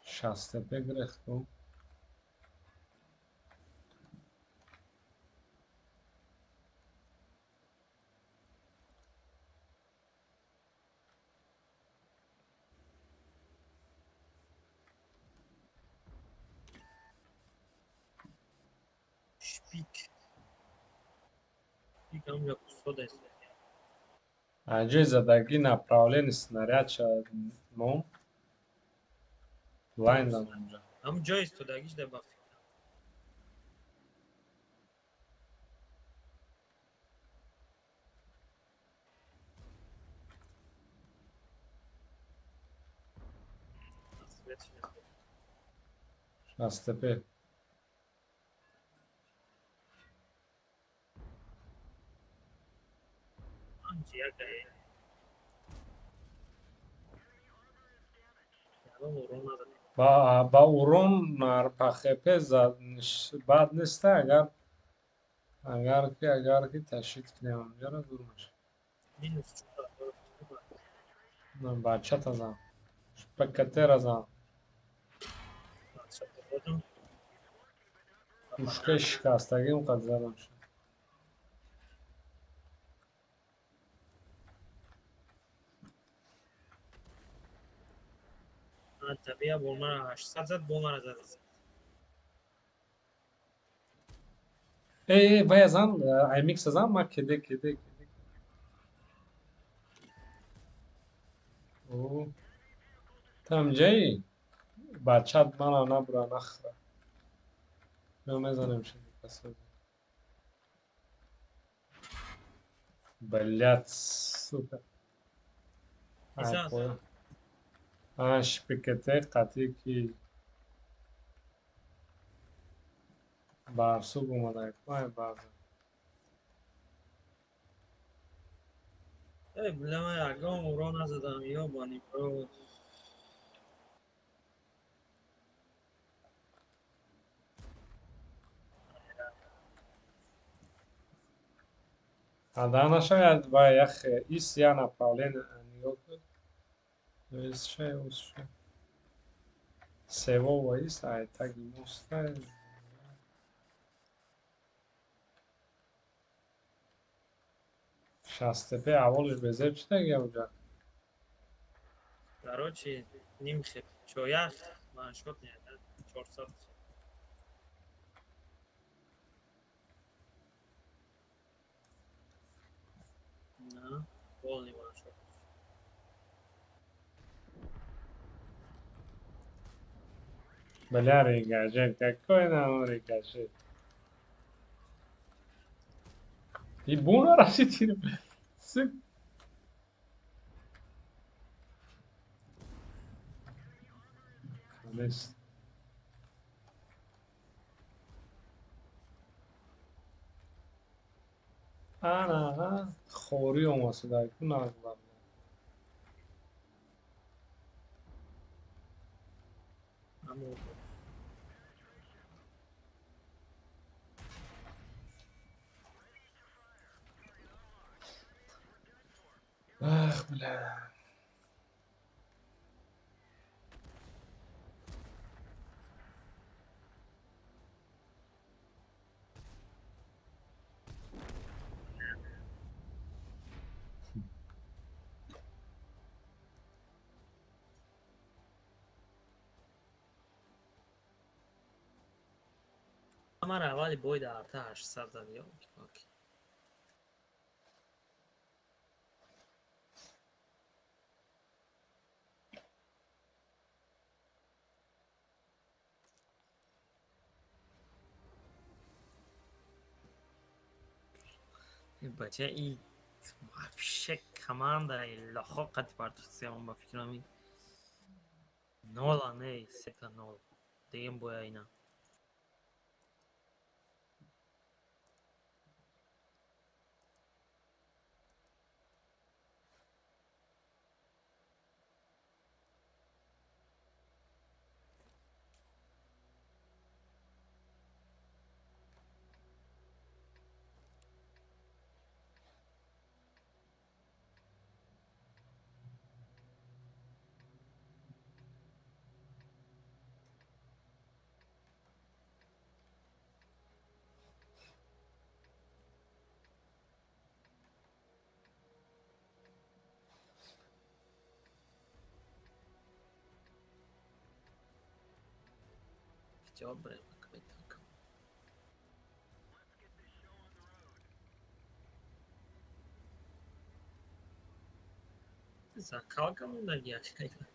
60 بگرخت و Шпик. Шпик همونجا کستاد است. Анжей задagi направление снаряд шад мом лайн дан онҷа. همون جای استادگیش در بافی. Шастепе. آنچه یک دهی. الان ورون نداره. با урон пахепе зад бад неста агар ки ташид кунем онҷаро дур мешавад. مینус 4 من бачата зам шпакатера зам خودم. пушкаи шикастагим қад задам шуд. طبیعه بولمه 800 زد بولمه زد. вай азам аймикс азам ма кеде тамҷаи бачат мана набура нахӯра ё мезанем шуди касоди блядь сука ай Иза. поя шпикете қатӣ ки барсук омада ай баъзан ای بلما یکم ورون نزدم یا بانی برو. да нашаяд ва яхе ис я направление нигоҳ кун ис шай ус шай сево ва ис ай таги мустай шастепе аввалиш безеб чӣ таги авҷа Короче, ним хеп. Чоях маншот не 400. На, полный маншот. бля рикошет какой нам рикошет и буна раситир сык Лес. Ана хори омасида кун аглар. Аммо Ах, бля. من اولی باید ارته 800 زد یا اوکی. این بچه ای вообще команда и лохо қати партисион ба фикрами 0 не 3-0 дегем боя ина جواب بریم نکبیتم. زکا کمون نگیه شکل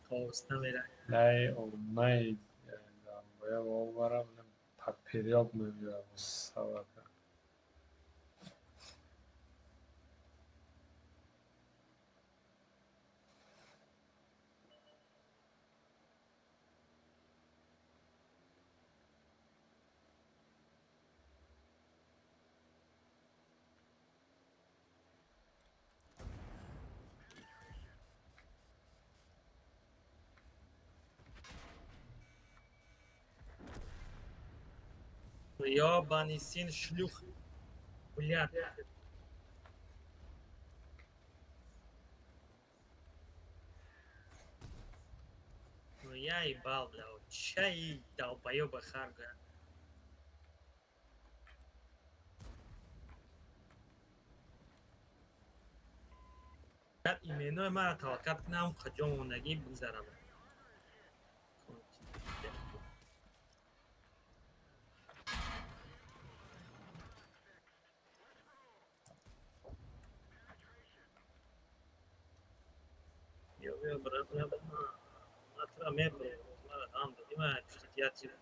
خواسته میره. Nej, åh nej. Jag var bara en papperjobb med jag var یا بانیسین شلوخ بلیاد. یای بال بلاو چای داو پایو بخار گرد. ایمینو ما توقعت کنم خجالونگی بگذارم. یا برای اترا میبره ما هم دادیم احتیاطی رو.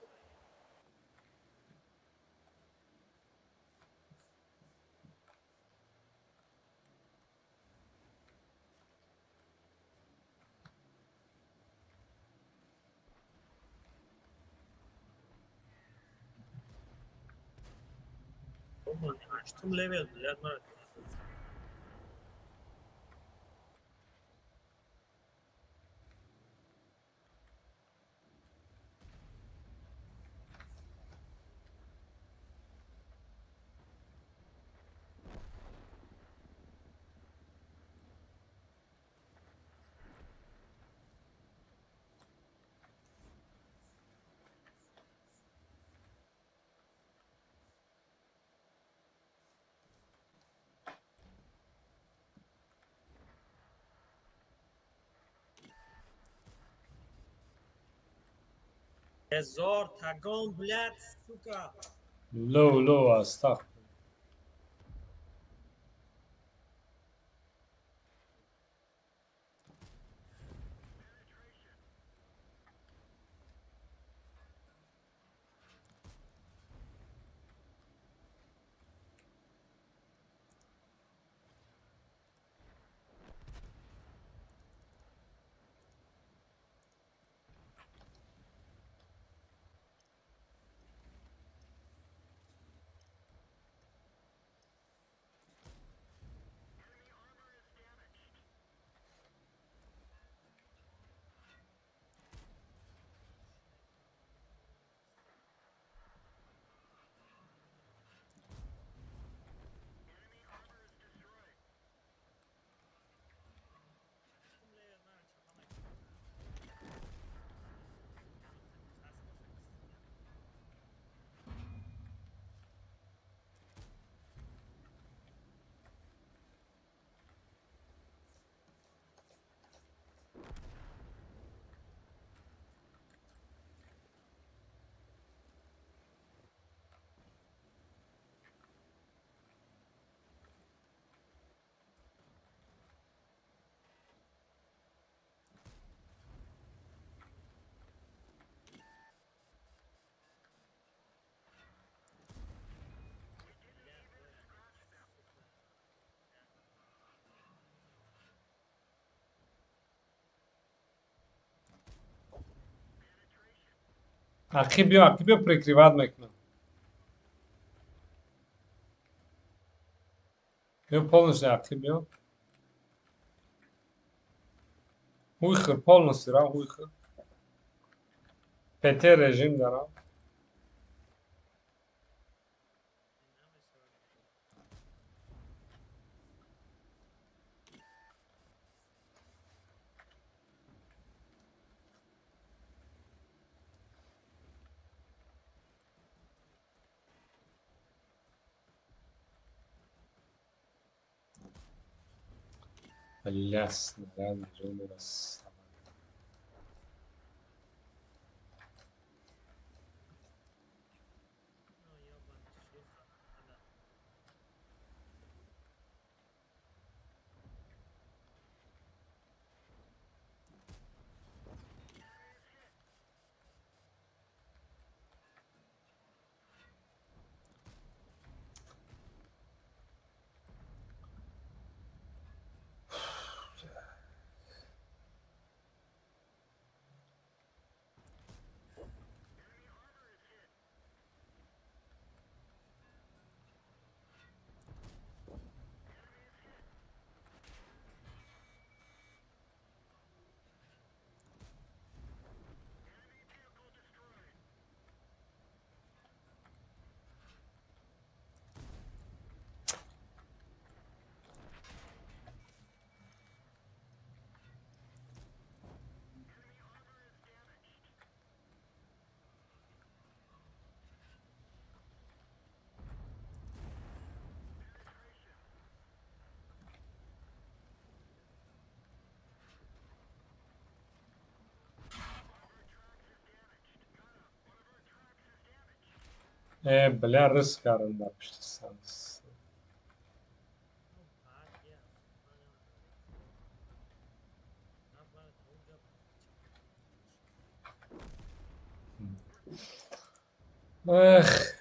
اما هشتم لیول بلیاد ما هزار تگان بلیاد سوکا. لو استغفر. Aqui bio prikrivat mekna. Bio полностью aqui bio. Uykhır полностью ra uykhır. PT rejim dara. Ясно, да, режим раз. Бля, рискарен да пиште сам. Ну, партия. Афган таунҷа Эх,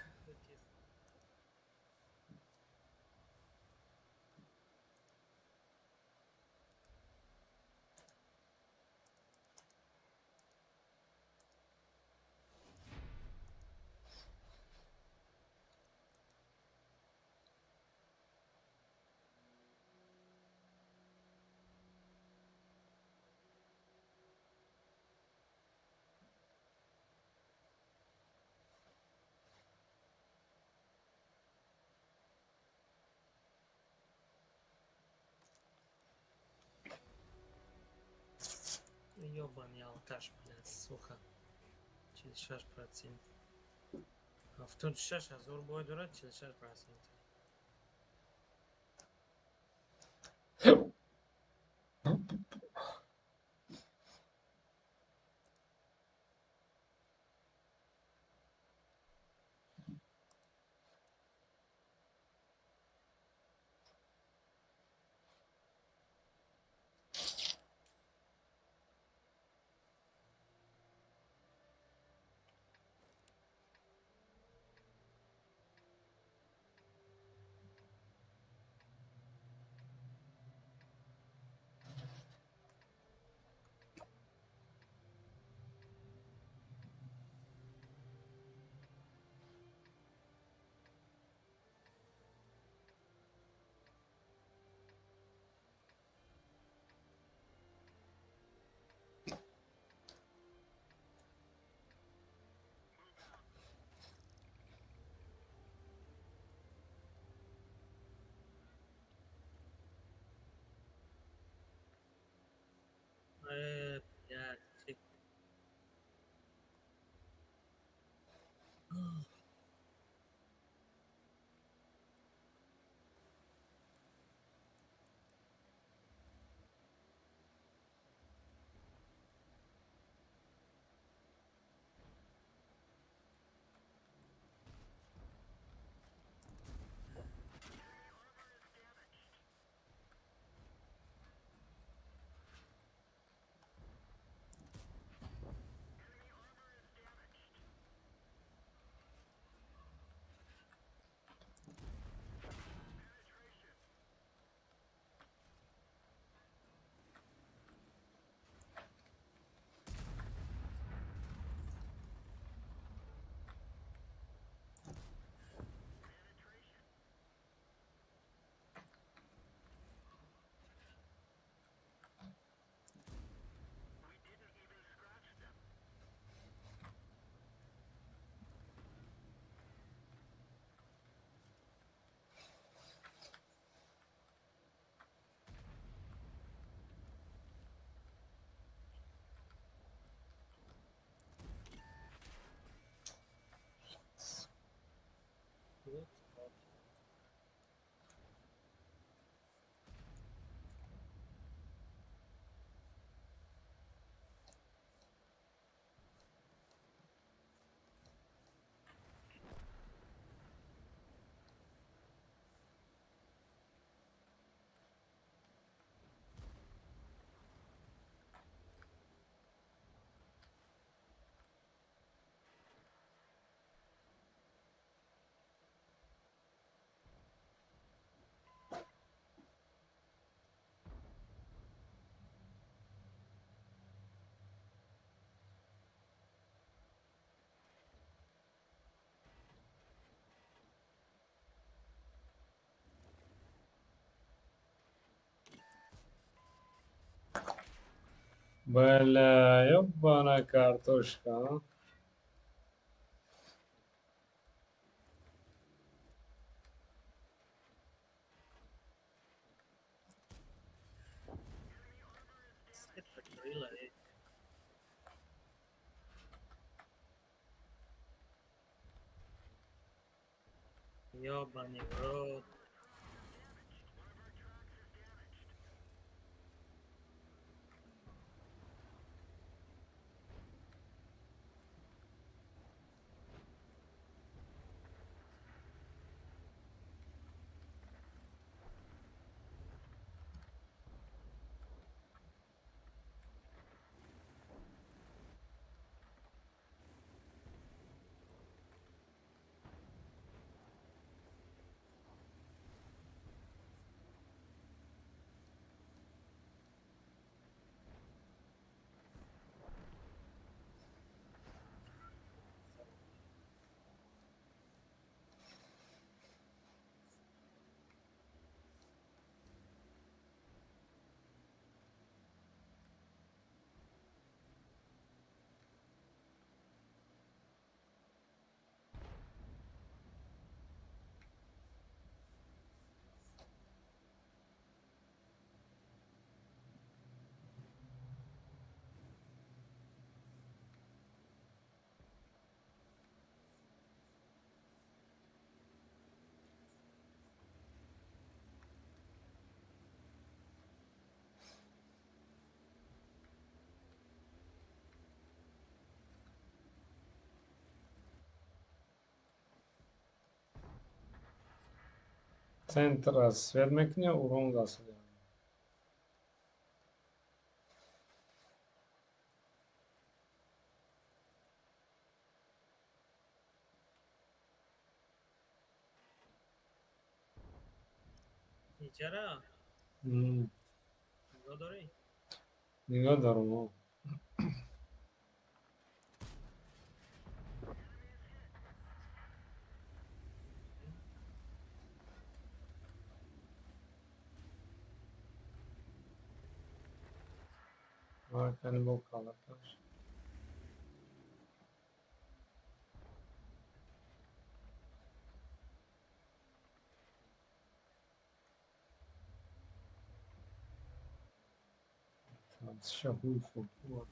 ёбаный алкаш, блядь, сука. 46%. 76 000 бой дорад, 46%. Блядь, фиг. Вот. бля, ёбаная картошка, а. Свет прикрыла, ёбаный в рот. центр рассвет мекунем, урон засудем. چرا؟ نگاه داری؟ نگاه دارم. کنی با کالاتش. شهوی فوتبال.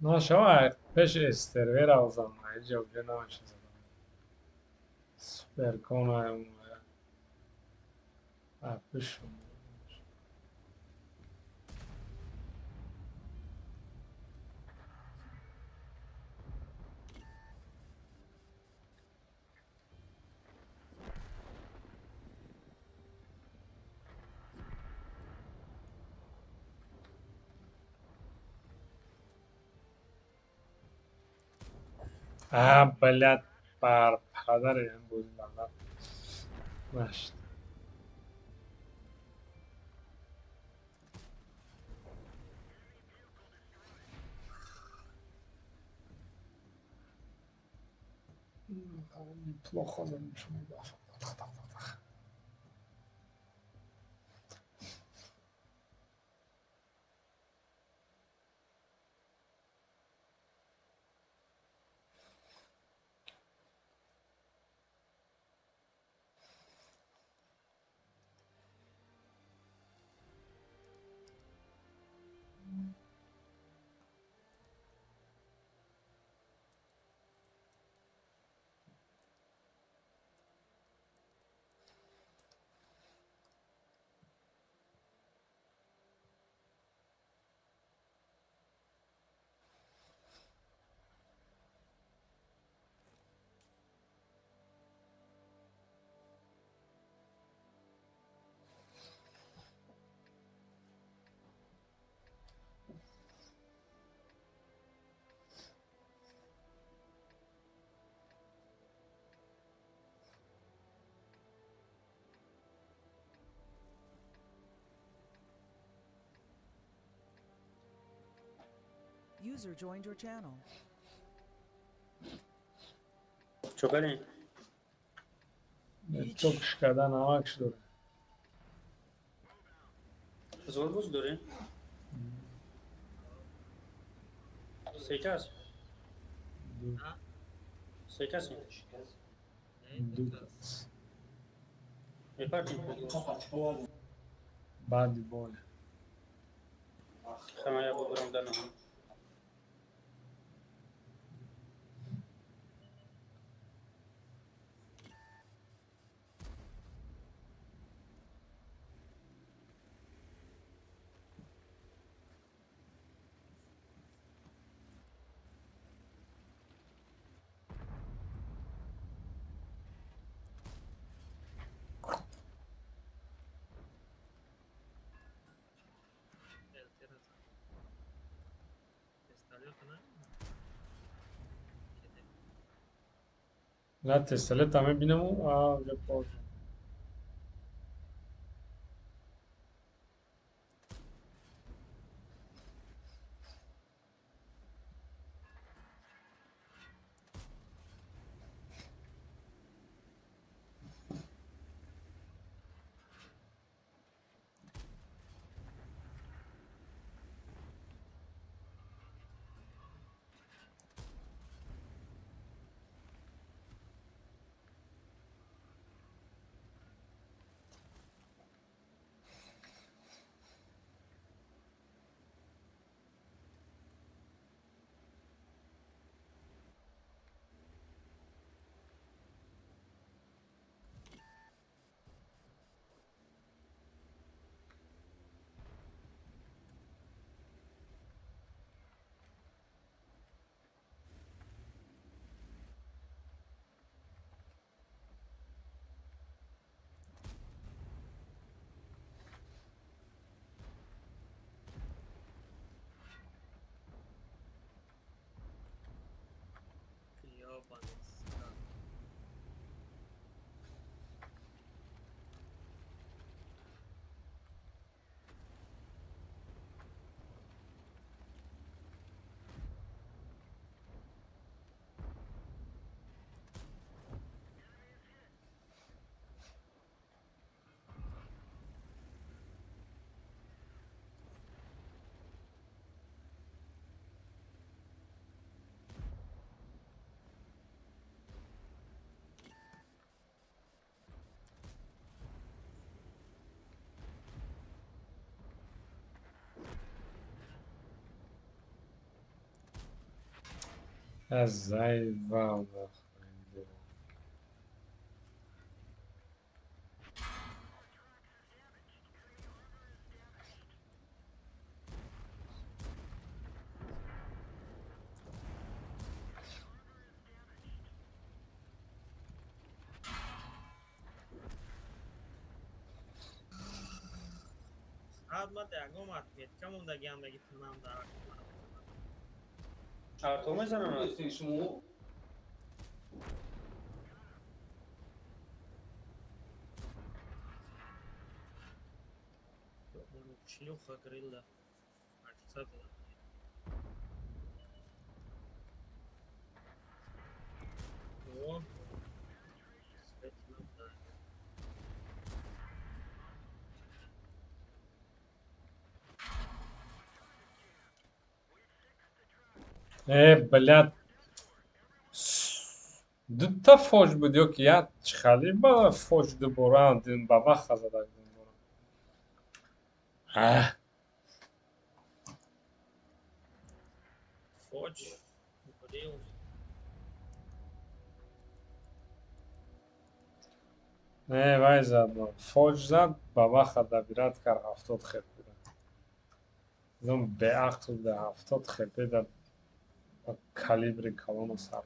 نه شما پیش استرور آوزم اینجا بجا نمایش زدم. سپر کنم پیش блядь, пар падар این بود لالا ماشت плохо замечу. User joined your channel. چوکلی توکش کردن همکش داره. زور بوز داری؟ سیکاس ها؟ سیکاسی دو کس میپرتی بعدی بوله خمایا بگرم در نهم نه تسلت همه بینم اونجا فوج. خیابانستان. از زای واو. خدمت یکم اتمیت که موندگی هم بگی تمام دارد. چهارتو میزنن Шлюха грилда. Accepted. О. блядь. دوتا فوج بود یکی یک خالی با فوج دو بران دین بابا خزاده دین بران Фодж. Грил. نه وای زد فوج زد بابا خدا بیرد کر 70 خب بیرد زم به عقل ده 70 خب بیرد با کالیبر کلام و سر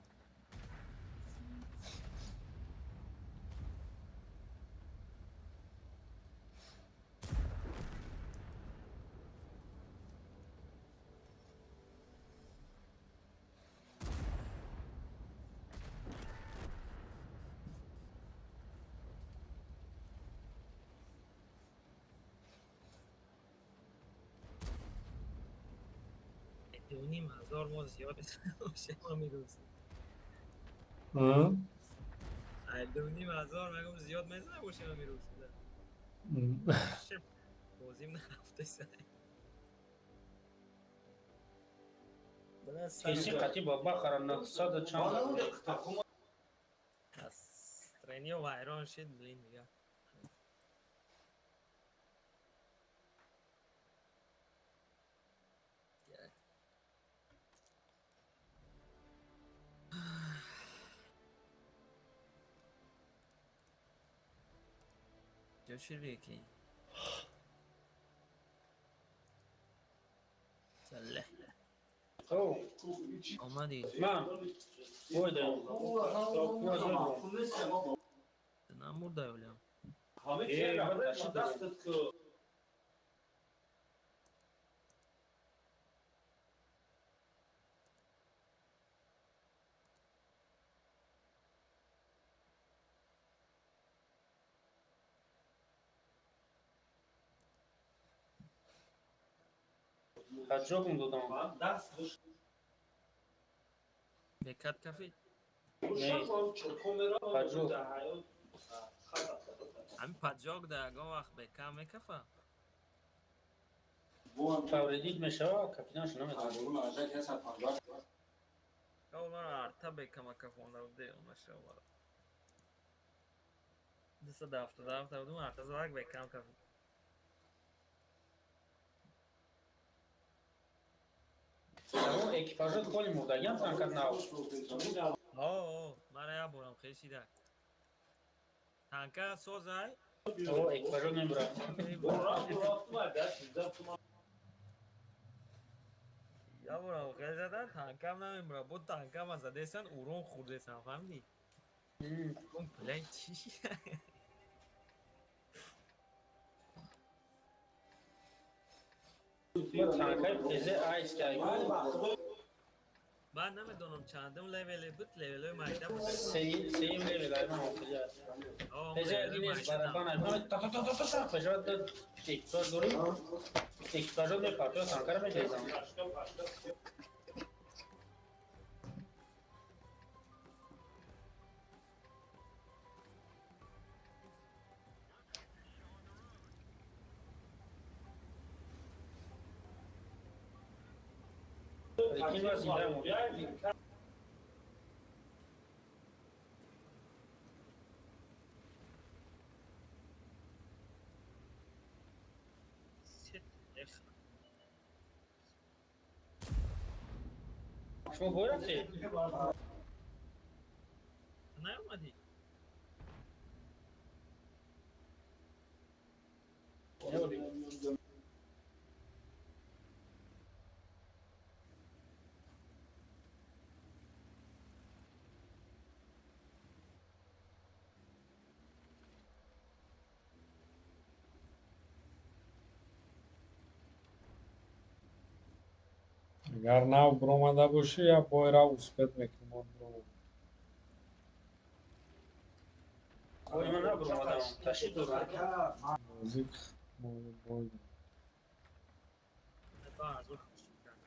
دونیم هزار ما زیاد باشه ما میدونستیم. دونیم هزار مگم زیاد میزنه باشه ما میدونستیم. بازیم نرفته سر. کسی قطعی بابا خرم 900 چند از ترینی و ویران شد بلین دیگه. جوشی کی؟ سله. او آمدی. من بوده نمورده ولیم. حجاب دادم. بکت کفی نه. حجاب. همین پجاگ در اگه وقت بکم میکفه فوریدی میشه کپیتانش نمیتونه. او مرا ارتا بکم کفون رو ده اونشه مرا دست دفته بودم ارتا زدک بکم کفی اما اکیپاژات خیلی مردگی هم تنکر ناو. مرا یا برم خیشی ده تانکه سوزای او اکیپاژات نمیبره. یا برم خیلی زدن تانکه هم نمیبره بود تانکه هم زده سن اورون خورده سن فهمیدی اون پلی چی ما تنکر پیزه آیس که من نمیدونم چندم لیولی بود لیولی مایده بود سیم لیول های من آفریه. اون پیزه لیولی اگه نیست مایده برای من تا تا تا تا تا تا پیزه داد اکیپاژ دوری اکیپاژات میپرده تنکر میجیزم. لیکن ما زنده مورد. شما بایی رفتی؟ نیومدی نبودی. اگر ناو برآمده باشه یا پای را اسپید میکنم برو بایی من نبرم آدم تشید دور. موزیک موزیک از اون خوشی کرد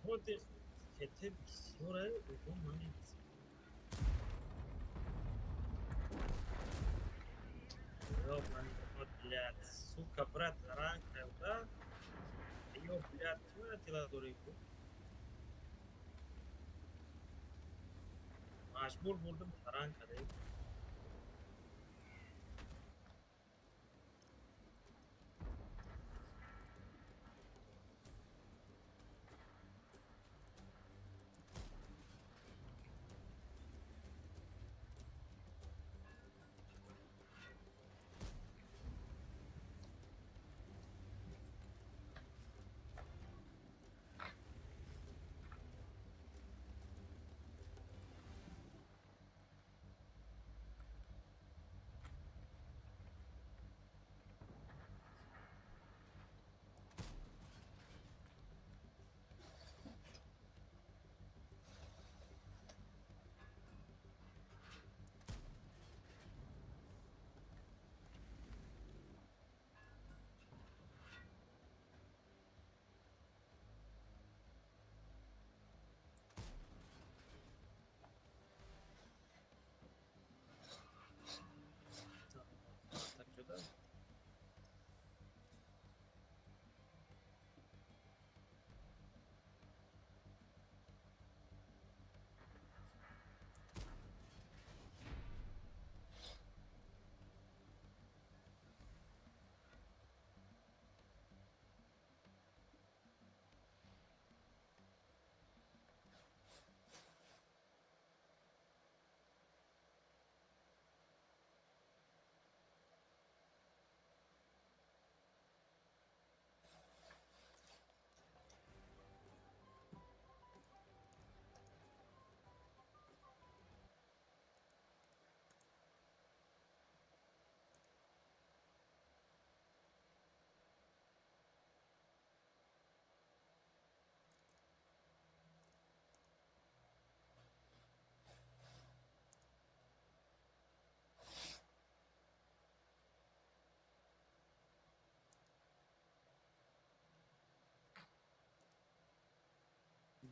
خود خطه بسیاره بگم من نیست یا من خود بلیاد سوکا برات رنگ کرده ایو بلیاد چونه تیلا دوری بود مجبور بودم تران کرده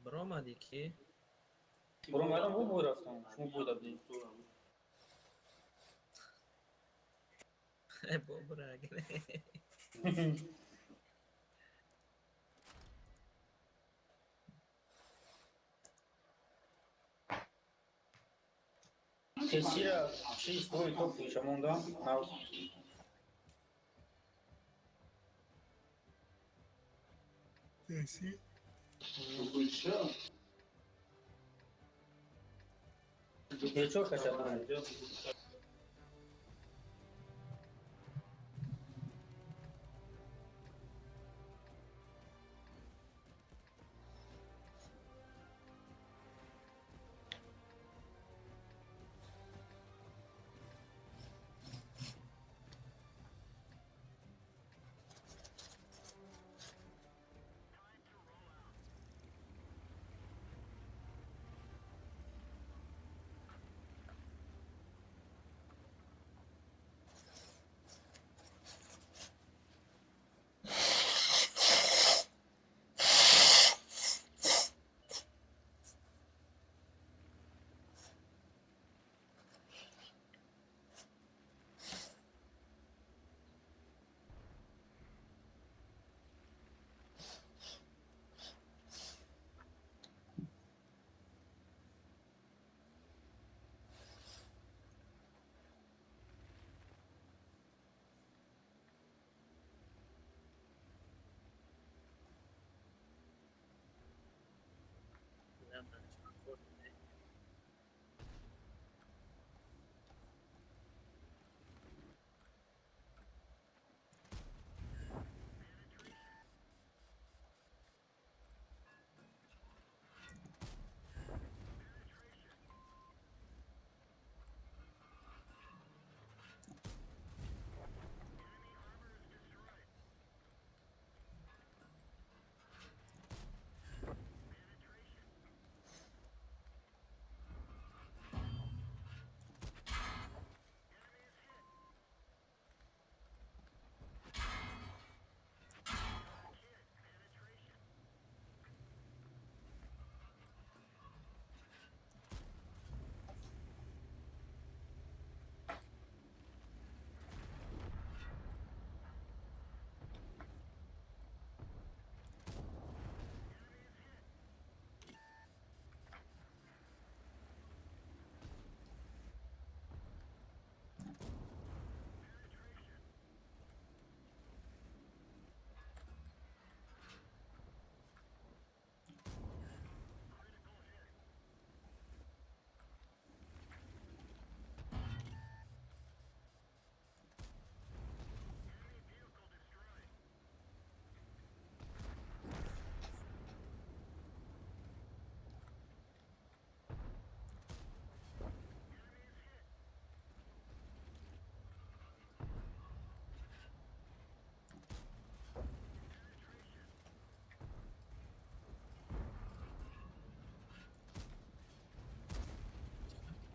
برآمدی که برو اومدم او بود رفتم شما بود دادی بابا اگه کسی را چیز توی تو پیش موندم نو هیچو کشم اینجا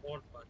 خورد باید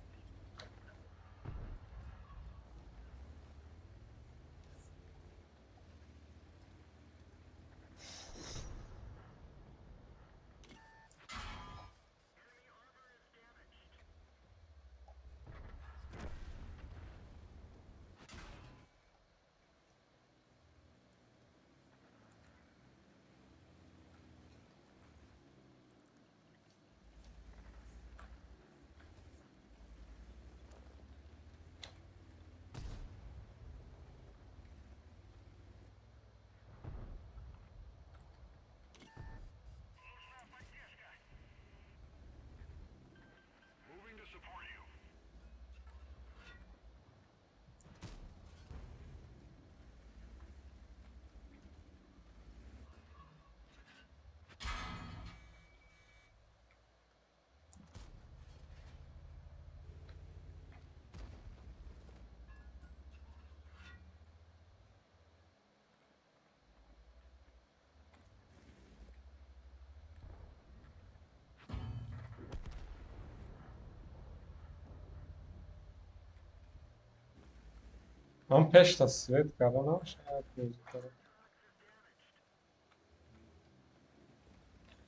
Mam pešta svetka, ali naša ja tu izgleda.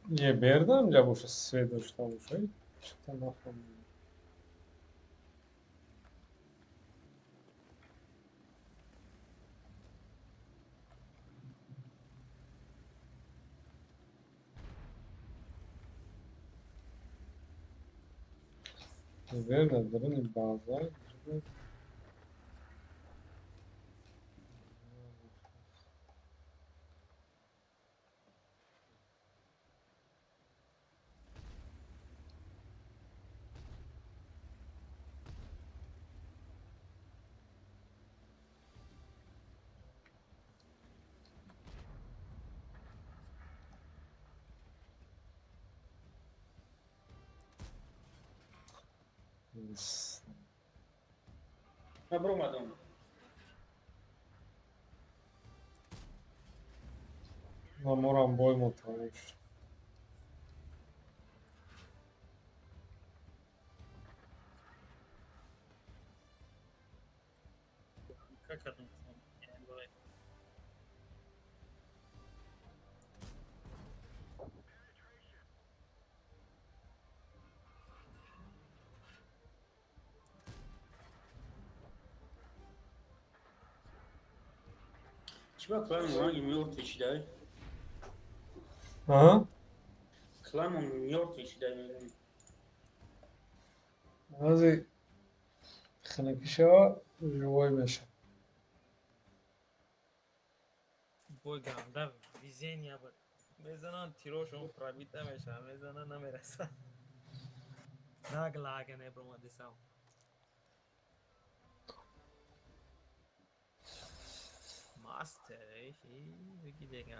یه بردم جا باشه سه داشته باشه چطور نفهمیدم. یه برده دارن این بازار من برو اومدم. مامورم بای مطمئن شد. کردم چی با کلام ما میورد کشیده؟ ها؟ کلام میورد کشیده. از خنکشا جوای میشه. بوی گرانده ویزینیا بود میزنن تیروشون پرابیت نمیشه میزنن نمیرسه ناگ لاگه نبرم دیسم ماستر ایشی بگی دیگه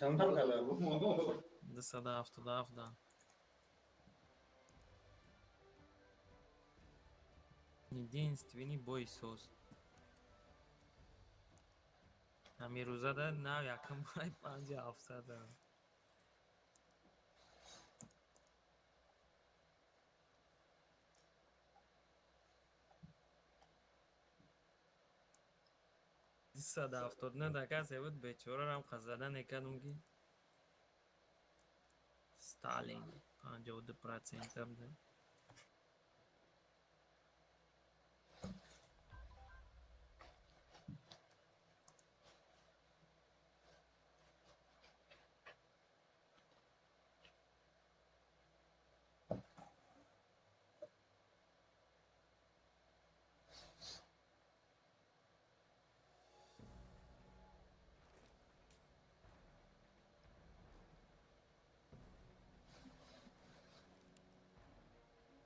چند تا کلا؟ 277 единственный бой соз амирузада нав якам бай 5700 270 дакасе буд бечорарам қазада некадунги сталин 52% да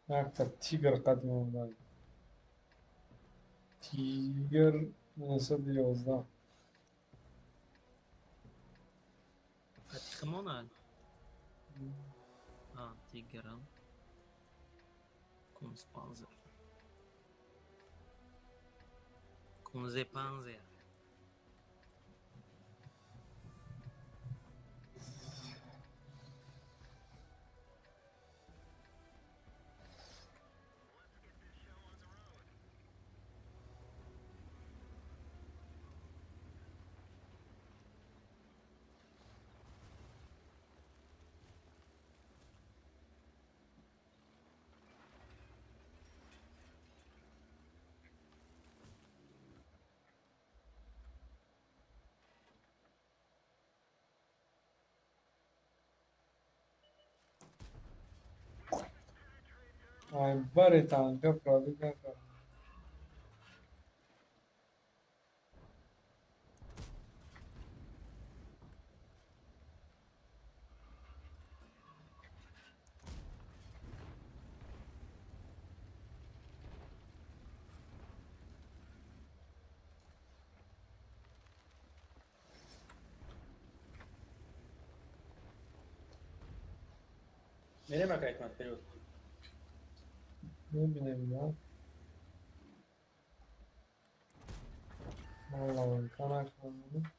یک تا تیگر قدیم اومد. تیگر 911 атихмонад тиграм кунспанзер кунзепанзер ay bari tanka prabhu neka میره مکایت مات پیروز. ببینیم نه والله امکان نکنم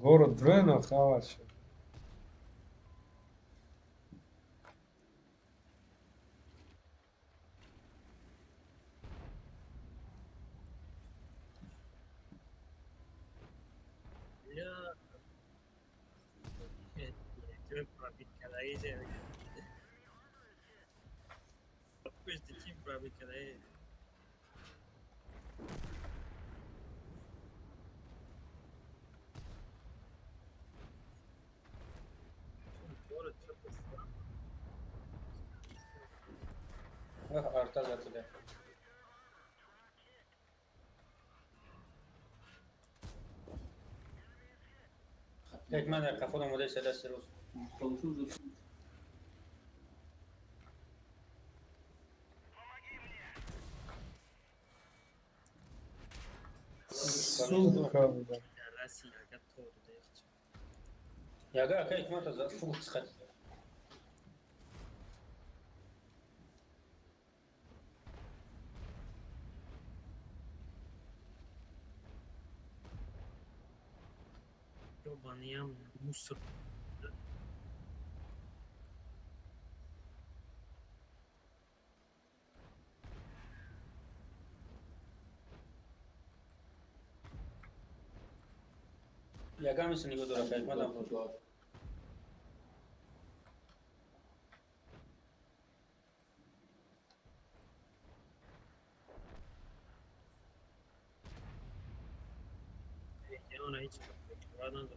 Город Дройно, Хаварчи. Я... Ты пробить калаизе. Пусть ты пробить калаизе. Город что-то Arta zatıda. Ekmen de kafadan model sedası olsun. Сука, блядь. Россия готова доехать. Yaga aka ekmen de full çıkar. Ёбаный ям, мусор. Yaga mısın İgo Dora ekmen de full. Я на эти ладно.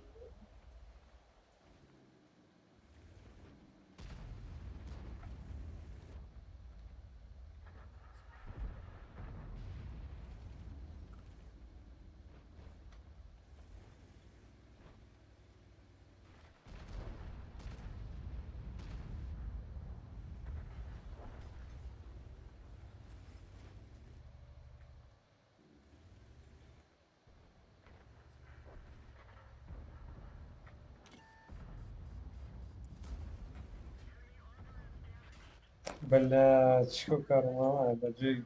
Блядь, чё карма, да джей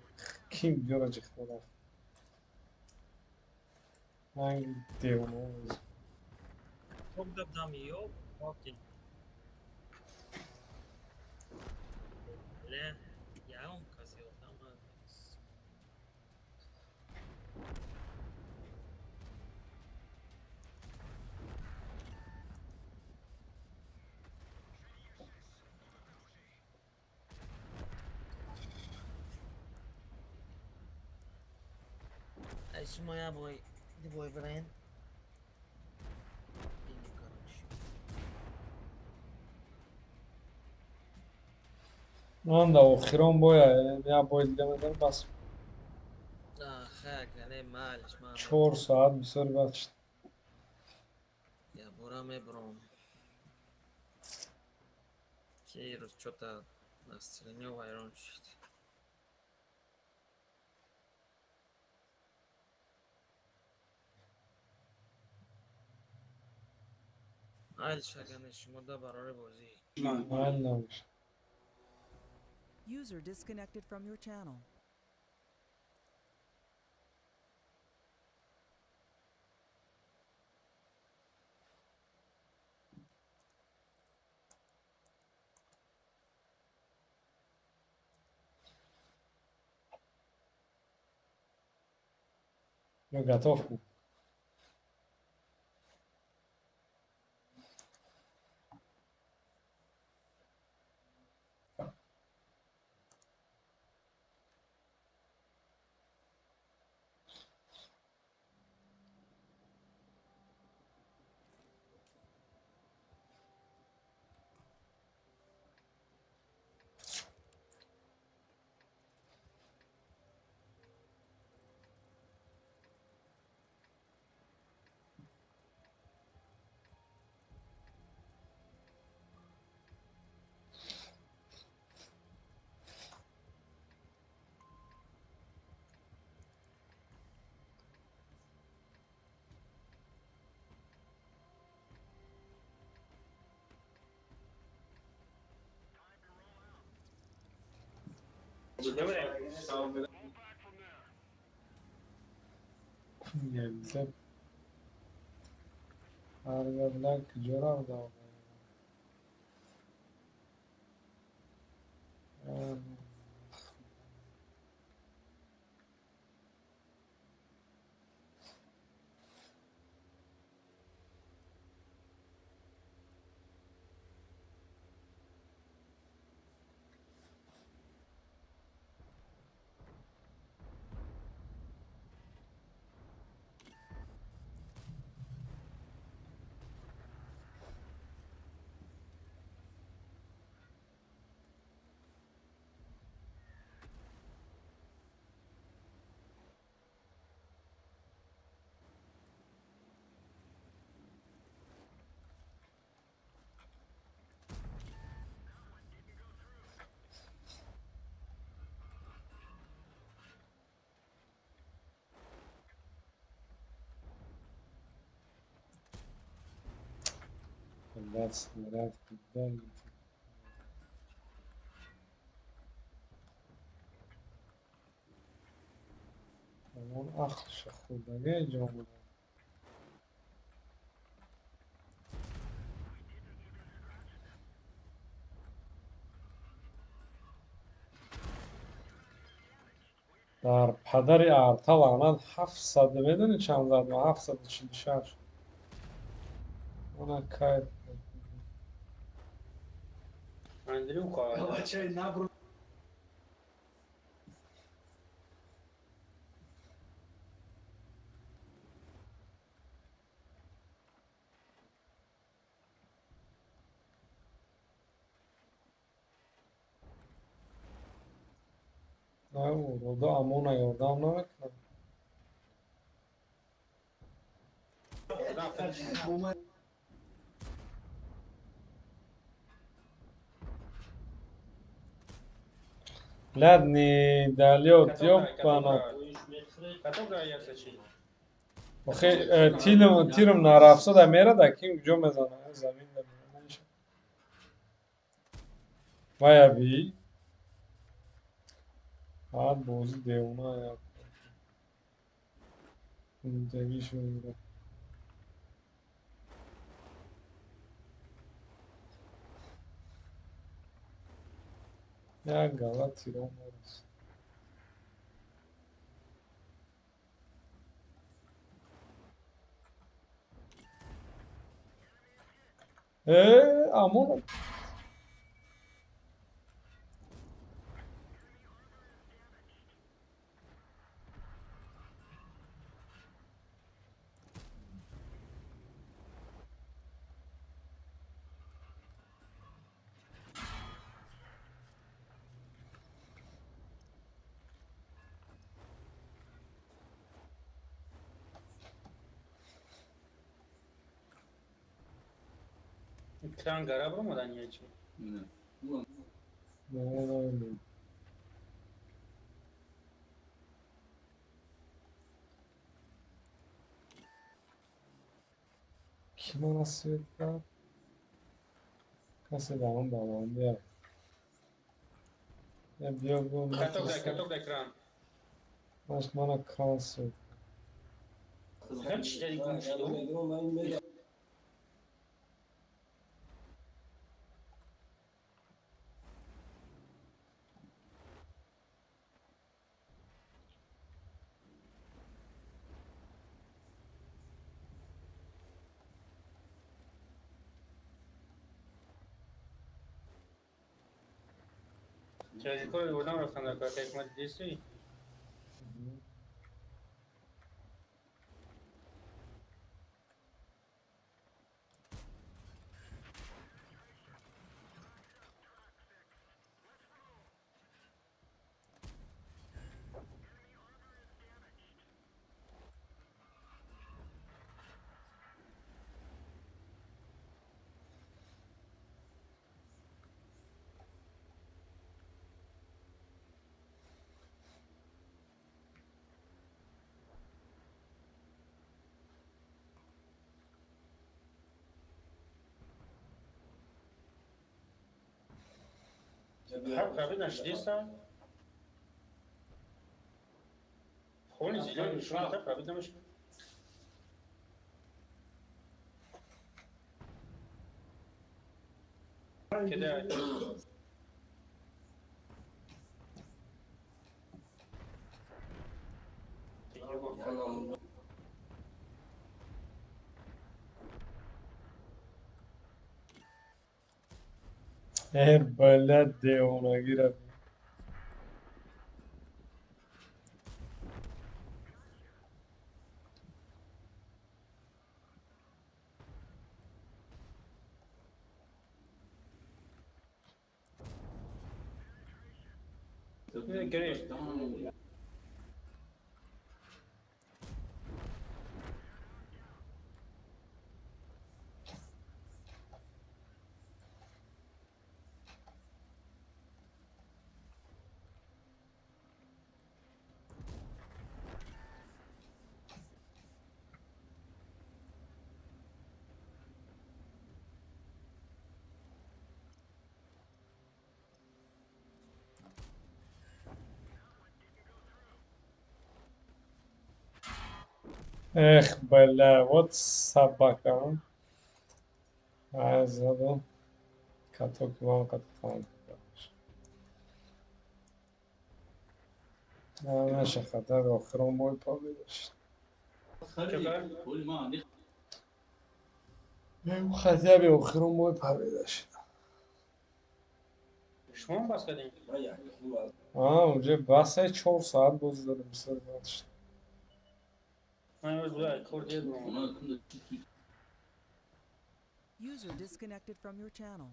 ким дёрачи хвора. Hangi devon? Çok da dam yok. Okey. Le, ya un casi ama. Esse moia boy, de boy Brian. من da oxiron boya, ya boy demeden bas. خاك عليه معلش ما 4 saat bir soru bak. يا برامي برام Кирус что-то настроение вайрон шит. Айл шаганы шумода бароре бозӣ. من نمیشه. User disconnected from your channel. Я готов. Geldi. harga bilan kujoravda. That's good. اون اخش خودگه جامعه در پدر ارتا لعنت 700 میدونی چند زد؟ 746 اون کار اندرو کار نه رودا امون یادم نمیکنم لدنی دلیوت یوب بنا بخی تیرم نرفته در میره در کیم جو میزنه زمین در میره وای بی بعد بوزی دیونا یا دیویش میگیره یا گلت تیرم برس امون Ekran gara mı yeçi? نه کی مناسب کرد کسی با اون بابام بیار یا بیا گو Katok ekran. ماش مانا کانسل Kaç dedi konuştu? Çocuklar oradan raftan da ekmek desi. Prawie na 40. Холь зеленый шум, да, правда, мы كده بلد دیوانگی را گرفت بله وات سبکم از دو کتو که من کتو نشه خطر آخرون باید پا بیداشت خطر به آخرون باید پا بیداشت شما هم بس کردیم اونجا بسه 4 ساعت باز داریم سر باشت من امروز بوده کار دیر بودم User disconnected from your channel.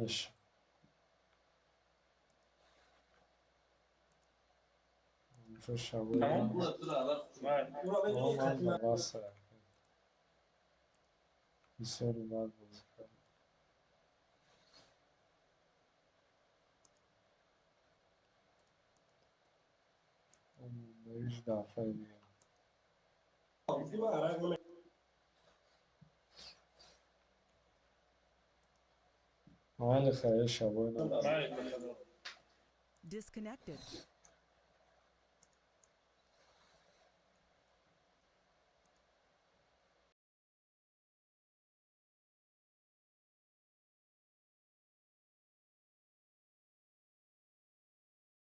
نشه اونجا شبایی تمام من بله بسه بسیاری باید بازی کنم به هیچ دفعه میگم خیلی خیلی شبایی بله Disconnected.